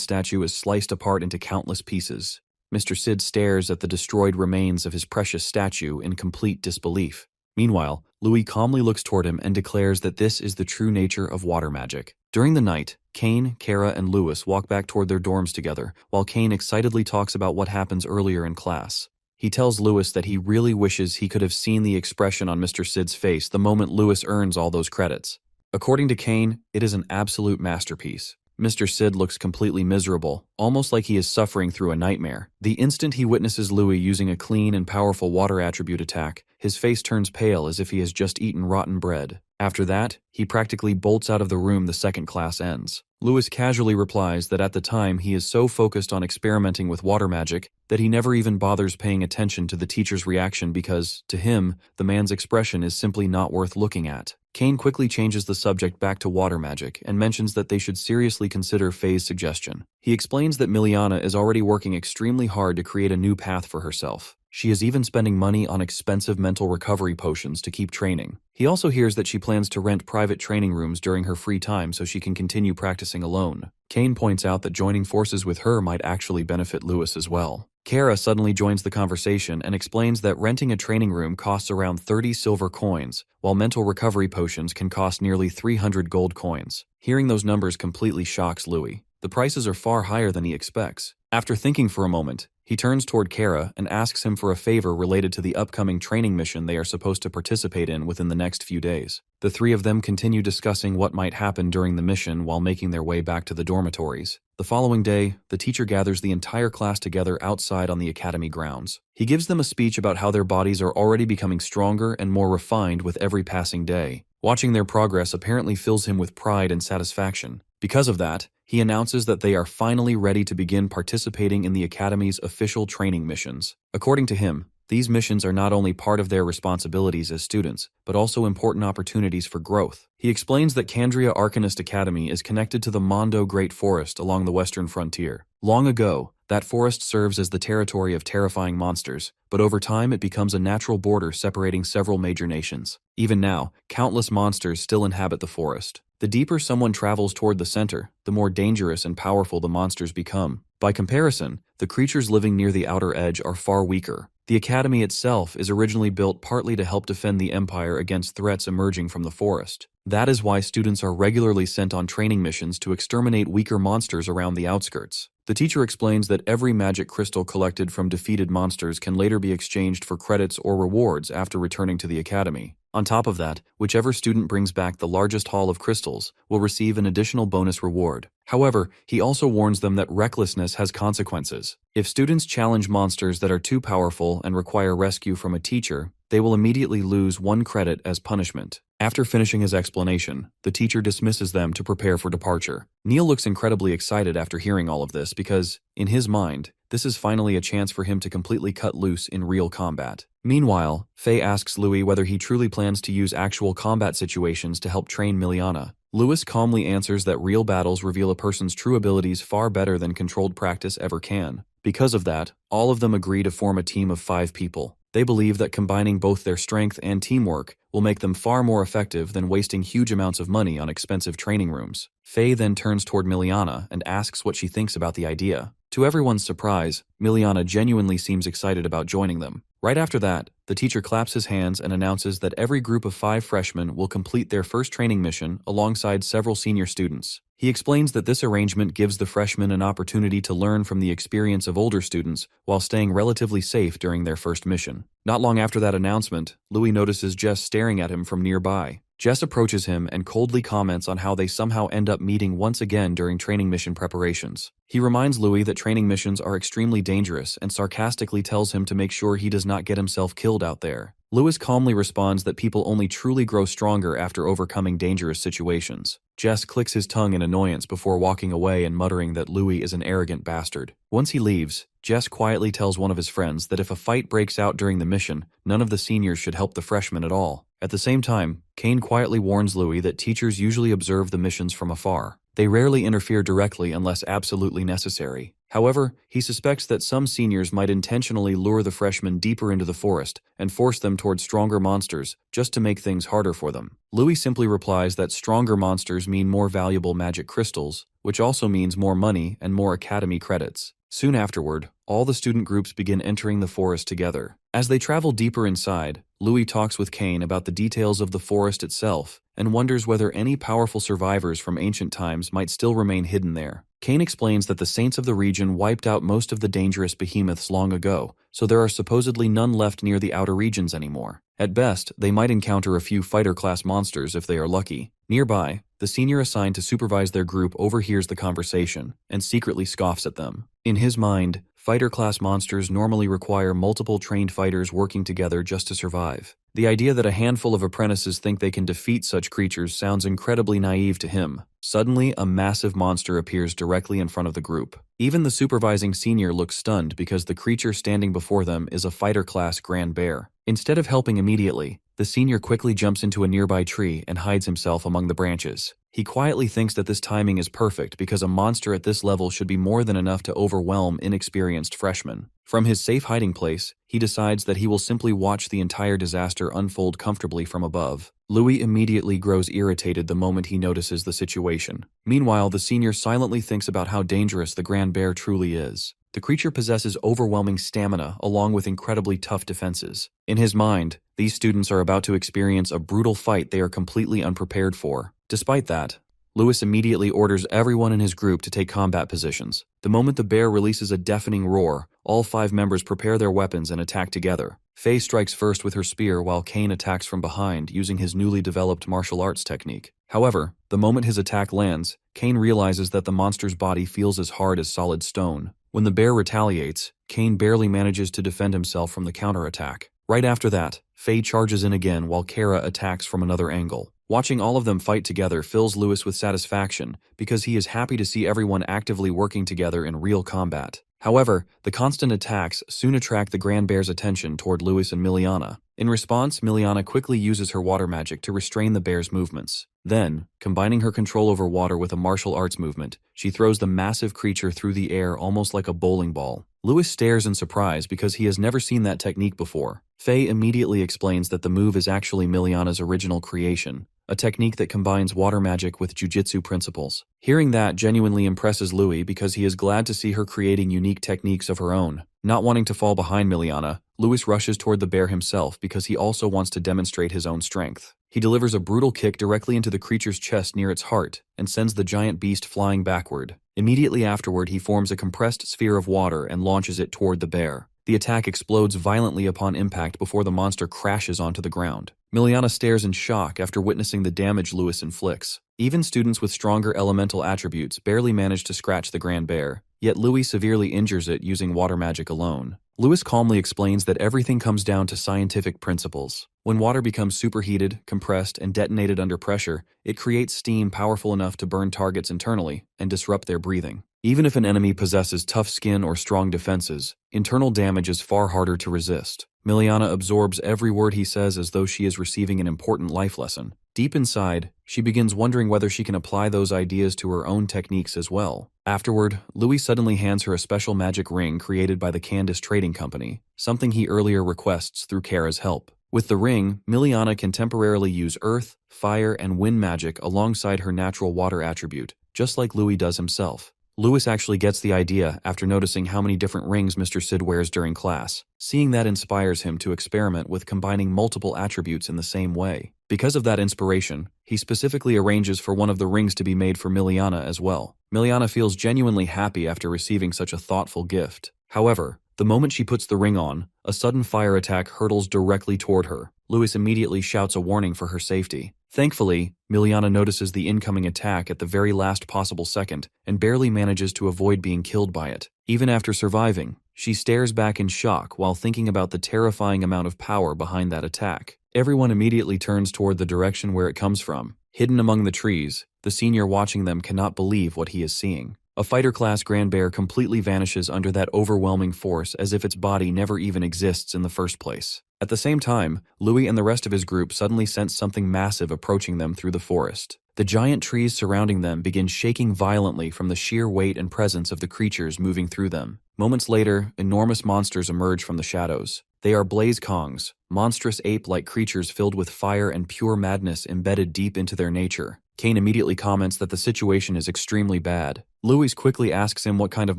statue is sliced apart into countless pieces. Mr. Sid stares at the destroyed remains of his precious statue in complete disbelief. Meanwhile, Louis calmly looks toward him and declares that this is the true nature of water magic. During the night, Kane, Kara, and Lewis walk back toward their dorms together, while Kane excitedly talks about what happens earlier in class. He tells Lewis that he really wishes he could have seen the expression on Mr. Sid's face the moment Lewis earns all those credits. According to Kane, it is an absolute masterpiece. Mr. Sid looks completely miserable, almost like he is suffering through a nightmare. The instant he witnesses Louis using a clean and powerful water attribute attack, his face turns pale as if he has just eaten rotten bread. After that, he practically bolts out of the room the second class ends. Lewis casually replies that at the time he is so focused on experimenting with water magic that he never even bothers paying attention to the teacher's reaction because, to him, the man's expression is simply not worth looking at. Kane quickly changes the subject back to water magic and mentions that they should seriously consider Fay's suggestion. He explains that Miliana is already working extremely hard to create a new path for herself. She is even spending money on expensive mental recovery potions to keep training. He also hears that she plans to rent private training rooms during her free time so she can continue practicing alone. Kane points out that joining forces with her might actually benefit Lewis as well. Kara suddenly joins the conversation and explains that renting a training room costs around 30 silver coins, while mental recovery potions can cost nearly 300 gold coins. Hearing those numbers completely shocks Louis. The prices are far higher than he expects. After thinking for a moment, he turns toward Kara and asks him for a favor related to the upcoming training mission they are supposed to participate in within the next few days. The three of them continue discussing what might happen during the mission while making their way back to the dormitories. The following day, the teacher gathers the entire class together outside on the academy grounds. He gives them a speech about how their bodies are already becoming stronger and more refined with every passing day. Watching their progress apparently fills him with pride and satisfaction. Because of that, he announces that they are finally ready to begin participating in the Academy's official training missions. According to him, these missions are not only part of their responsibilities as students, but also important opportunities for growth. He explains that Candria Arcanist Academy is connected to the Mondo Great Forest along the western frontier. Long ago, that forest serves as the territory of terrifying monsters, but over time it becomes a natural border separating several major nations. Even now, countless monsters still inhabit the forest. The deeper someone travels toward the center, the more dangerous and powerful the monsters become. By comparison, the creatures living near the outer edge are far weaker. The academy itself is originally built partly to help defend the Empire against threats emerging from the forest. That is why students are regularly sent on training missions to exterminate weaker monsters around the outskirts. The teacher explains that every magic crystal collected from defeated monsters can later be exchanged for credits or rewards after returning to the academy. On top of that, whichever student brings back the largest haul of crystals will receive an additional bonus reward. However, he also warns them that recklessness has consequences. If students challenge monsters that are too powerful and require rescue from a teacher, they will immediately lose 1 credit as punishment. After finishing his explanation, the teacher dismisses them to prepare for departure. Neil looks incredibly excited after hearing all of this because, in his mind, this is finally a chance for him to completely cut loose in real combat. Meanwhile, Fay asks Louis whether he truly plans to use actual combat situations to help train Miliana. Lewis calmly answers that real battles reveal a person's true abilities far better than controlled practice ever can. Because of that, all of them agree to form a team of 5 people. They believe that combining both their strength and teamwork will make them far more effective than wasting huge amounts of money on expensive training rooms. Fay then turns toward Miliana and asks what she thinks about the idea. To everyone's surprise, Miliana genuinely seems excited about joining them. Right after that, the teacher claps his hands and announces that every group of 5 freshmen will complete their first training mission alongside several senior students. He explains that this arrangement gives the freshmen an opportunity to learn from the experience of older students while staying relatively safe during their first mission. Not long after that announcement, Louis notices Jess staring at him from nearby. Jess approaches him and coldly comments on how they somehow end up meeting once again during training mission preparations. He reminds Louis that training missions are extremely dangerous and sarcastically tells him to make sure he does not get himself killed out there. Louis calmly responds that people only truly grow stronger after overcoming dangerous situations. Jess clicks his tongue in annoyance before walking away and muttering that Louis is an arrogant bastard. Once he leaves, Jess quietly tells one of his friends that if a fight breaks out during the mission, none of the seniors should help the freshmen at all. At the same time, Kane quietly warns Louis that teachers usually observe the missions from afar. They rarely interfere directly unless absolutely necessary. However, he suspects that some seniors might intentionally lure the freshmen deeper into the forest and force them towards stronger monsters just to make things harder for them. Louis simply replies that stronger monsters mean more valuable magic crystals, which also means more money and more academy credits. Soon afterward, all the student groups begin entering the forest together. As they travel deeper inside, Louis talks with Kane about the details of the forest itself and wonders whether any powerful survivors from ancient times might still remain hidden there. Kane explains that the saints of the region wiped out most of the dangerous behemoths long ago, so there are supposedly none left near the outer regions anymore. At best, they might encounter a few fighter-class monsters if they are lucky. Nearby, the senior assigned to supervise their group overhears the conversation and secretly scoffs at them. In his mind, fighter-class monsters normally require multiple trained fighters working together just to survive. The idea that a handful of apprentices think they can defeat such creatures sounds incredibly naive to him. Suddenly, a massive monster appears directly in front of the group. Even the supervising senior looks stunned because the creature standing before them is a fighter-class grand bear. Instead of helping immediately, the senior quickly jumps into a nearby tree and hides himself among the branches. He quietly thinks that this timing is perfect because a monster at this level should be more than enough to overwhelm inexperienced freshmen. From his safe hiding place, he decides that he will simply watch the entire disaster unfold comfortably from above. Louis immediately grows irritated the moment he notices the situation. Meanwhile, the senior silently thinks about how dangerous the grand bear truly is. The creature possesses overwhelming stamina along with incredibly tough defenses. In his mind, these students are about to experience a brutal fight they are completely unprepared for. Despite that, Lewis immediately orders everyone in his group to take combat positions. The moment the bear releases a deafening roar, all 5 members prepare their weapons and attack together. Fay strikes first with her spear while Kane attacks from behind using his newly developed martial arts technique. However, the moment his attack lands, Kane realizes that the monster's body feels as hard as solid stone. When the bear retaliates, Kane barely manages to defend himself from the counterattack. Right after that, Fay charges in again while Kara attacks from another angle. Watching all of them fight together fills Lewis with satisfaction because he is happy to see everyone actively working together in real combat. However, the constant attacks soon attract the Grand Bear's attention toward Lewis and Miliana. In response, Miliana quickly uses her water magic to restrain the bear's movements. Then, combining her control over water with a martial arts movement, she throws the massive creature through the air almost like a bowling ball. Lewis stares in surprise because he has never seen that technique before. Fay immediately explains that the move is actually Miliana's original creation, a technique that combines water magic with jujitsu principles. Hearing that genuinely impresses Louis because he is glad to see her creating unique techniques of her own. Not wanting to fall behind Miliana, Lewis rushes toward the bear himself because he also wants to demonstrate his own strength. He delivers a brutal kick directly into the creature's chest near its heart and sends the giant beast flying backward. Immediately afterward, he forms a compressed sphere of water and launches it toward the bear. The attack explodes violently upon impact before the monster crashes onto the ground. Miliana stares in shock after witnessing the damage Lewis inflicts. Even students with stronger elemental attributes barely manage to scratch the grand bear, yet Louis severely injures it using water magic alone. Lewis calmly explains that everything comes down to scientific principles. When water becomes superheated, compressed, and detonated under pressure, it creates steam powerful enough to burn targets internally and disrupt their breathing. Even if an enemy possesses tough skin or strong defenses, internal damage is far harder to resist. Miliana absorbs every word he says as though she is receiving an important life lesson. Deep inside, she begins wondering whether she can apply those ideas to her own techniques as well. Afterward, Louis suddenly hands her a special magic ring created by the Candace Trading Company, something he earlier requests through Kara's help. With the ring, Miliana can temporarily use earth, fire, and wind magic alongside her natural water attribute, just like Louis does himself. Louis actually gets the idea after noticing how many different rings Mr. Sid wears during class. Seeing that inspires him to experiment with combining multiple attributes in the same way. Because of that inspiration, he specifically arranges for one of the rings to be made for Miliana as well. Miliana feels genuinely happy after receiving such a thoughtful gift. However, the moment she puts the ring on, a sudden fire attack hurtles directly toward her. Louis immediately shouts a warning for her safety. Thankfully, Miliana notices the incoming attack at the very last possible second and barely manages to avoid being killed by it. Even after surviving, she stares back in shock while thinking about the terrifying amount of power behind that attack. Everyone immediately turns toward the direction where it comes from. Hidden among the trees, the senior watching them cannot believe what he is seeing. A fighter-class Grand Bear completely vanishes under that overwhelming force as if its body never even exists in the first place. At the same time, Louis and the rest of his group suddenly sense something massive approaching them through the forest. The giant trees surrounding them begin shaking violently from the sheer weight and presence of the creatures moving through them. Moments later, enormous monsters emerge from the shadows. They are Blaze Kongs, monstrous ape-like creatures filled with fire and pure madness embedded deep into their nature. Kane immediately comments that the situation is extremely bad. Louis quickly asks him what kind of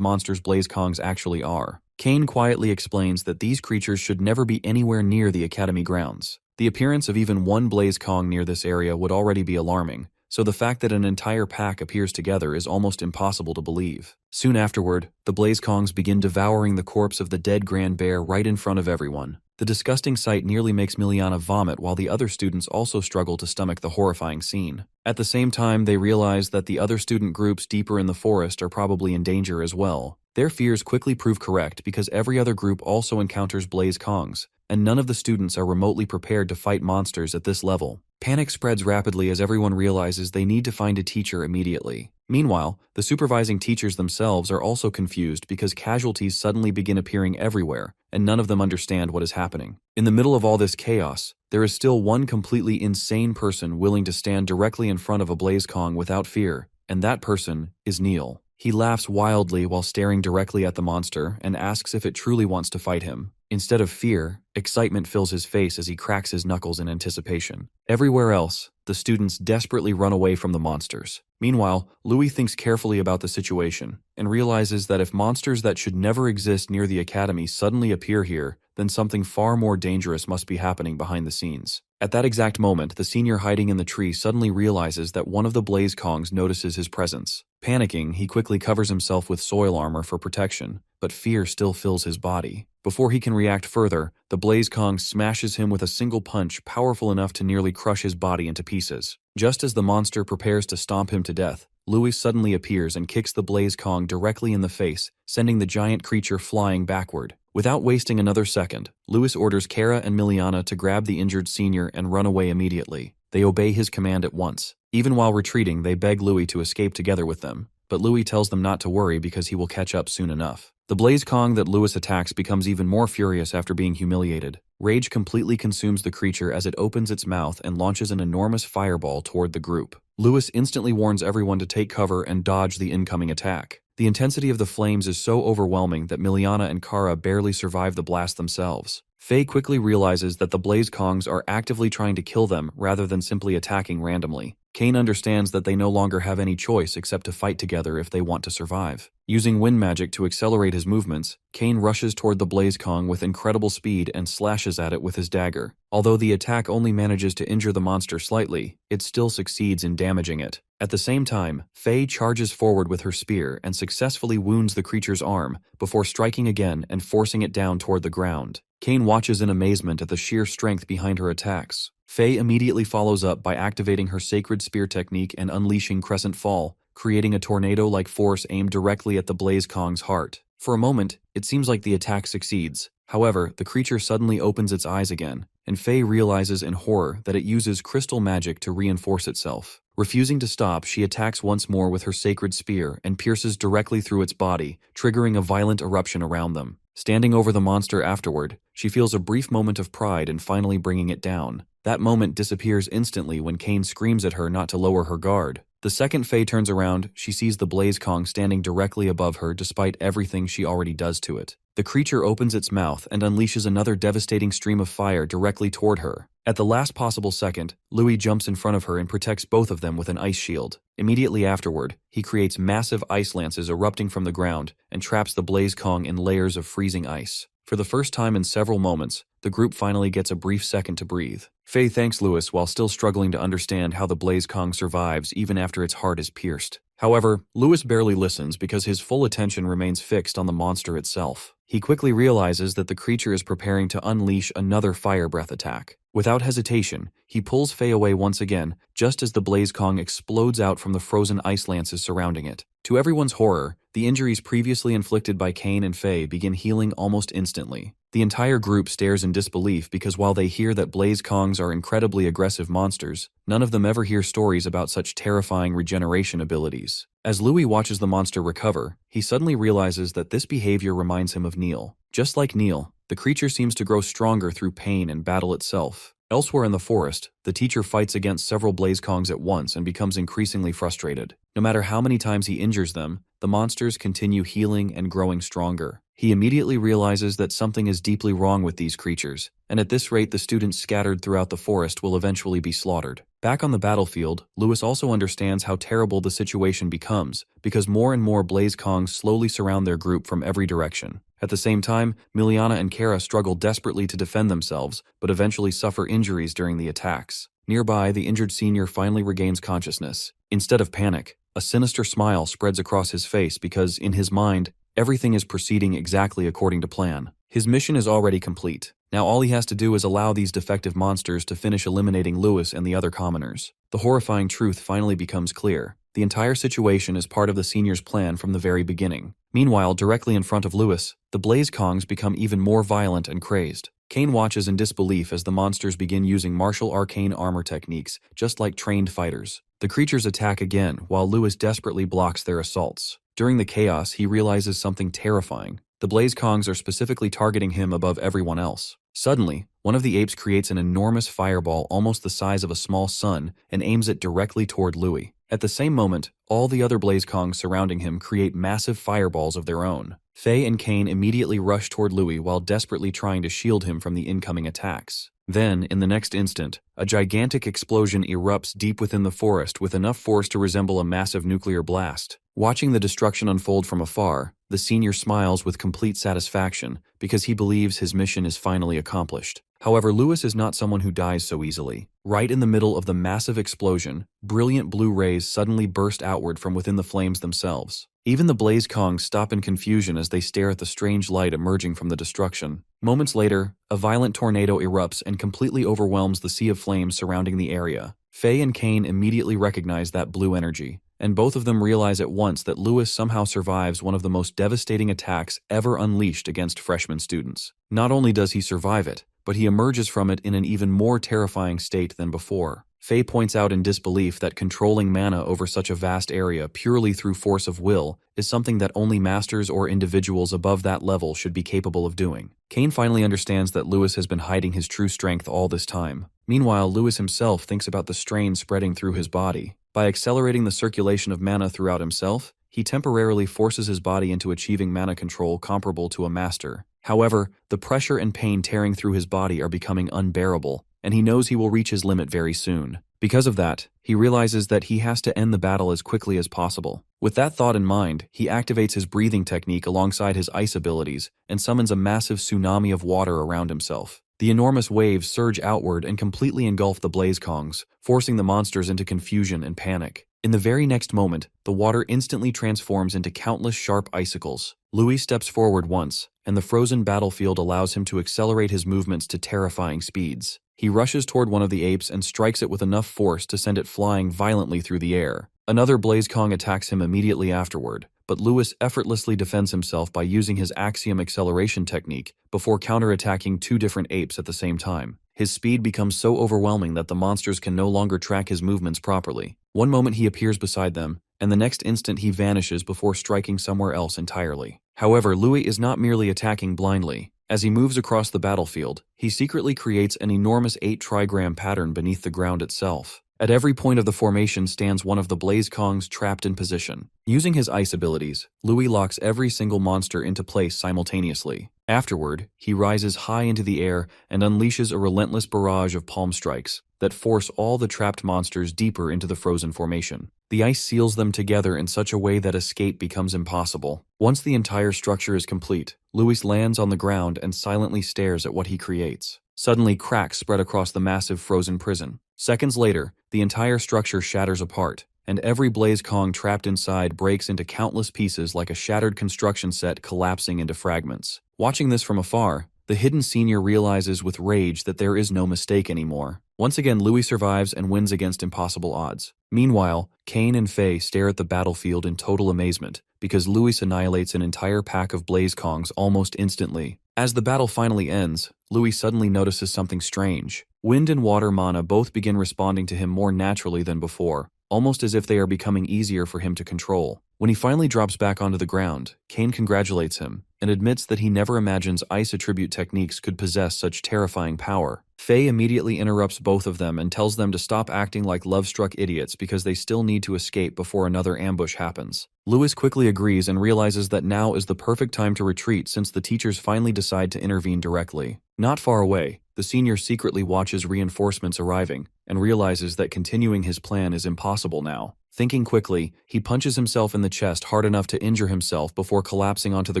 monsters Blaze Kongs actually are. Kane quietly explains that these creatures should never be anywhere near the Academy grounds. The appearance of even one Blaze Kong near this area would already be alarming, so the fact that an entire pack appears together is almost impossible to believe. Soon afterward, the Blaze Kongs begin devouring the corpse of the dead Grand Bear right in front of everyone. The disgusting sight nearly makes Miliana vomit while the other students also struggle to stomach the horrifying scene. At the same time, they realize that the other student groups deeper in the forest are probably in danger as well. Their fears quickly prove correct because every other group also encounters Blaze Kongs, and none of the students are remotely prepared to fight monsters at this level. Panic spreads rapidly as everyone realizes they need to find a teacher immediately. Meanwhile, the supervising teachers themselves are also confused because casualties suddenly begin appearing everywhere, and none of them understand what is happening. In the middle of all this chaos, there is still one completely insane person willing to stand directly in front of a Blaze Kong without fear, and that person is Neil. He laughs wildly while staring directly at the monster and asks if it truly wants to fight him. Instead of fear, excitement fills his face as he cracks his knuckles in anticipation. Everywhere else, the students desperately run away from the monsters. Meanwhile, Louis thinks carefully about the situation and realizes that if monsters that should never exist near the academy suddenly appear here, then something far more dangerous must be happening behind the scenes. At that exact moment, the senior hiding in the tree suddenly realizes that one of the Blaze Kongs notices his presence. Panicking, he quickly covers himself with soil armor for protection, but fear still fills his body. Before he can react further, the Blaze Kong smashes him with a single punch powerful enough to nearly crush his body into pieces. Just as the monster prepares to stomp him to death, Louis suddenly appears and kicks the Blaze Kong directly in the face, sending the giant creature flying backward. Without wasting another second, Louis orders Kara and Miliana to grab the injured senior and run away immediately. They obey his command at once. Even while retreating, they beg Louis to escape together with them, but Louis tells them not to worry because he will catch up soon enough. The Blaze Kong that Louis attacks becomes even more furious after being humiliated. Rage completely consumes the creature as it opens its mouth and launches an enormous fireball toward the group. Louis instantly warns everyone to take cover and dodge the incoming attack. The intensity of the flames is so overwhelming that Miliana and Kara barely survive the blast themselves. Fay quickly realizes that the Blaze Kongs are actively trying to kill them rather than simply attacking randomly. Kane understands that they no longer have any choice except to fight together if they want to survive. Using wind magic to accelerate his movements, Kane rushes toward the Blaze Kong with incredible speed and slashes at it with his dagger. Although the attack only manages to injure the monster slightly, it still succeeds in damaging it. At the same time, Fay charges forward with her spear and successfully wounds the creature's arm before striking again and forcing it down toward the ground. Kane watches in amazement at the sheer strength behind her attacks. Fay immediately follows up by activating her sacred spear technique and unleashing Crescent Fall, creating a tornado-like force aimed directly at the Blaze Kong's heart. For a moment, it seems like the attack succeeds. However, the creature suddenly opens its eyes again, and Fay realizes in horror that it uses crystal magic to reinforce itself. Refusing to stop, she attacks once more with her sacred spear and pierces directly through its body, triggering a violent eruption around them. Standing over the monster afterward, she feels a brief moment of pride in finally bringing it down. That moment disappears instantly when Cain screams at her not to lower her guard. The second Fay turns around, she sees the Blaze Kong standing directly above her despite everything she already does to it. The creature opens its mouth and unleashes another devastating stream of fire directly toward her. At the last possible second, Louis jumps in front of her and protects both of them with an ice shield. Immediately afterward, he creates massive ice lances erupting from the ground and traps the Blaze Kong in layers of freezing ice. For the first time in several moments, the group finally gets a brief second to breathe. Fay thanks Lewis while still struggling to understand how the Blaze Kong survives even after its heart is pierced. However, Lewis barely listens because his full attention remains fixed on the monster itself. He quickly realizes that the creature is preparing to unleash another fire breath attack. Without hesitation, he pulls Fay away once again, just as the Blaze Kong explodes out from the frozen ice lances surrounding it. To everyone's horror, the injuries previously inflicted by Cain and Fay begin healing almost instantly. The entire group stares in disbelief because while they hear that Blaze Kongs are incredibly aggressive monsters, none of them ever hear stories about such terrifying regeneration abilities. As Louis watches the monster recover, he suddenly realizes that this behavior reminds him of Neil. Just like Neil, the creature seems to grow stronger through pain and battle itself. Elsewhere in the forest, the teacher fights against several Blaze Kongs at once and becomes increasingly frustrated. No matter how many times he injures them, the monsters continue healing and growing stronger. He immediately realizes that something is deeply wrong with these creatures, and at this rate the students scattered throughout the forest will eventually be slaughtered. Back on the battlefield, Lewis also understands how terrible the situation becomes, because more and more Blaze Kongs slowly surround their group from every direction. At the same time, Miliana and Kara struggle desperately to defend themselves, but eventually suffer injuries during the attacks. Nearby, the injured senior finally regains consciousness. Instead of panic, a sinister smile spreads across his face because, in his mind, everything is proceeding exactly according to plan. His mission is already complete. Now all he has to do is allow these defective monsters to finish eliminating Lewis and the other commoners. The horrifying truth finally becomes clear. The entire situation is part of the senior's plan from the very beginning. Meanwhile, directly in front of Lewis, the Blaze Kongs become even more violent and crazed. Cain watches in disbelief as the monsters begin using martial arcane armor techniques, just like trained fighters. The creatures attack again, while Lewis desperately blocks their assaults. During the chaos, he realizes something terrifying. The Blaze Kongs are specifically targeting him above everyone else. Suddenly, one of the apes creates an enormous fireball almost the size of a small sun and aims it directly toward Louis. At the same moment, all the other Blaze Kongs surrounding him create massive fireballs of their own. Fay and Cain immediately rush toward Louis while desperately trying to shield him from the incoming attacks. Then, in the next instant, a gigantic explosion erupts deep within the forest with enough force to resemble a massive nuclear blast. Watching the destruction unfold from afar, the senior smiles with complete satisfaction because he believes his mission is finally accomplished. However, Lewis is not someone who dies so easily. Right in the middle of the massive explosion, brilliant blue rays suddenly burst outward from within the flames themselves. Even the Blaze Kongs stop in confusion as they stare at the strange light emerging from the destruction. Moments later, a violent tornado erupts and completely overwhelms the sea of flames surrounding the area. Fay and Cain immediately recognize that blue energy, and both of them realize at once that Lewis somehow survives one of the most devastating attacks ever unleashed against freshman students. Not only does he survive it, but he emerges from it in an even more terrifying state than before. Fay points out in disbelief that controlling mana over such a vast area purely through force of will is something that only masters or individuals above that level should be capable of doing. Cain finally understands that Lewis has been hiding his true strength all this time. Meanwhile, Lewis himself thinks about the strain spreading through his body. By accelerating the circulation of mana throughout himself, he temporarily forces his body into achieving mana control comparable to a master. However, the pressure and pain tearing through his body are becoming unbearable, and he knows he will reach his limit very soon. Because of that, he realizes that he has to end the battle as quickly as possible. With that thought in mind, he activates his breathing technique alongside his ice abilities and summons a massive tsunami of water around himself. The enormous waves surge outward and completely engulf the Blaze Kongs, forcing the monsters into confusion and panic. In the very next moment, the water instantly transforms into countless sharp icicles. Louis steps forward once, and the frozen battlefield allows him to accelerate his movements to terrifying speeds. He rushes toward one of the apes and strikes it with enough force to send it flying violently through the air. Another Blaze Kong attacks him immediately afterward, but Lewis effortlessly defends himself by using his axiom acceleration technique before counterattacking two different apes at the same time. His speed becomes so overwhelming that the monsters can no longer track his movements properly. One moment he appears beside them, and the next instant he vanishes before striking somewhere else entirely. However, Louis is not merely attacking blindly. As he moves across the battlefield, he secretly creates an enormous 8-trigram pattern beneath the ground itself. At every point of the formation stands one of the Blaze Kongs trapped in position. Using his ice abilities, Louis locks every single monster into place simultaneously. Afterward, he rises high into the air and unleashes a relentless barrage of palm strikes that force all the trapped monsters deeper into the frozen formation. The ice seals them together in such a way that escape becomes impossible. Once the entire structure is complete, Louis lands on the ground and silently stares at what he creates. Suddenly, cracks spread across the massive frozen prison. Seconds later, the entire structure shatters apart, and every Blaze Kong trapped inside breaks into countless pieces like a shattered construction set collapsing into fragments. Watching this from afar, the hidden senior realizes with rage that there is no mistake anymore. Once again, Louis survives and wins against impossible odds. Meanwhile, Cain and Fay stare at the battlefield in total amazement, because Louis annihilates an entire pack of Blaze Kongs almost instantly. As the battle finally ends, Louis suddenly notices something strange. Wind and water mana both begin responding to him more naturally than before, almost as if they are becoming easier for him to control. When he finally drops back onto the ground, Cain congratulates him and admits that he never imagines ice attribute techniques could possess such terrifying power. Fay immediately interrupts both of them and tells them to stop acting like love-struck idiots because they still need to escape before another ambush happens. Louis quickly agrees and realizes that now is the perfect time to retreat since the teachers finally decide to intervene directly. Not far away, the senior secretly watches reinforcements arriving and realizes that continuing his plan is impossible now. Thinking quickly, he punches himself in the chest hard enough to injure himself before collapsing onto the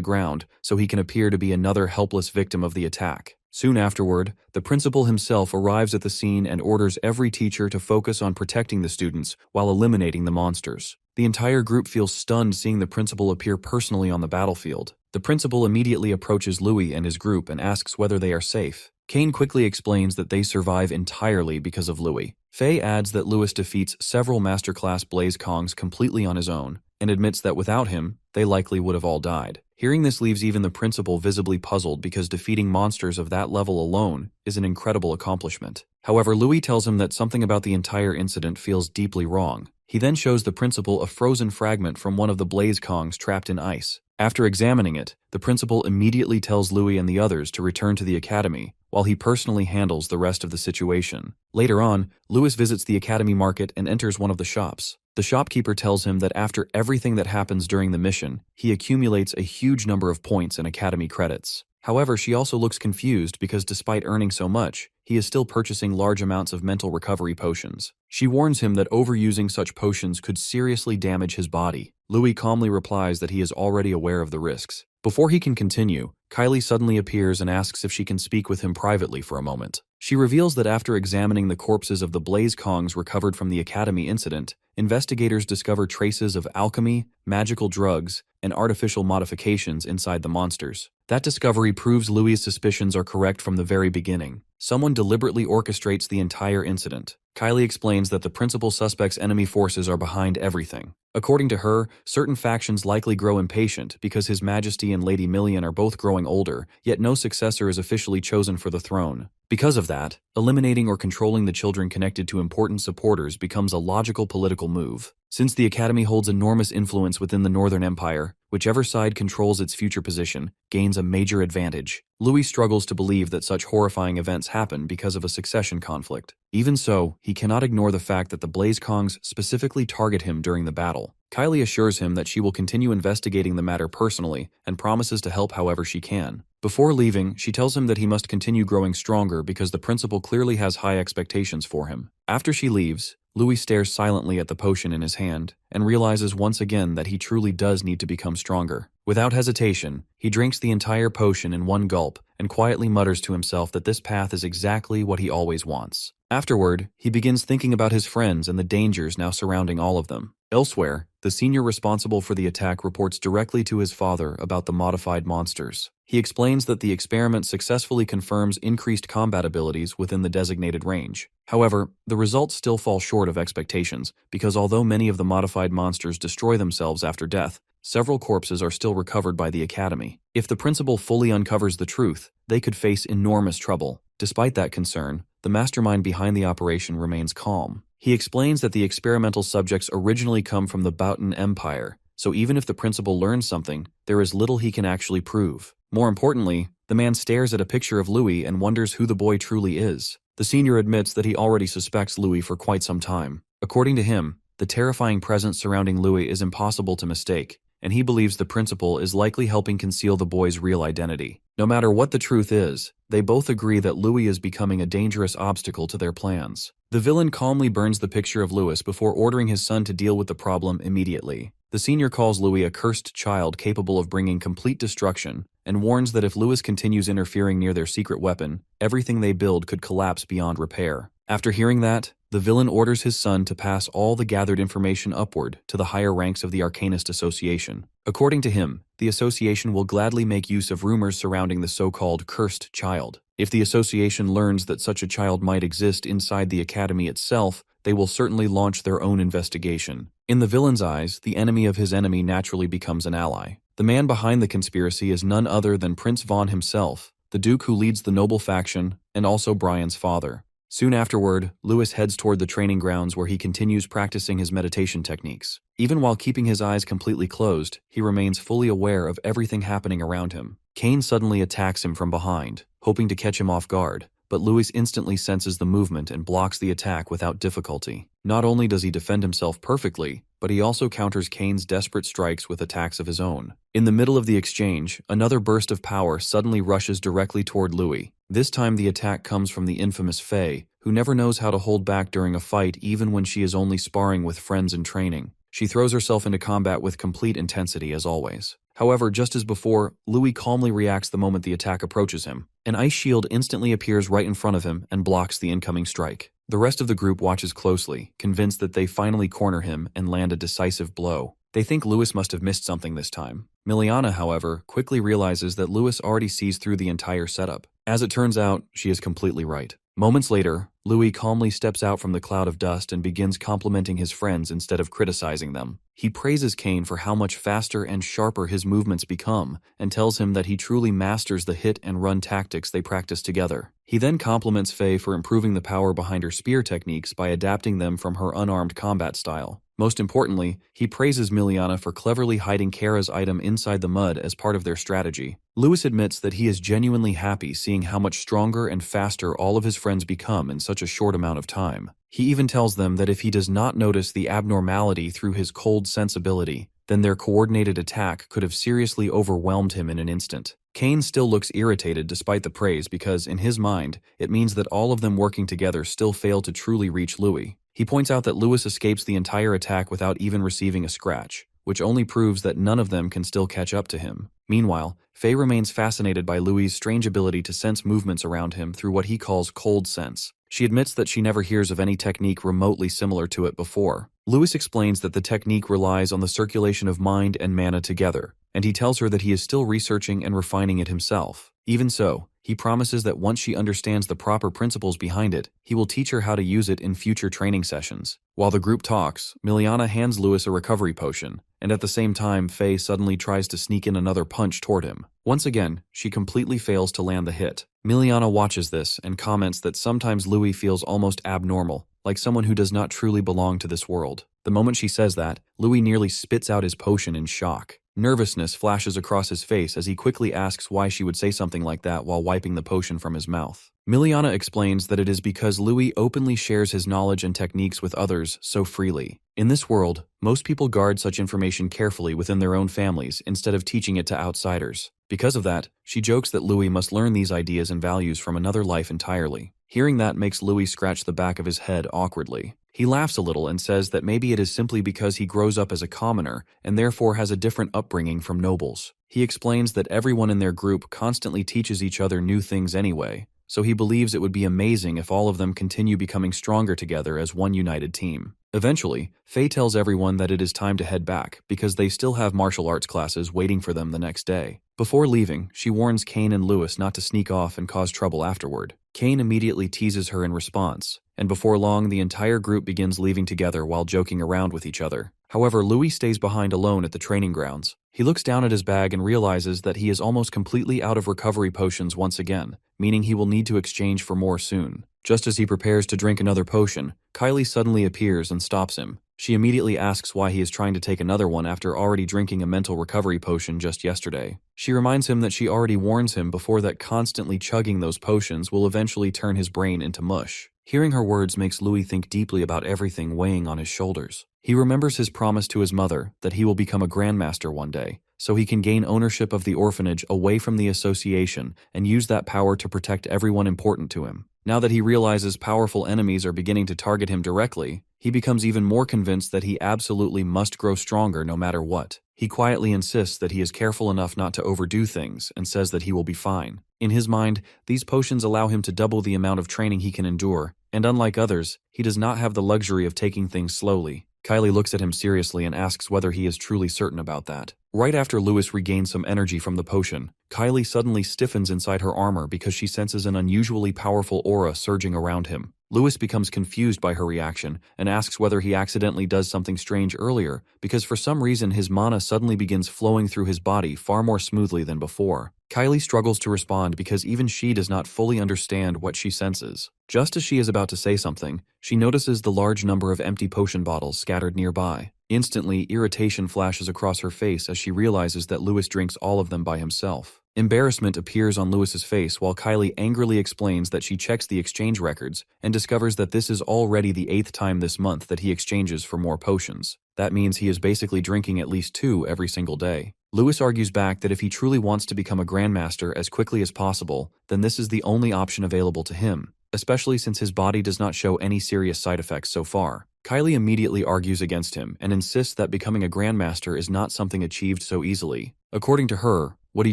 ground so he can appear to be another helpless victim of the attack. Soon afterward, the principal himself arrives at the scene and orders every teacher to focus on protecting the students while eliminating the monsters. The entire group feels stunned seeing the principal appear personally on the battlefield. The principal immediately approaches Louis and his group and asks whether they are safe. Cain quickly explains that they survive entirely because of Louis. Fay adds that Louis defeats several masterclass Blaze Kongs completely on his own, and admits that without him, they likely would have all died. Hearing this leaves even the principal visibly puzzled because defeating monsters of that level alone is an incredible accomplishment. However, Louis tells him that something about the entire incident feels deeply wrong. He then shows the principal a frozen fragment from one of the Blaze Kongs trapped in ice. After examining it, the principal immediately tells Louis and the others to return to the academy, while he personally handles the rest of the situation. Later on, Louis visits the academy market and enters one of the shops. The shopkeeper tells him that after everything that happens during the mission, he accumulates a huge number of points and academy credits. However, she also looks confused because despite earning so much, he is still purchasing large amounts of mental recovery potions. She warns him that overusing such potions could seriously damage his body. Louis calmly replies that he is already aware of the risks. Before he can continue, Kylie suddenly appears and asks if she can speak with him privately for a moment. She reveals that after examining the corpses of the Blaze Kongs recovered from the academy incident, investigators discover traces of alchemy, magical drugs, and artificial modifications inside the monsters. That discovery proves Louis' suspicions are correct from the very beginning. Someone deliberately orchestrates the entire incident. Kylie explains that the principal suspect's enemy forces are behind everything. According to her, certain factions likely grow impatient because His Majesty and Lady Million are both growing older, yet no successor is officially chosen for the throne. Because of that, eliminating or controlling the children connected to important supporters becomes a logical political move. Since the Academy holds enormous influence within the Northern Empire, whichever side controls its future position gains a major advantage. Louis struggles to believe that such horrifying events happen because of a succession conflict. Even so, he cannot ignore the fact that the Blaze Kongs specifically target him during the battle. Kylie assures him that she will continue investigating the matter personally and promises to help however she can. Before leaving, she tells him that he must continue growing stronger because the principal clearly has high expectations for him. After she leaves, Louis stares silently at the potion in his hand and realizes once again that he truly does need to become stronger. Without hesitation, he drinks the entire potion in one gulp and quietly mutters to himself that this path is exactly what he always wants. Afterward, he begins thinking about his friends and the dangers now surrounding all of them. Elsewhere, the senior responsible for the attack reports directly to his father about the modified monsters. He explains that the experiment successfully confirms increased combat abilities within the designated range. However, the results still fall short of expectations because although many of the modified monsters destroy themselves after death, several corpses are still recovered by the Academy. If the principal fully uncovers the truth, they could face enormous trouble. Despite that concern, the mastermind behind the operation remains calm. He explains that the experimental subjects originally come from the Baotan Empire, so even if the principal learns something, there is little he can actually prove. More importantly, the man stares at a picture of Louis and wonders who the boy truly is. The senior admits that he already suspects Louis for quite some time. According to him, the terrifying presence surrounding Louis is impossible to mistake, and he believes the principal is likely helping conceal the boy's real identity. No matter what the truth is, they both agree that Louis is becoming a dangerous obstacle to their plans. The villain calmly burns the picture of Louis before ordering his son to deal with the problem immediately. The senior calls Louis a cursed child capable of bringing complete destruction, and warns that if Louis continues interfering near their secret weapon, everything they build could collapse beyond repair. After hearing that, the villain orders his son to pass all the gathered information upward to the higher ranks of the Arcanist Association. According to him, the association will gladly make use of rumors surrounding the so-called cursed child. If the association learns that such a child might exist inside the academy itself, they will certainly launch their own investigation. In the villain's eyes, the enemy of his enemy naturally becomes an ally. The man behind the conspiracy is none other than Prince Vaughn himself, the Duke who leads the noble faction, and also Brian's father. Soon afterward, Louis heads toward the training grounds where he continues practicing his meditation techniques. Even while keeping his eyes completely closed, he remains fully aware of everything happening around him. Kane suddenly attacks him from behind, hoping to catch him off guard, but Louis instantly senses the movement and blocks the attack without difficulty. Not only does he defend himself perfectly, but he also counters Kane's desperate strikes with attacks of his own. In the middle of the exchange, another burst of power suddenly rushes directly toward Louis. This time the attack comes from the infamous Fay, who never knows how to hold back during a fight even when she is only sparring with friends in training. She throws herself into combat with complete intensity as always. However, just as before, Louis calmly reacts the moment the attack approaches him. An ice shield instantly appears right in front of him and blocks the incoming strike. The rest of the group watches closely, convinced that they finally corner him and land a decisive blow. They think Louis must have missed something this time. Miliana, however, quickly realizes that Louis already sees through the entire setup. As it turns out, she is completely right. Moments later, Louis calmly steps out from the cloud of dust and begins complimenting his friends instead of criticizing them. He praises Kane for how much faster and sharper his movements become, and tells him that he truly masters the hit and run tactics they practice together. He then compliments Faye for improving the power behind her spear techniques by adapting them from her unarmed combat style. Most importantly, he praises Miliana for cleverly hiding Kara's item inside the mud as part of their strategy. Louis admits that he is genuinely happy seeing how much stronger and faster all of his friends become in such a short amount of time. He even tells them that if he does not notice the abnormality through his cold sensibility, then their coordinated attack could have seriously overwhelmed him in an instant. Kane still looks irritated despite the praise because, in his mind, it means that all of them working together still fail to truly reach Louis. He points out that Louis escapes the entire attack without even receiving a scratch, which only proves that none of them can still catch up to him. Meanwhile, Faye remains fascinated by Louis' strange ability to sense movements around him through what he calls cold sense. She admits that she never hears of any technique remotely similar to it before. Louis explains that the technique relies on the circulation of mind and mana together, and he tells her that he is still researching and refining it himself. Even so, he promises that once she understands the proper principles behind it, he will teach her how to use it in future training sessions. While the group talks, Miliana hands Louis a recovery potion, and at the same time Faye suddenly tries to sneak in another punch toward him. Once again, she completely fails to land the hit. Miliana watches this and comments that sometimes Louis feels almost abnormal, like someone who does not truly belong to this world. The moment she says that, Louis nearly spits out his potion in shock. Nervousness flashes across his face as he quickly asks why she would say something like that while wiping the potion from his mouth. Miliana explains that it is because Louis openly shares his knowledge and techniques with others so freely. In this world, most people guard such information carefully within their own families instead of teaching it to outsiders. Because of that, she jokes that Louis must learn these ideas and values from another life entirely. Hearing that makes Louis scratch the back of his head awkwardly. He laughs a little and says that maybe it is simply because he grows up as a commoner and therefore has a different upbringing from nobles. He explains that everyone in their group constantly teaches each other new things anyway, so he believes it would be amazing if all of them continue becoming stronger together as one united team. Eventually, Faye tells everyone that it is time to head back because they still have martial arts classes waiting for them the next day. Before leaving, she warns Kane and Louis not to sneak off and cause trouble afterward. Kane immediately teases her in response, and before long the entire group begins leaving together while joking around with each other. However, Louis stays behind alone at the training grounds. He looks down at his bag and realizes that he is almost completely out of recovery potions once again, meaning he will need to exchange for more soon. Just as he prepares to drink another potion, Kylie suddenly appears and stops him. She immediately asks why he is trying to take another one after already drinking a mental recovery potion just yesterday. She reminds him that she already warns him before that constantly chugging those potions will eventually turn his brain into mush. Hearing her words makes Louis think deeply about everything weighing on his shoulders. He remembers his promise to his mother that he will become a grandmaster one day, so he can gain ownership of the orphanage away from the association and use that power to protect everyone important to him. Now that he realizes powerful enemies are beginning to target him directly, he becomes even more convinced that he absolutely must grow stronger no matter what. He quietly insists that he is careful enough not to overdo things and says that he will be fine. In his mind, these potions allow him to double the amount of training he can endure, and unlike others, he does not have the luxury of taking things slowly. Kylie looks at him seriously and asks whether he is truly certain about that. Right after Lewis regains some energy from the potion, Kylie suddenly stiffens inside her armor because she senses an unusually powerful aura surging around him. Lewis becomes confused by her reaction and asks whether he accidentally does something strange earlier because for some reason his mana suddenly begins flowing through his body far more smoothly than before. Kylie struggles to respond because even she does not fully understand what she senses. Just as she is about to say something, she notices the large number of empty potion bottles scattered nearby. Instantly, irritation flashes across her face as she realizes that Lewis drinks all of them by himself. Embarrassment appears on Lewis's face while Kylie angrily explains that she checks the exchange records and discovers that this is already the 8th time this month that he exchanges for more potions. That means he is basically drinking at least 2 every single day. Lewis argues back that if he truly wants to become a grandmaster as quickly as possible, then this is the only option available to him, especially since his body does not show any serious side effects so far. Kylie immediately argues against him and insists that becoming a grandmaster is not something achieved so easily. According to her, what he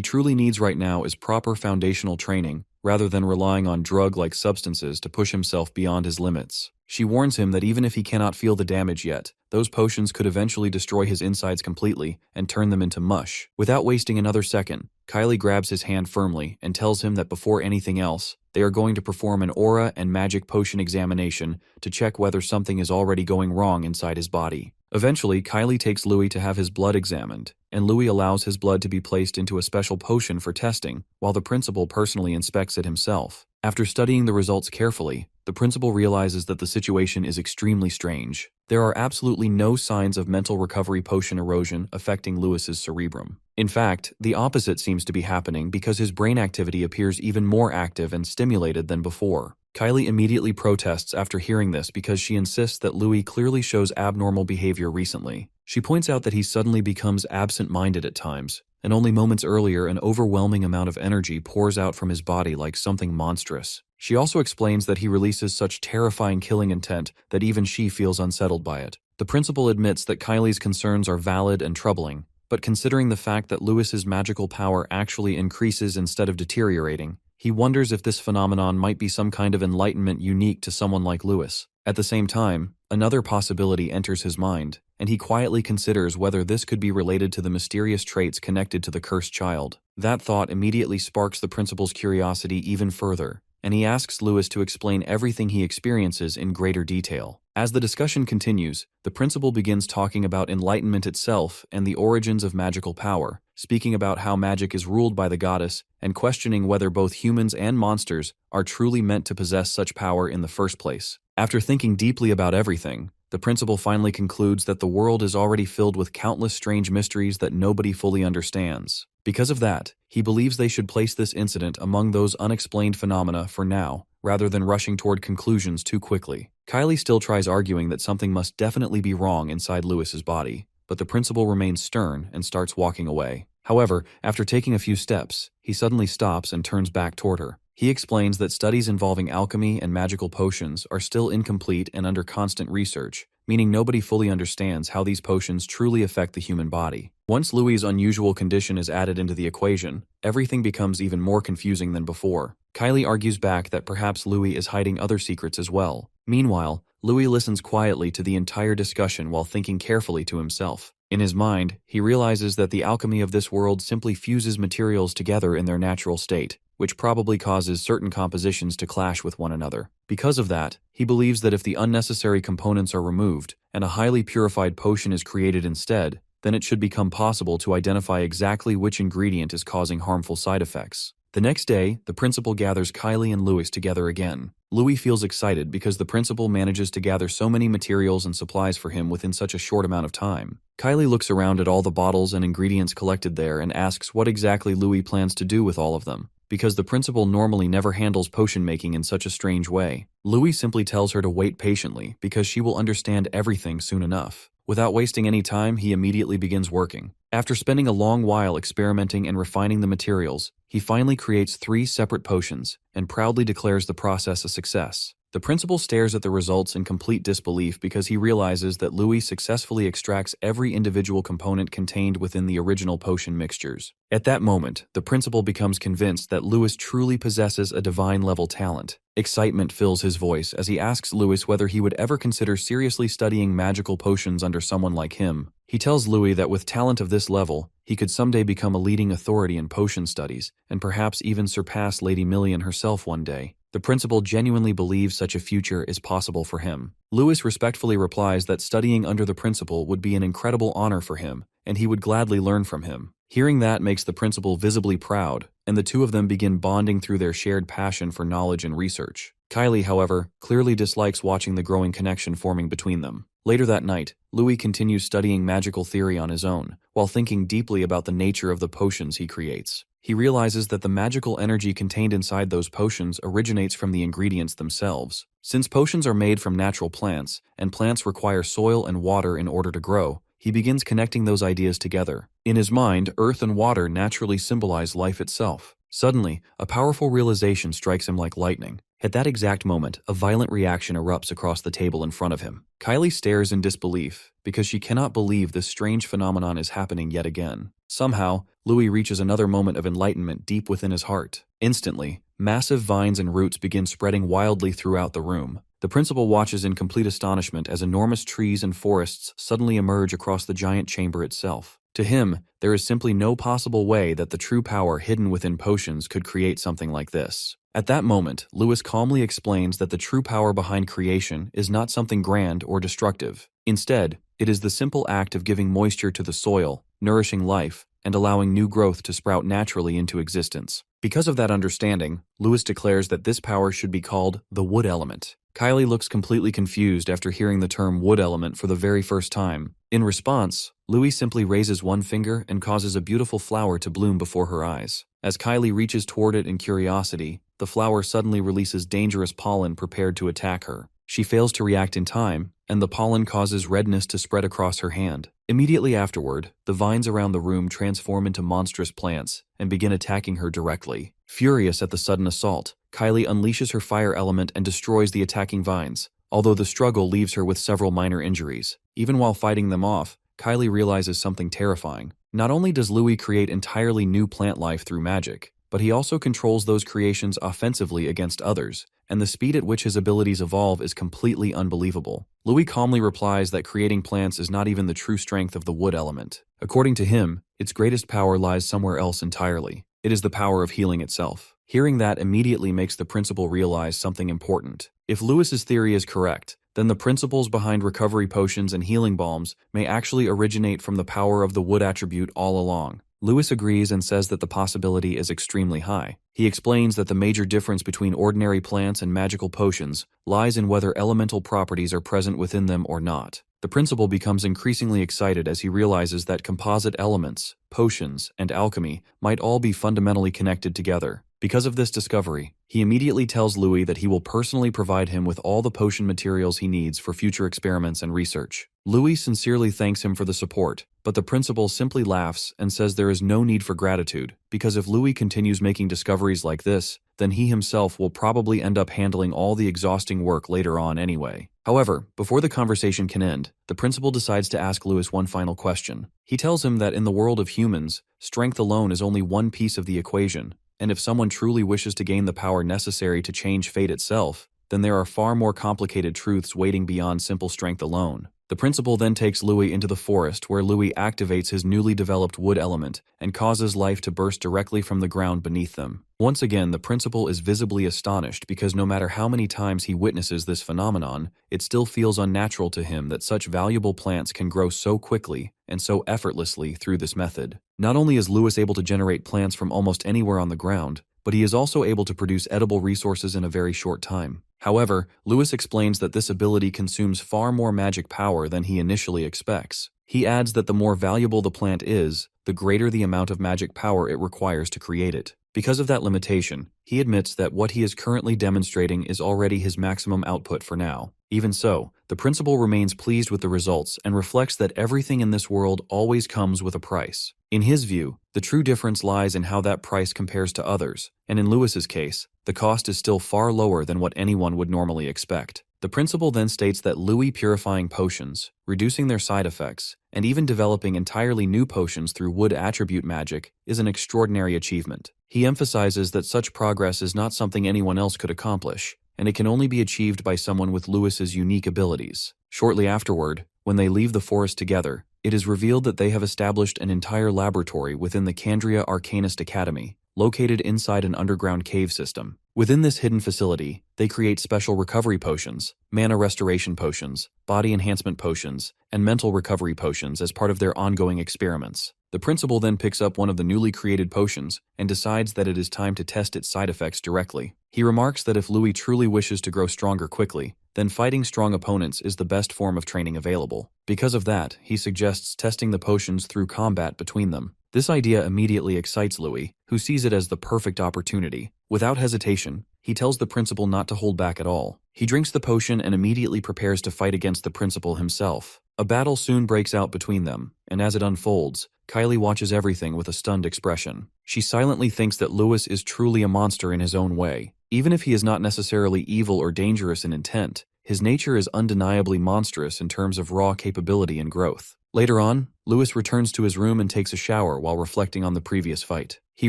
truly needs right now is proper foundational training, rather than relying on drug-like substances to push himself beyond his limits. She warns him that even if he cannot feel the damage yet, those potions could eventually destroy his insides completely and turn them into mush. Without wasting another second, Kylie grabs his hand firmly and tells him that before anything else, they are going to perform an aura and magic potion examination to check whether something is already going wrong inside his body. Eventually, Kylie takes Louis to have his blood examined, and Louis allows his blood to be placed into a special potion for testing, while the principal personally inspects it himself. After studying the results carefully, the principal realizes that the situation is extremely strange. There are absolutely no signs of mental recovery potion erosion affecting Lewis's cerebrum. In fact, the opposite seems to be happening because his brain activity appears even more active and stimulated than before. Kylie immediately protests after hearing this because she insists that Louis clearly shows abnormal behavior recently. She points out that he suddenly becomes absent-minded at times, and only moments earlier an overwhelming amount of energy pours out from his body like something monstrous. She also explains that he releases such terrifying killing intent that even she feels unsettled by it. The principal admits that Kylie's concerns are valid and troubling, but considering the fact that Lewis's magical power actually increases instead of deteriorating, he wonders if this phenomenon might be some kind of enlightenment unique to someone like Lewis. At the same time, another possibility enters his mind, and he quietly considers whether this could be related to the mysterious traits connected to the cursed child. That thought immediately sparks the principal's curiosity even further, and he asks Lewis to explain everything he experiences in greater detail. As the discussion continues, the principal begins talking about enlightenment itself and the origins of magical power, speaking about how magic is ruled by the goddess and questioning whether both humans and monsters are truly meant to possess such power in the first place. After thinking deeply about everything, the principal finally concludes that the world is already filled with countless strange mysteries that nobody fully understands. Because of that, he believes they should place this incident among those unexplained phenomena for now, rather than rushing toward conclusions too quickly. Kylie still tries arguing that something must definitely be wrong inside Lewis's body, but the principal remains stern and starts walking away. However, after taking a few steps, he suddenly stops and turns back toward her. He explains that studies involving alchemy and magical potions are still incomplete and under constant research, meaning nobody fully understands how these potions truly affect the human body. Once Louis's unusual condition is added into the equation, everything becomes even more confusing than before. Kylie argues back that perhaps Louis is hiding other secrets as well. Meanwhile, Louis listens quietly to the entire discussion while thinking carefully to himself. In his mind, he realizes that the alchemy of this world simply fuses materials together in their natural state, which probably causes certain compositions to clash with one another. Because of that, he believes that if the unnecessary components are removed and a highly purified potion is created instead, then it should become possible to identify exactly which ingredient is causing harmful side effects. The next day, the principal gathers Kylie and Lewis together again. Louis feels excited because the principal manages to gather so many materials and supplies for him within such a short amount of time. Kylie looks around at all the bottles and ingredients collected there and asks what exactly Louis plans to do with all of them, because the principal normally never handles potion making in such a strange way. Louis simply tells her to wait patiently because she will understand everything soon enough. Without wasting any time, he immediately begins working. After spending a long while experimenting and refining the materials, he finally creates 3 separate potions and proudly declares the process a success. The principal stares at the results in complete disbelief because he realizes that Louis successfully extracts every individual component contained within the original potion mixtures. At that moment, the principal becomes convinced that Louis truly possesses a divine-level talent. Excitement fills his voice as he asks Louis whether he would ever consider seriously studying magical potions under someone like him. He tells Louis that with talent of this level, he could someday become a leading authority in potion studies, and perhaps even surpass Lady Million herself one day. The principal genuinely believes such a future is possible for him. Louis respectfully replies that studying under the principal would be an incredible honor for him, and he would gladly learn from him. Hearing that makes the principal visibly proud, and the two of them begin bonding through their shared passion for knowledge and research. Kylie, however, clearly dislikes watching the growing connection forming between them. Later that night, Louis continues studying magical theory on his own, while thinking deeply about the nature of the potions he creates. He realizes that the magical energy contained inside those potions originates from the ingredients themselves. Since potions are made from natural plants, and plants require soil and water in order to grow, he begins connecting those ideas together. In his mind, earth and water naturally symbolize life itself. Suddenly, a powerful realization strikes him like lightning. At that exact moment, a violent reaction erupts across the table in front of him. Kylie stares in disbelief, because she cannot believe this strange phenomenon is happening yet again. Somehow, Louis reaches another moment of enlightenment deep within his heart. Instantly, massive vines and roots begin spreading wildly throughout the room. The principal watches in complete astonishment as enormous trees and forests suddenly emerge across the giant chamber itself. To him, there is simply no possible way that the true power hidden within potions could create something like this. At that moment, Louis calmly explains that the true power behind creation is not something grand or destructive. Instead, it is the simple act of giving moisture to the soil, nourishing life, and allowing new growth to sprout naturally into existence. Because of that understanding, Louis declares that this power should be called the wood element. Kylie looks completely confused after hearing the term wood element for the very first time. In response, Louis simply raises one finger and causes a beautiful flower to bloom before her eyes. As Kylie reaches toward it in curiosity, the flower suddenly releases dangerous pollen prepared to attack her. She fails to react in time, and the pollen causes redness to spread across her hand. Immediately afterward, the vines around the room transform into monstrous plants and begin attacking her directly. Furious at the sudden assault, Kylie unleashes her fire element and destroys the attacking vines, although the struggle leaves her with several minor injuries. Even while fighting them off, Kylie realizes something terrifying. Not only does Louis create entirely new plant life through magic, but he also controls those creations offensively against others, and the speed at which his abilities evolve is completely unbelievable. Louis calmly replies that creating plants is not even the true strength of the wood element. According to him, its greatest power lies somewhere else entirely. It is the power of healing itself. Hearing that immediately makes the principal realize something important. If Louis's theory is correct, then the principles behind recovery potions and healing balms may actually originate from the power of the wood attribute all along. Louis agrees and says that the possibility is extremely high. He explains that the major difference between ordinary plants and magical potions lies in whether elemental properties are present within them or not. The principal becomes increasingly excited as he realizes that composite elements, potions, and alchemy might all be fundamentally connected together. Because of this discovery, he immediately tells Louis that he will personally provide him with all the potion materials he needs for future experiments and research. Louis sincerely thanks him for the support, but the principal simply laughs and says there is no need for gratitude, because if Louis continues making discoveries like this, then he himself will probably end up handling all the exhausting work later on anyway. However, before the conversation can end, the principal decides to ask Louis one final question. He tells him that in the world of humans, strength alone is only one piece of the equation, and if someone truly wishes to gain the power necessary to change fate itself, then there are far more complicated truths waiting beyond simple strength alone. The principal then takes Louis into the forest where Louis activates his newly developed wood element and causes life to burst directly from the ground beneath them. Once again, the principal is visibly astonished because no matter how many times he witnesses this phenomenon, it still feels unnatural to him that such valuable plants can grow so quickly and so effortlessly through this method. Not only is Louis able to generate plants from almost anywhere on the ground, but he is also able to produce edible resources in a very short time. However, Lewis explains that this ability consumes far more magic power than he initially expects. He adds that the more valuable the plant is, the greater the amount of magic power it requires to create it. Because of that limitation, he admits that what he is currently demonstrating is already his maximum output for now. Even so, the principal remains pleased with the results and reflects that everything in this world always comes with a price. In his view, the true difference lies in how that price compares to others, and in Lewis's case, the cost is still far lower than what anyone would normally expect. The principal then states that Louis purifying potions, reducing their side effects, and even developing entirely new potions through wood attribute magic is an extraordinary achievement. He emphasizes that such progress is not something anyone else could accomplish, and it can only be achieved by someone with Lewis's unique abilities. Shortly afterward, when they leave the forest together, it is revealed that they have established an entire laboratory within the Candria Arcanist Academy, located inside an underground cave system. Within this hidden facility, they create special recovery potions, mana restoration potions, body enhancement potions, and mental recovery potions as part of their ongoing experiments. The principal then picks up one of the newly created potions and decides that it is time to test its side effects directly. He remarks that if Louis truly wishes to grow stronger quickly, then fighting strong opponents is the best form of training available. Because of that, he suggests testing the potions through combat between them. This idea immediately excites Louis, who sees it as the perfect opportunity. Without hesitation, he tells the principal not to hold back at all. He drinks the potion and immediately prepares to fight against the principal himself. A battle soon breaks out between them, and as it unfolds, Kylie watches everything with a stunned expression. She silently thinks that Lewis is truly a monster in his own way. Even if he is not necessarily evil or dangerous in intent, his nature is undeniably monstrous in terms of raw capability and growth. Later on, Lewis returns to his room and takes a shower while reflecting on the previous fight. He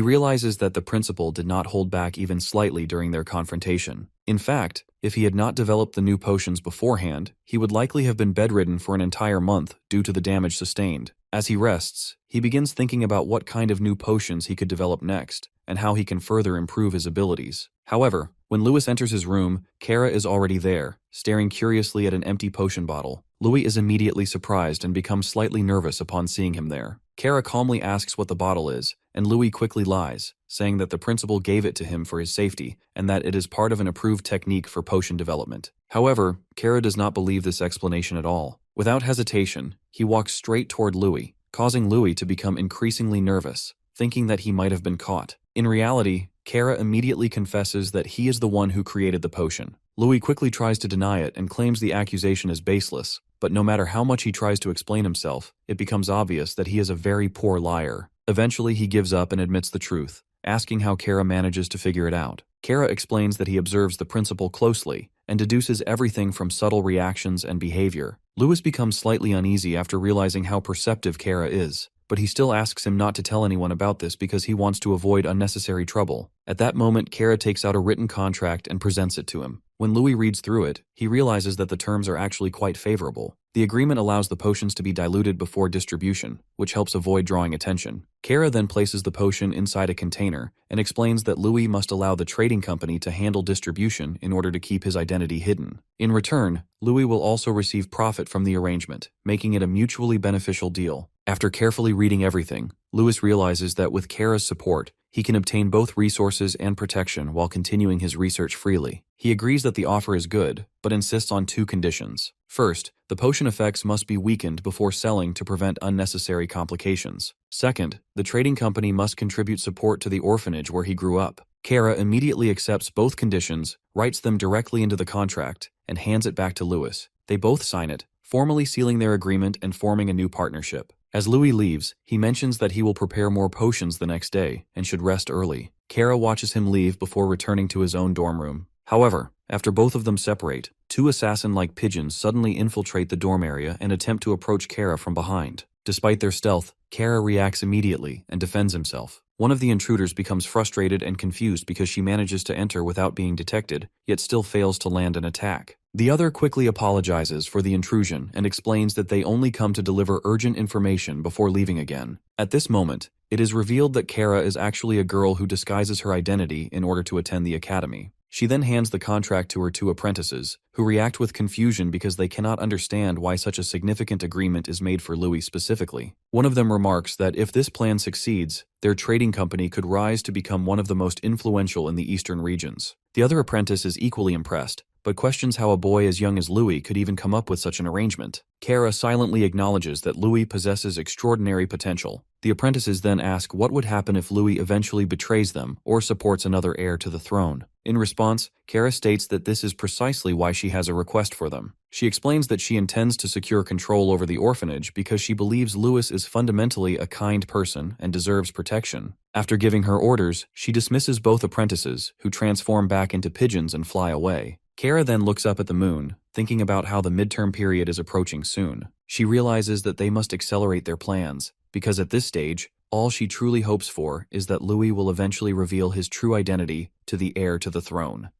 realizes that the principal did not hold back even slightly during their confrontation. In fact, if he had not developed the new potions beforehand, he would likely have been bedridden for an entire month due to the damage sustained. As he rests, he begins thinking about what kind of new potions he could develop next, and how he can further improve his abilities. However, when Lewis enters his room, Kara is already there, staring curiously at an empty potion bottle. Louis is immediately surprised and becomes slightly nervous upon seeing him there. Kara calmly asks what the bottle is, and Louis quickly lies, saying that the principal gave it to him for his safety and that it is part of an approved technique for potion development. However, Kara does not believe this explanation at all. Without hesitation, he walks straight toward Louis, causing Louis to become increasingly nervous, thinking that he might have been caught. In reality, Kara immediately confesses that he is the one who created the potion. Louis quickly tries to deny it and claims the accusation is baseless, but no matter how much he tries to explain himself, it becomes obvious that he is a very poor liar. Eventually, he gives up and admits the truth, asking how Kara manages to figure it out. Kara explains that he observes the principal closely and deduces everything from subtle reactions and behavior. Lewis becomes slightly uneasy after realizing how perceptive Kara is, but he still asks him not to tell anyone about this because he wants to avoid unnecessary trouble. At that moment, Kara takes out a written contract and presents it to him. When Louis reads through it, he realizes that the terms are actually quite favorable. The agreement allows the potions to be diluted before distribution, which helps avoid drawing attention. Kara then places the potion inside a container and explains that Louis must allow the trading company to handle distribution in order to keep his identity hidden. In return, Louis will also receive profit from the arrangement, making it a mutually beneficial deal. After carefully reading everything, Lewis realizes that with Kara's support, he can obtain both resources and protection while continuing his research freely. He agrees that the offer is good, but insists on two conditions. First, the potion effects must be weakened before selling to prevent unnecessary complications. Second, the trading company must contribute support to the orphanage where he grew up. Kara immediately accepts both conditions, writes them directly into the contract, and hands it back to Lewis. They both sign it, formally sealing their agreement and forming a new partnership. As Louis leaves, he mentions that he will prepare more potions the next day and should rest early. Kara watches him leave before returning to his own dorm room. However, after both of them separate, two assassin-like pigeons suddenly infiltrate the dorm area and attempt to approach Kara from behind. Despite their stealth, Kara reacts immediately and defends himself. One of the intruders becomes frustrated and confused because she manages to enter without being detected, yet still fails to land an attack. The other quickly apologizes for the intrusion and explains that they only come to deliver urgent information before leaving again. At this moment, it is revealed that Kara is actually a girl who disguises her identity in order to attend the academy. She then hands the contract to her 2 apprentices, who react with confusion because they cannot understand why such a significant agreement is made for Louis specifically. One of them remarks that if this plan succeeds, their trading company could rise to become one of the most influential in the eastern regions. The other apprentice is equally impressed, but questions how a boy as young as Louis could even come up with such an arrangement. Kara silently acknowledges that Louis possesses extraordinary potential. The apprentices then ask what would happen if Louis eventually betrays them or supports another heir to the throne. In response, Kara states that this is precisely why she has a request for them. She explains that she intends to secure control over the orphanage because she believes Louis is fundamentally a kind person and deserves protection. After giving her orders, she dismisses both apprentices, who transform back into pigeons and fly away. Kara then looks up at the moon, thinking about how the midterm period is approaching soon. She realizes that they must accelerate their plans, because at this stage, all she truly hopes for is that Louis will eventually reveal his true identity to the heir to the throne.